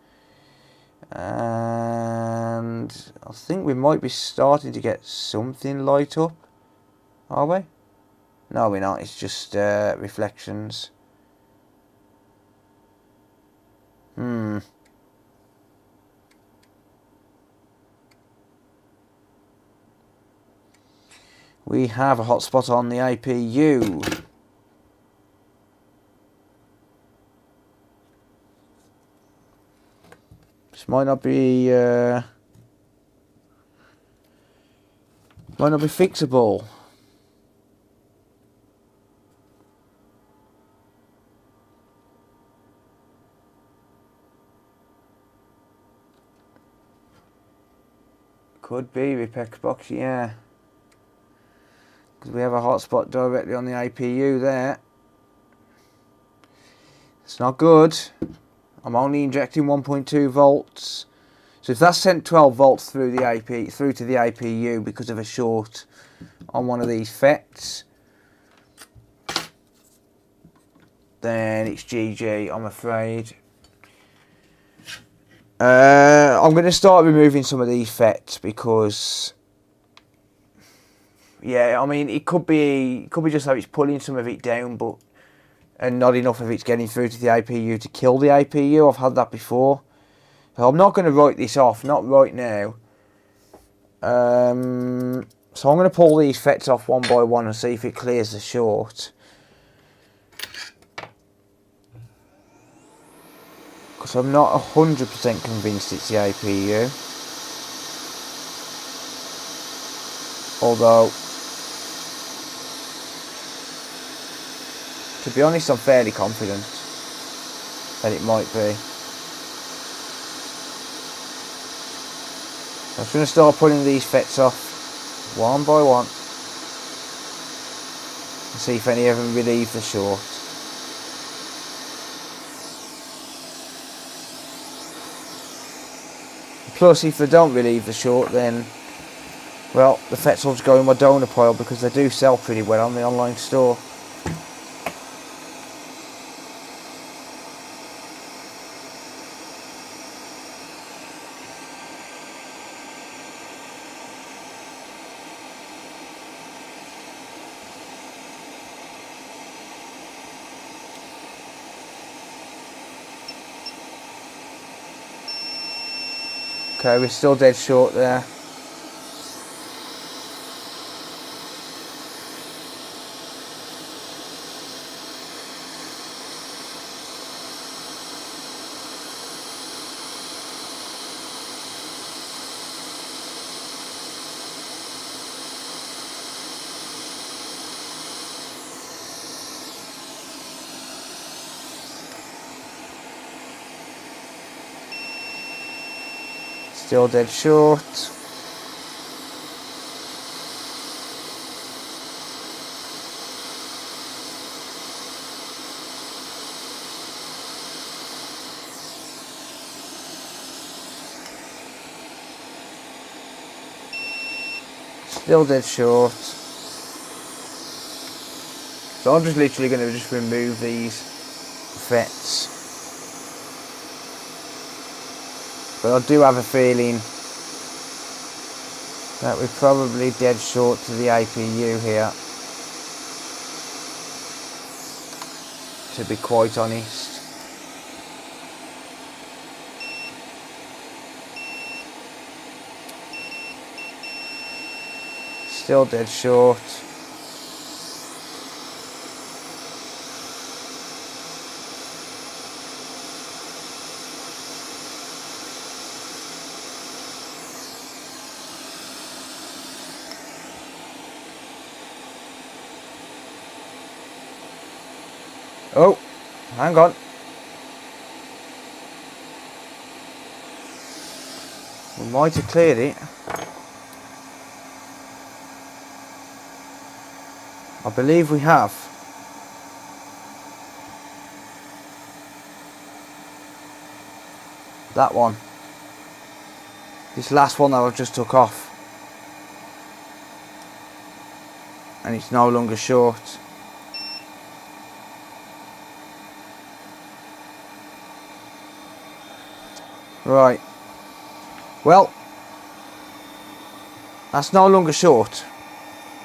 And I think we might be starting to get something light up. Are we? No, we're not. It's just reflections. We have a hotspot on the APU. This might not be fixable. Could be Ripex box, yeah. Because we have a hotspot directly on the APU there. It's not good. I'm only injecting 1.2 volts. So if that's sent 12 volts through the through to the APU because of a short on one of these FETs, then it's GG, I'm afraid. I'm going to start removing some of these FETs because, yeah, I mean, it could be just that it's pulling some of it down, but and not enough of it's getting through to the APU to kill the APU. I've had that before. So I'm not going to write this off, not right now. So I'm going to pull these FETs off one by one and see if it clears the short. Because I'm not 100% convinced it's the APU. Although, to be honest, I'm fairly confident that it might be. I'm just going to start putting these FETs off one by one and see if any of them relieve the short. Plus, if they don't relieve the short, then, well, the FETs will just go in my donor pile because they do sell pretty well on the online store. Okay, we're still dead short there. Still dead short. Still dead short. So I'm just literally going to just remove these FETs. But I do have a feeling that we're probably dead short to the APU here, to be quite honest. Still dead short. Oh, hang on. We might have cleared it. I believe we have. That one. This last one that I've just took off. And it's no longer short. Right. Well, that's no longer short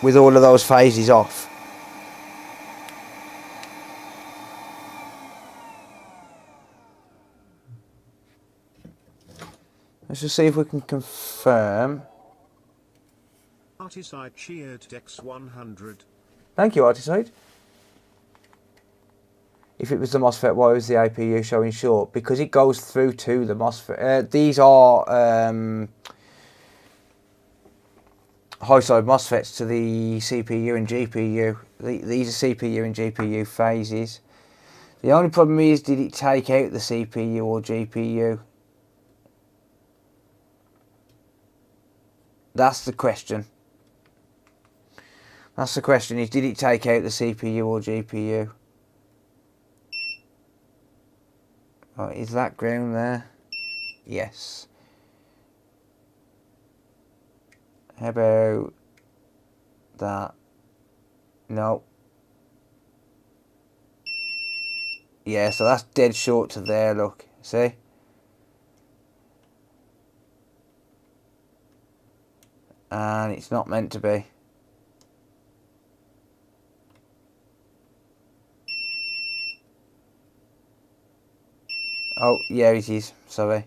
with all of those phases off. Let's just see if we can confirm. Artiside cheered X100. Thank you, Artiside. If it was the MOSFET, why was the APU showing short? Because it goes through to the MOSFET. These are high side MOSFETs to the CPU and GPU. These are CPU and GPU phases. The only problem is, did it take out the CPU or GPU? That's the question. That's the question, is did it take out the CPU or GPU? Oh, is that ground there? Yes. How about that? No. Yeah, so that's dead short to there, look. See? And it's not meant to be. Oh, yeah, it is. Sorry.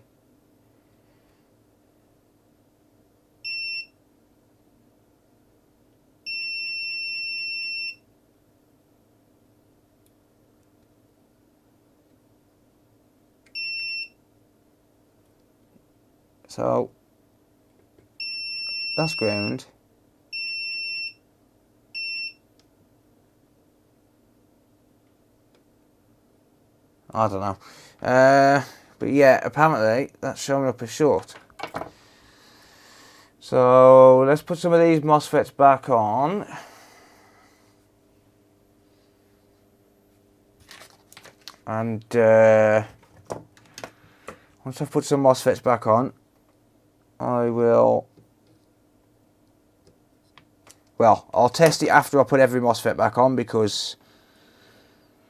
So, that's ground. I don't know. But yeah, apparently that's showing up as short. So let's put some of these MOSFETs back on. And once I've put some MOSFETs back on, I will... Well, I'll test it after I put every MOSFET back on, because,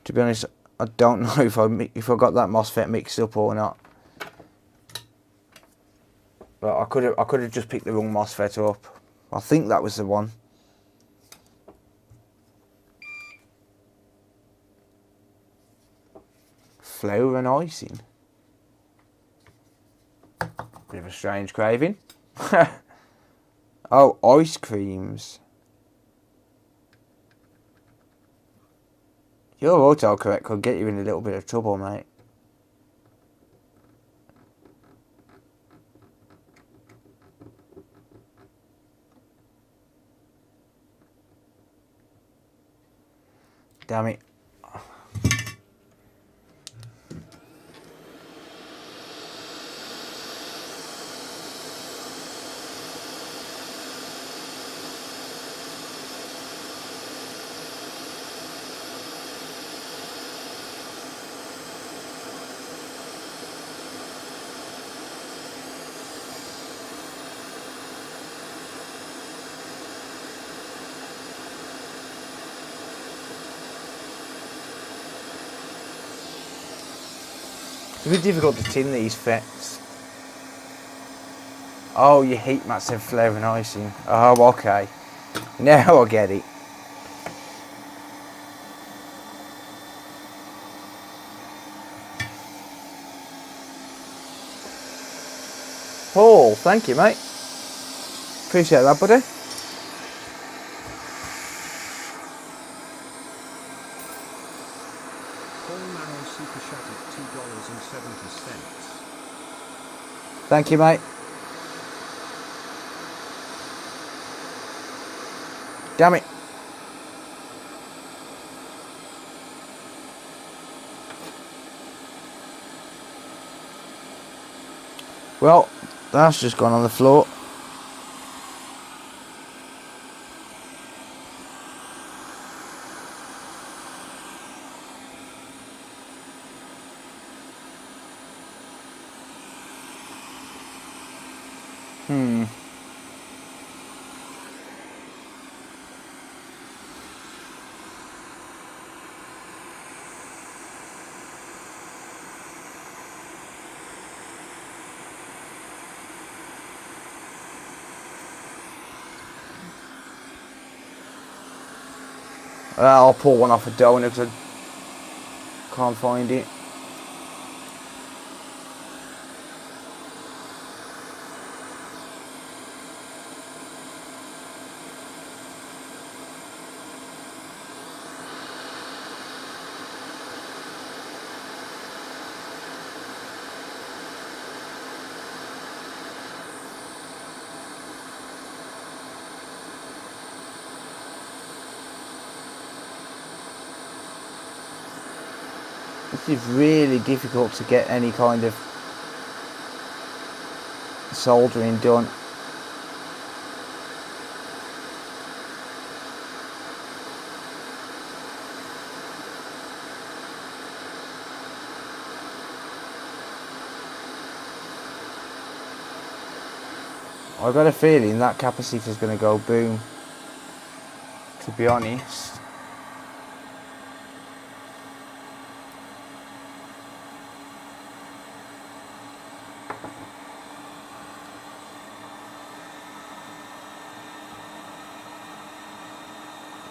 to be honest, I don't know if I got that MOSFET mixed up or not. But I could have just picked the wrong MOSFET up. I think that was the one. Flour and icing. Bit of a strange craving. Oh, ice creams. Your autocorrect could get you in a little bit of trouble, mate. Damn it. It's a bit difficult to tin these FETs. Oh, your heat mats said flour and icing. Oh, okay. Now I get it. Paul, thank you, mate. Appreciate that, buddy. Super chat at $2.70. Thank you, mate. Damn it. Well, that's just gone on the floor. I'll pull one off a donut because I can't find it. This is really difficult to get any kind of soldering done. I've got a feeling that capacitor is going to go boom, to be honest.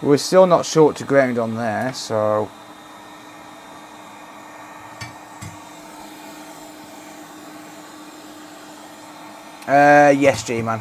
We're still not short to ground on there, so yes, G-Man.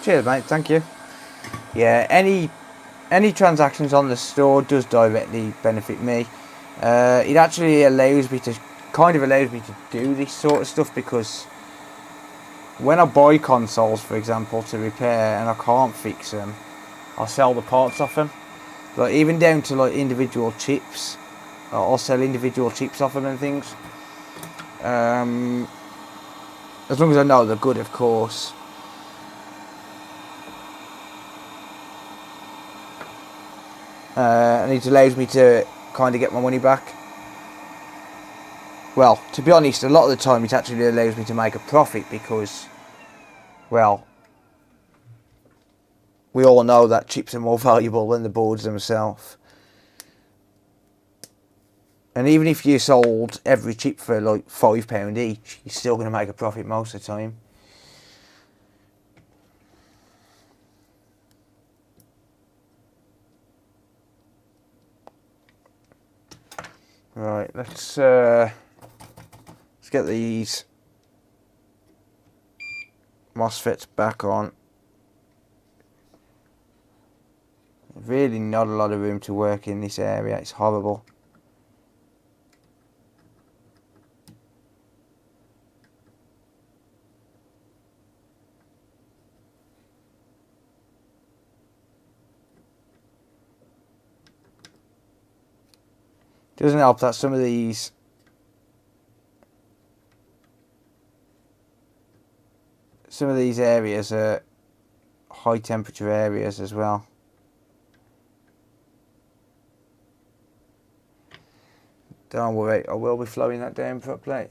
Cheers, mate. Thank you. Yeah, any transactions on the store does directly benefit me. It actually allows me to do this sort of stuff, because when I buy consoles, for example, to repair and I can't fix them, I'll sell the parts off them. Like even down to like individual chips, I'll sell individual chips off them and things. As long as I know they're good, of course. And it allows me to kind of get my money back. Well, to be honest, a lot of the time it actually allows me to make a profit, because, well, we all know that chips are more valuable than the boards themselves. And even if you sold every chip for like £5 each, you're still going to make a profit most of the time. Right, let's get these MOSFETs back on. Really not a lot of room to work in this area, it's horrible. Doesn't help that some of these areas are high temperature areas as well. Don't worry, I will be flowing that down properly.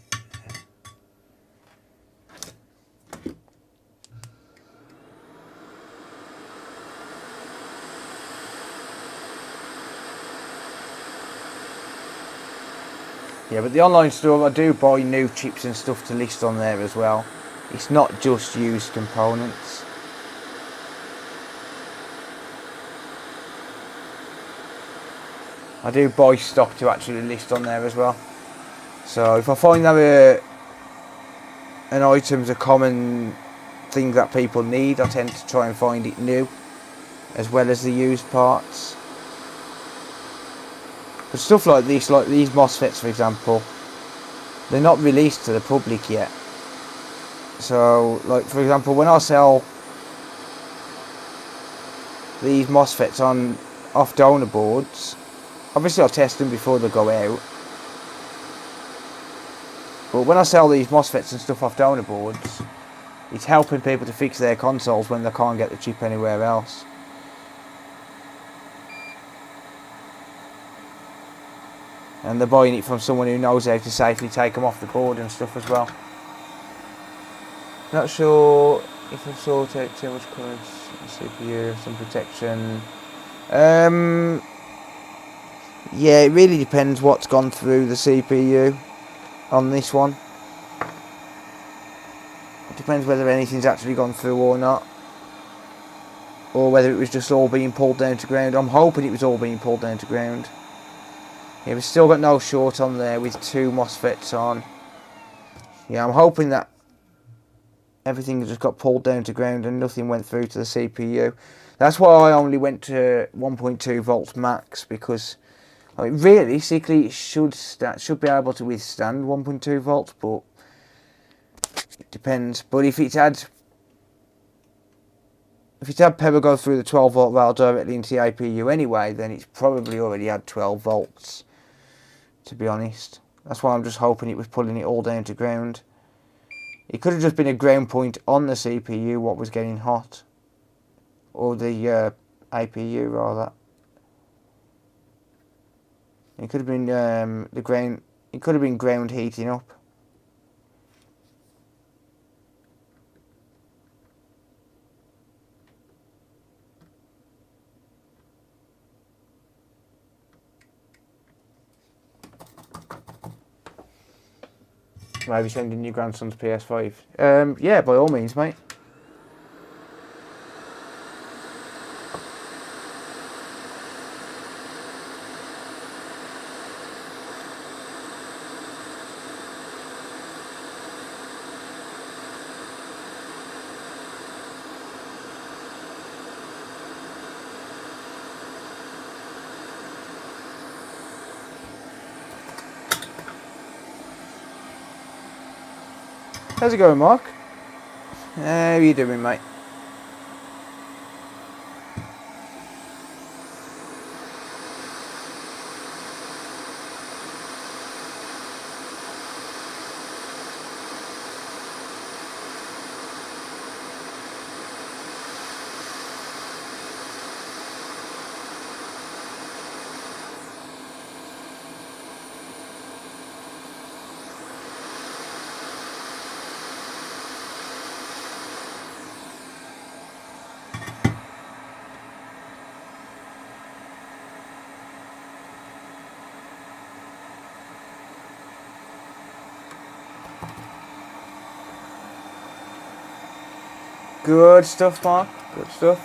Yeah, but the online store, I do buy new chips and stuff to list on there as well. It's not just used components. I do buy stock to actually list on there as well. So if I find that an item's a common thing that people need, I tend to try and find it new, as well as the used parts. But stuff like this, like these MOSFETs for example, they're not released to the public yet. So, like for example, when I sell these MOSFETs off donor boards, obviously I'll test them before they go out. But when I sell these MOSFETs and stuff off donor boards, it's helping people to fix their consoles when they can't get the chip anywhere else. And they're buying it from someone who knows how to safely take them off the board and stuff as well. Not sure if I've sorted out too much current CPU, some protection. Yeah, it really depends what's gone through the CPU on this one. It depends whether anything's actually gone through or not. Or whether it was just all being pulled down to ground. I'm hoping it was all being pulled down to ground. Yeah, we've still got no short on there with 2 MOSFETs on. Yeah, I'm hoping that everything just got pulled down to ground and nothing went through to the CPU. That's why I only went to 1.2 volts max, because I mean, realistically it should be able to withstand 1.2 volts, but it depends. But if it's had power go through the 12 volt rail directly into the APU anyway, then it's probably already had 12 volts, to be honest. That's why I'm just hoping it was pulling it all down to ground. It could have just been a ground point on the CPU what was getting hot, or the APU rather. It could have been the ground. It could have been ground heating up. Maybe sending your grandson's PS5. Yeah, by all means, mate. How's it going, Mark? How are you doing, mate? Good stuff, Mark. Good stuff.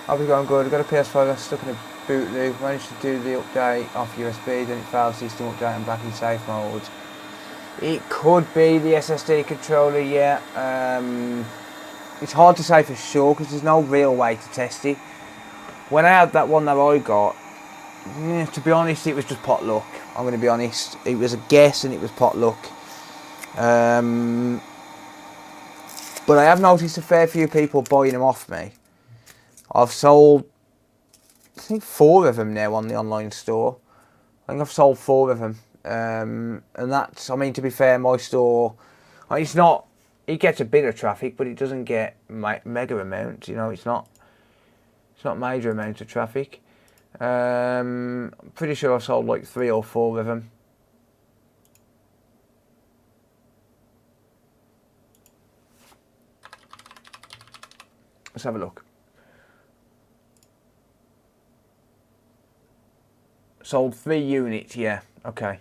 I'll be going good. I've got a PS5 that's stuck in a boot loop. Managed to do the update off USB, then it failed system update and back in safe mode. It could be the SSD controller, yeah. It's hard to say for sure because there's no real way to test it. When I had that one that I got, to be honest, it was just pot luck. I'm going to be honest. It was a guess and it was pot luck. But I have noticed a fair few people buying them off me. I've sold, I think, 4 of them now on the online store. I think I've sold 4 of them. And that's, I mean, to be fair, my store, it's not, it gets a bit of traffic, but it doesn't get mega amounts, you know, it's not major amounts of traffic. I'm pretty sure I've sold like 3 or 4 of them. Let's have a look. Sold 3 units, yeah, okay.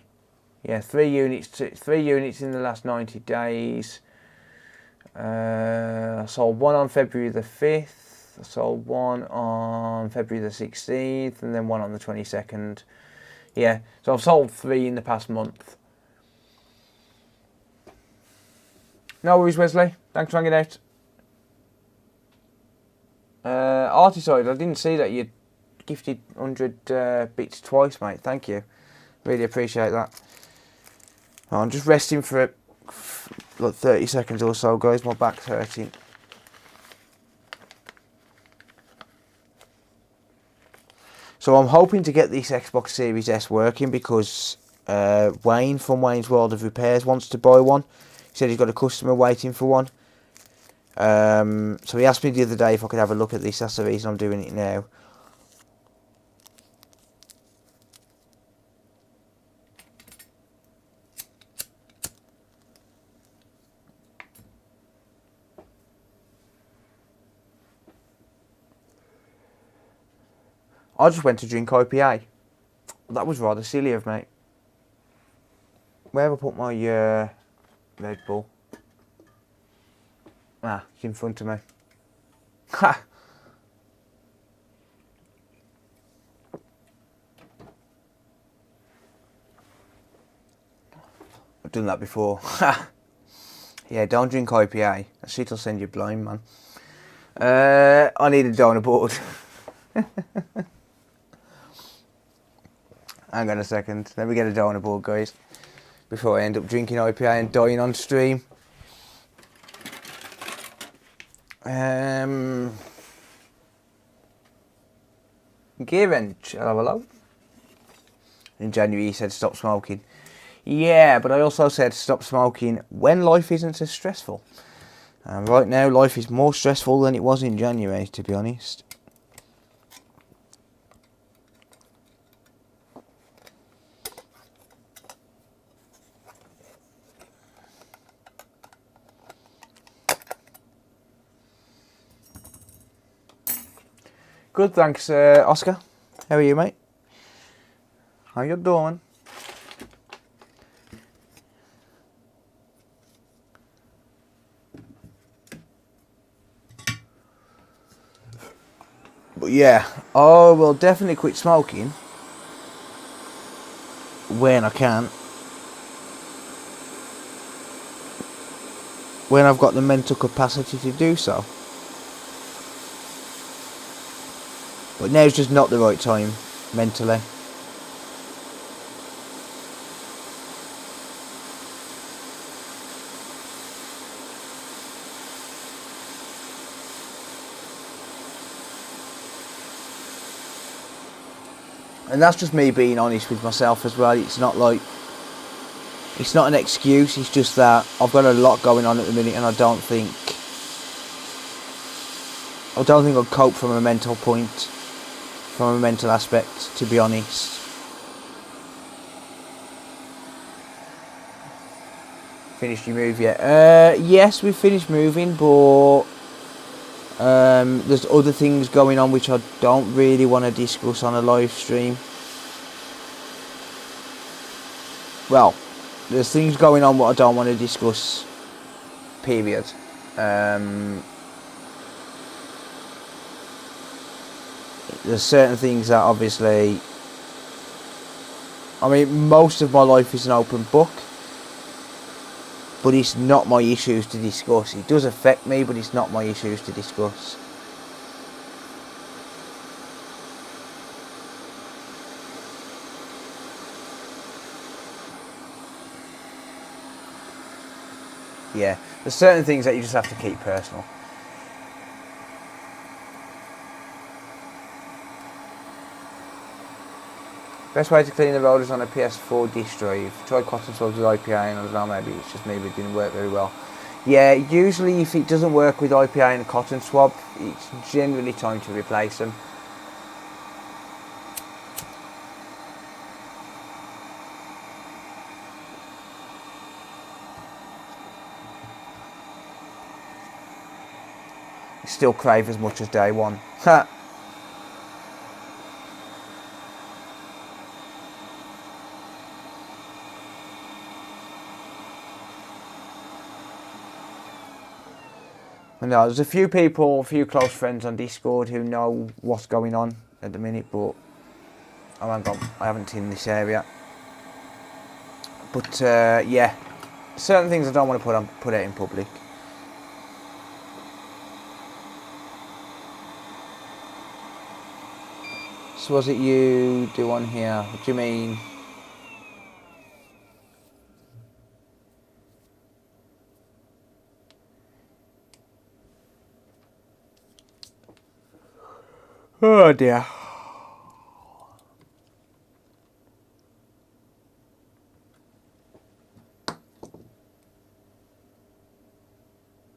Yeah, 3 units in the last 90 days. I sold one on February the 5th. I sold one on February the 16th, and then one on the 22nd. Yeah, so I've sold 3 in the past month. No worries, Wesley. Thanks for hanging out. Artiside, I didn't see that you gifted 100 bits twice, mate. Thank you. Really appreciate that. I'm just resting for like 30 seconds or so, guys. My back's hurting. So I'm hoping to get this Xbox Series S working because Wayne from Wayne's World of Repairs wants to buy one. He said he's got a customer waiting for one. So he asked me the other day if I could have a look at this. That's the reason I'm doing it now. I just went to drink IPA. That was rather silly of me. Where have I put my Red Bull? Ah, it's in front of me. Ha! I've done that before. Ha! Yeah, don't drink IPA. That shit'll send you blind, man. I need a donor board. Hang on a second. Let me get a donor board, guys. Before I end up drinking IPA and dying on stream. Kieran, hello. In January he said stop smoking. Yeah, but I also said stop smoking when life isn't as stressful. And right now life is more stressful than it was in January, to be honest. Good, thanks, Oscar. How are you, mate? How you doing? But yeah, I will definitely quit smoking when I can. When I've got the mental capacity to do so. But now's just not the right time, mentally. And that's just me being honest with myself as well. It's not like... It's not an excuse, it's just that I've got a lot going on at the minute and I don't think I'll cope from a mental point. From a mental aspect, to be honest. Finished your move yet? Yes, we've finished moving, but there's other things going on which I don't really want to discuss on a live stream. Well, there's things going on what I don't want to discuss, period. There's certain things that obviously, I mean, most of my life is an open book, but it's not my issues to discuss. It does affect me, but it's not my issues to discuss. Yeah, there's certain things that you just have to keep personal. Best way to clean the rollers on a PS4 disk drive. Try cotton swabs with IPA and I don't know, maybe it's just me, but it didn't work very well. Yeah, usually if it doesn't work with IPA and a cotton swab, it's generally time to replace them. Still crave as much as day one. Ha! No, there's a few people, a few close friends on Discord who know what's going on at the minute, but I haven't seen this area. But yeah, certain things I don't want to put out in public. So what's it you do on here? What do you mean? Oh dear.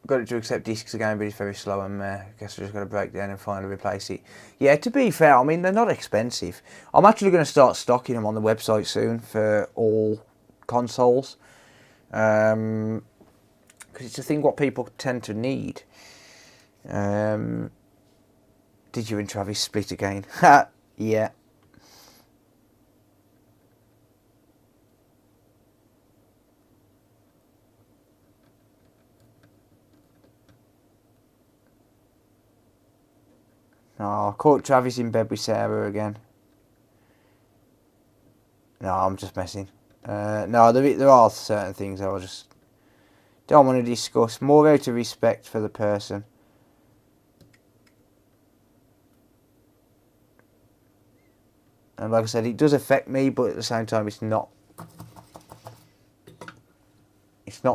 Got it to accept discs again, but it's very slow, and I guess we're just going to break down and finally replace it. Yeah, to be fair, I mean, they're not expensive. I'm actually going to start stocking them on the website soon for all consoles. Because it's a thing what people tend to need. Did you and Travis split again? Ha! Yeah. No, I caught Travis in bed with Sarah again. No, I'm just messing. No, there are certain things I just don't want to discuss. More out of respect for the person. And like I said, it does affect me, but at the same time, it's not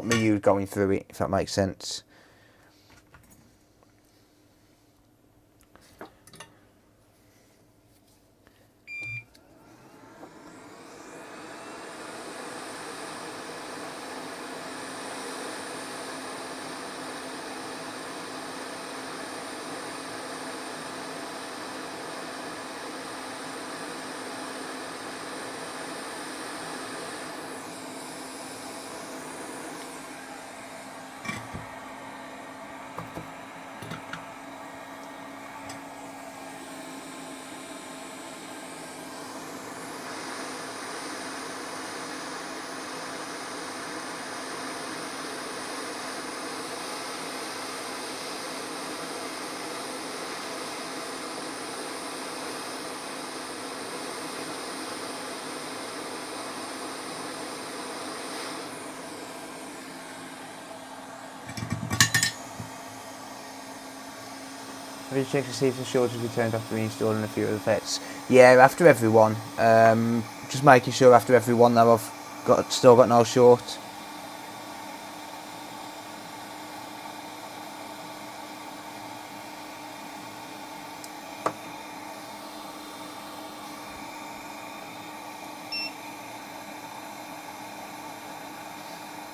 me who's going through it, if that makes sense. Have you checked to see if the shortage will be turned after reinstalling a few of the FETs? Yeah, after everyone. Just making sure after everyone that I've still got no short.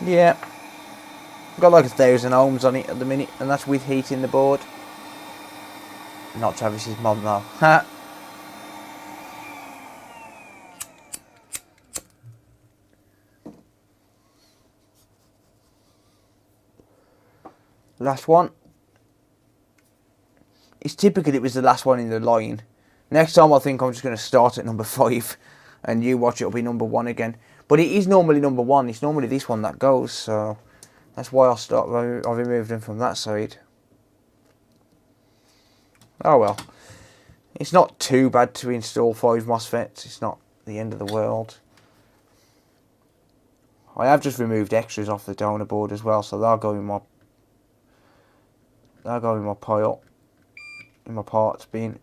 Yeah. Got like 1,000 ohms on it at the minute, and that's with heating the board. Not Travis's mom though. Ha! Last one. It's typical it was the last one in the line. Next time I think I'm just going to start at number 5 and you watch it'll be number 1 again. But it is normally number 1. It's normally this one that goes, so that's why I removed them from that side. Oh well. It's not too bad to install 5 MOSFETs. It's not the end of the world. I have just removed extras off the donor board as well, so they'll go in my pile, in my parts bin.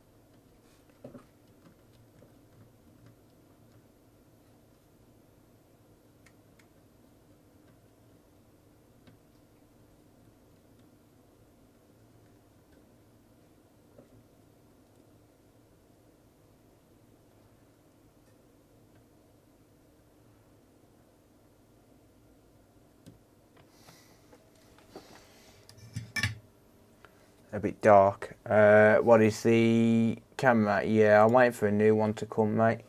A bit dark. What is the camera? Yeah, I'm waiting for a new one to come, mate.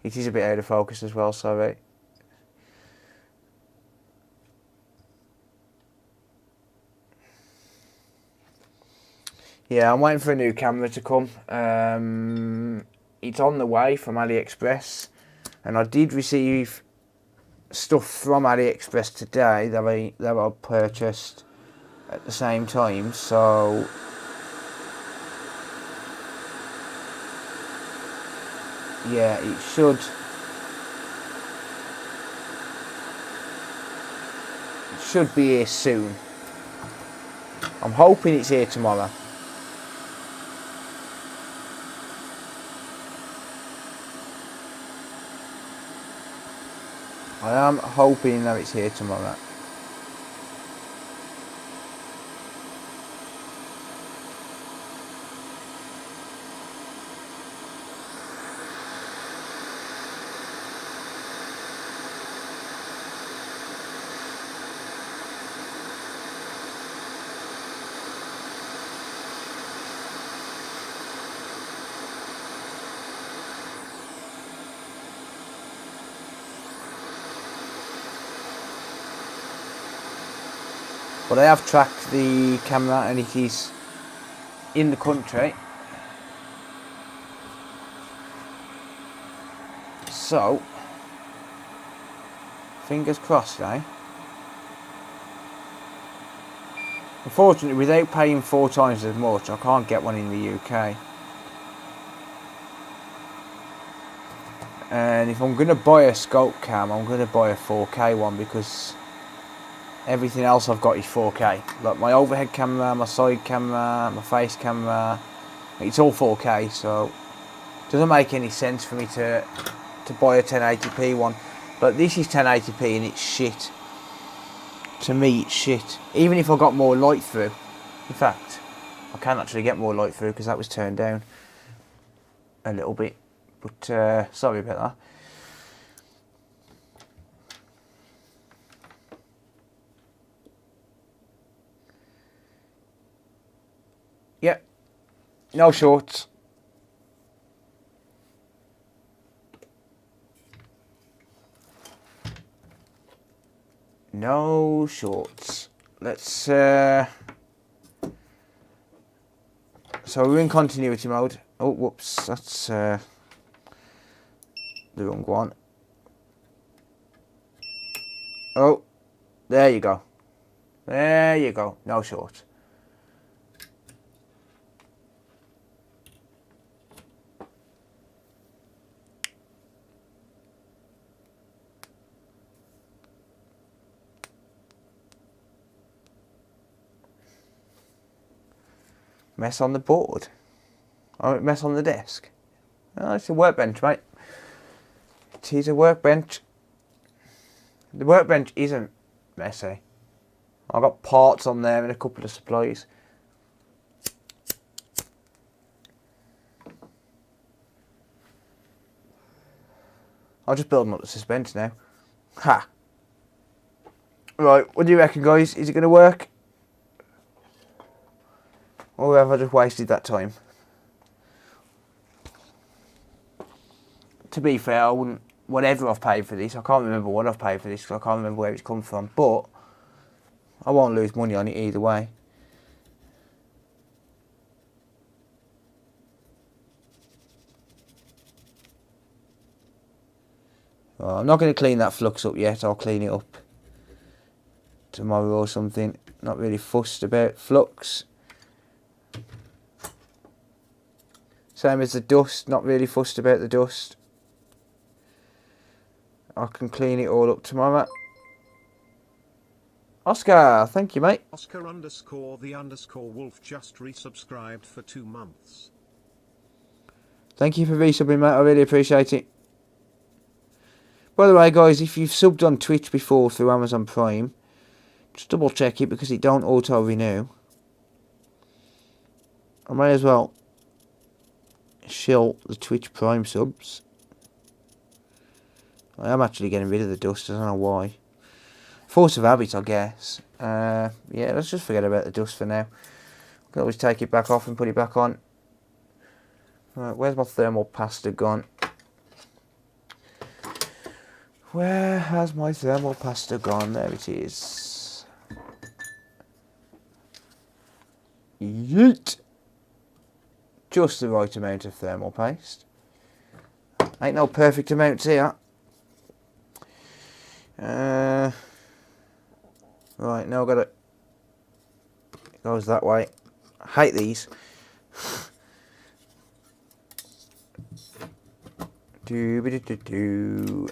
It is a bit out of focus as well, sorry. Yeah, I'm waiting for a new camera to come. It's on the way from AliExpress, and I did receive stuff from AliExpress today that I purchased. at the same time, so yeah, it should be here soon. I'm hoping it's here tomorrow. I am hoping that it's here tomorrow. But I have tracked the camera and it is in the country. So, fingers crossed, eh? Unfortunately, without paying 4 times as much, I can't get one in the UK. And if I'm going to buy a scope cam, I'm going to buy a 4K one because everything else I've got is 4K. Like my overhead camera, my side camera, my face camera, it's all 4K, so it doesn't make any sense for me to buy a 1080p one. But this is 1080p and it's shit. To me, it's shit. Even if I got more light through. In fact, I can actually get more light through because that was turned down a little bit. But sorry about that. Yep, no shorts. No shorts. Let's so we're in continuity mode. Oh, whoops, that's the wrong one. Oh, there you go. There you go. No shorts. Mess on the board. Oh, mess on the desk. Oh, it's a workbench, mate. It is a workbench. The workbench isn't messy. I've got parts on there and a couple of supplies. I'll just build them up the suspense now. Ha! Right, what do you reckon, guys? Is it going to work? Or have I just wasted that time? To be fair, I wouldn't... Whatever I've paid for this, I can't remember what I've paid for this because I can't remember where it's come from. But I won't lose money on it either way. Well, I'm not going to clean that flux up yet. I'll clean it up tomorrow or something. Not really fussed about flux. Same as the dust, not really fussed about the dust. I can clean it all up tomorrow. Oscar, thank you, mate. Oscar_the_wolf just resubscribed for 2 months. Thank you for resubbing, mate. I really appreciate it. By the way, guys, if you've subbed on Twitch before through Amazon Prime, just double check it because it don't auto renew. I may as well shill the Twitch Prime subs. I am actually getting rid of the dust. I don't know why. Force of habit, I guess. Yeah, let's just forget about the dust for now. I can always take it back off and put it back on. Right, where's my thermal pasta gone? Where has my thermal pasta gone? There it is. Yeet! Just the right amount of thermal paste. Ain't no perfect amounts here. Right, now I've got to Goes that way. I hate these.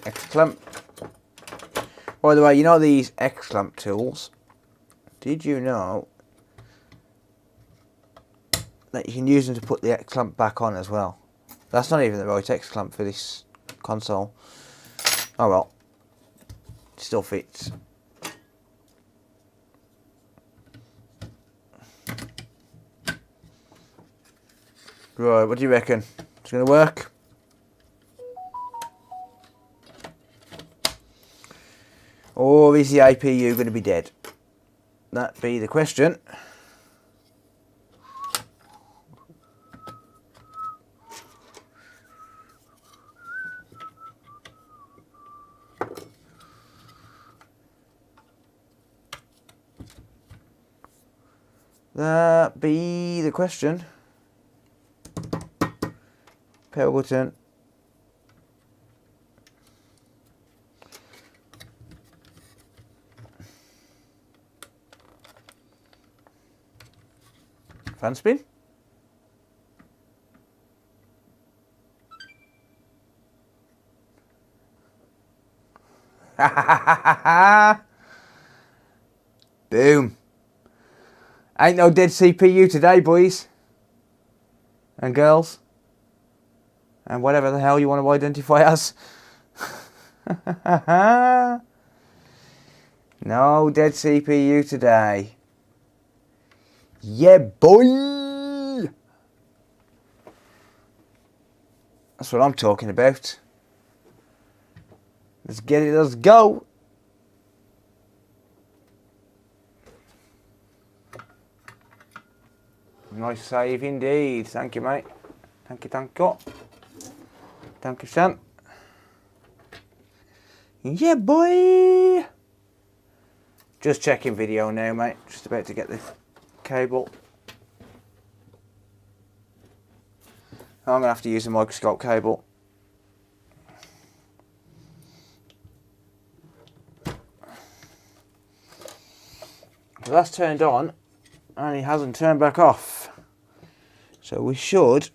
X-clamp. By the way, you know these X-clamp tools? Did you know that you can use them to put the X-clamp back on as well? That's not even the right X-clamp for this console. Oh well. It still fits. Right, what do you reckon? It's going to work? Or is the APU going to be dead? That be the question. That be the question. Power button. Fan spin. Boom. Ain't no dead CPU today, boys and girls, and whatever the hell you want to identify as. No dead CPU today. Yeah, boy. That's what I'm talking about. Let's get it, let's go. Nice save indeed. Thank you, mate. Thank you, thank you. Thank you, son. Yeah, boy. Just checking video now, mate. Just about to get the cable. I'm going to have to use a microscope cable. So that's turned on and it hasn't turned back off. So we should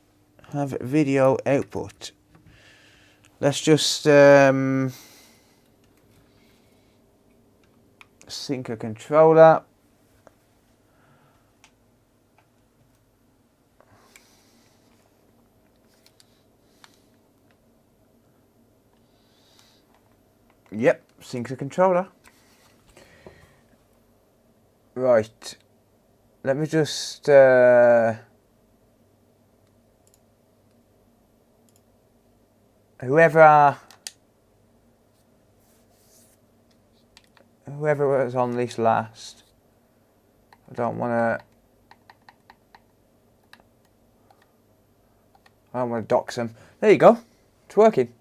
have video output. Let's just sync a controller. Yep, sync the controller. Right. Let me just whoever was on this last, I don't want to dox them. There you go. It's working.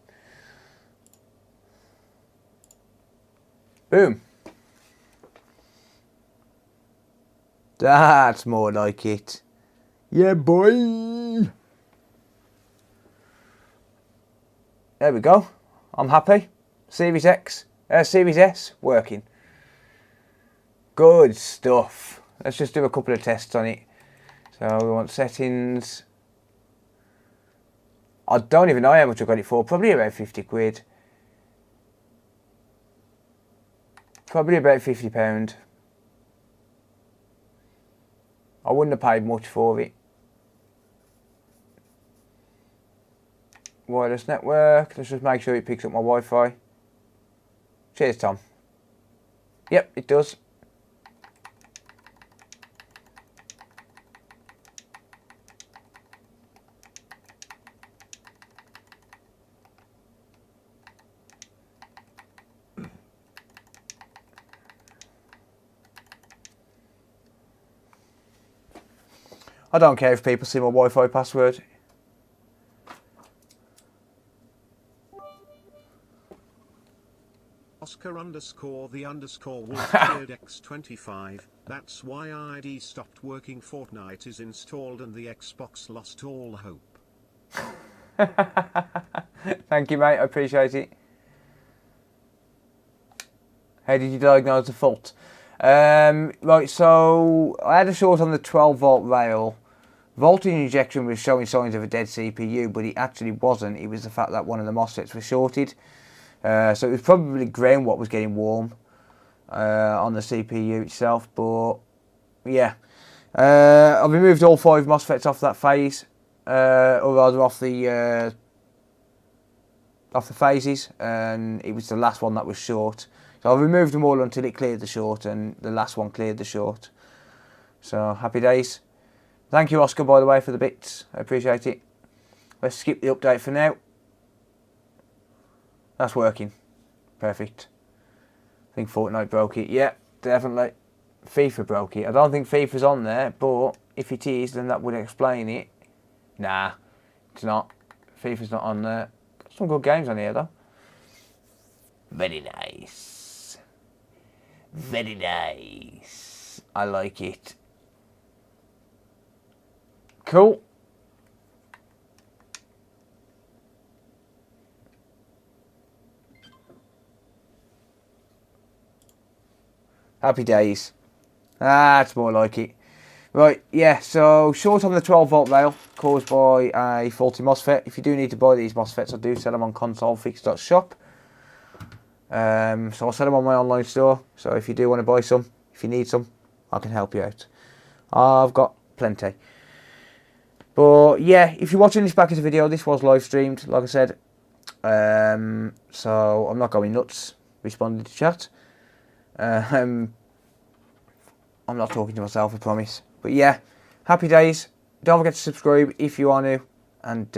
Boom. That's more like it. Yeah, boy. There we go. I'm happy. Series S working. Good stuff. Let's just do a couple of tests on it. So we want settings. I don't even know how much I got it for. Probably about 50 quid. Probably about £50. I wouldn't have paid much for it. Wireless network. Let's just make sure it picks up my Wi-Fi. Cheers, Tom. Yep, it does. I don't care if people see my Wi-Fi password. Oscar_the_Wolfbeard_X25. That's why ID stopped working. Fortnite is installed and the Xbox lost all hope. Thank you, mate. I appreciate it. How did you diagnose the fault? Right, so I had a short on the 12 volt rail. Voltage injection was showing signs of a dead CPU, but it actually wasn't. It was the fact that one of the MOSFETs was shorted. So it was probably ground what was getting warm on the CPU itself. But yeah, I've removed all 5 MOSFETs off that phase, or rather off the phases, and it was the last one that was short. So I've removed them all until it cleared the short, and the last one cleared the short. So happy days. Thank you, Oscar, by the way, for the bits. I appreciate it. Let's skip the update for now. That's working. Perfect. I think Fortnite broke it. Yeah, definitely. FIFA broke it. I don't think FIFA's on there, but if it is, then that would explain it. Nah, it's not. FIFA's not on there. Got some good games on here, though. Very nice. Very nice. I like it. Cool. Happy days. That's more like it. Right, yeah, so short on the 12 volt rail caused by a faulty MOSFET. If you do need to buy these MOSFETs, I do sell them on consolefix.shop. So I'll sell them on my online store. So if you do want to buy some, if you need some, I can help you out. I've got plenty. But yeah, if you're watching this back as a video, this was live streamed, like I said. So I'm not going nuts responding to chat. I'm not talking to myself, I promise. But yeah, happy days. Don't forget to subscribe if you are new, and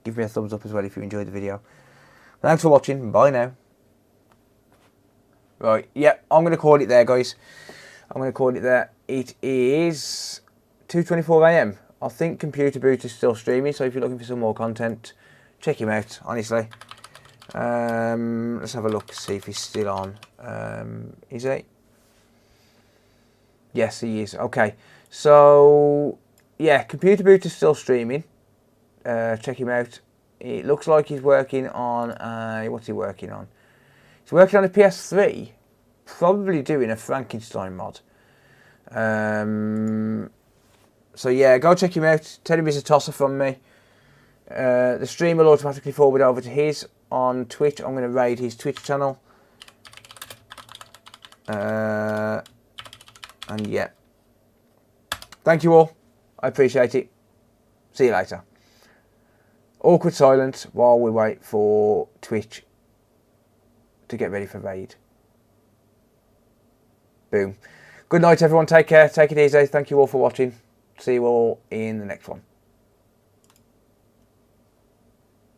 give me a thumbs up as well if you enjoyed the video. Thanks for watching. Bye now. Right, yeah, I'm going to call it there, guys. I'm going to call it there. It is 2:24 AM. I think Computer Boot is still streaming, so if you're looking for some more content, check him out, honestly. Let's have a look, see if he's still on. Is he? Yes, he is. Okay, so yeah, Computer Boot is still streaming. Check him out. It looks like he's working on a... What's he working on? He's working on a PS3. Probably doing a Frankenstein mod. So yeah, go check him out. Tell him he's a tosser from me. The stream will automatically forward over to his on Twitch. I'm going to raid his Twitch channel. And yeah. Thank you all. I appreciate it. See you later. Awkward silence while we wait for Twitch to get ready for raid. Boom. Good night, everyone. Take care. Take it easy. Thank you all for watching. See you all in the next one.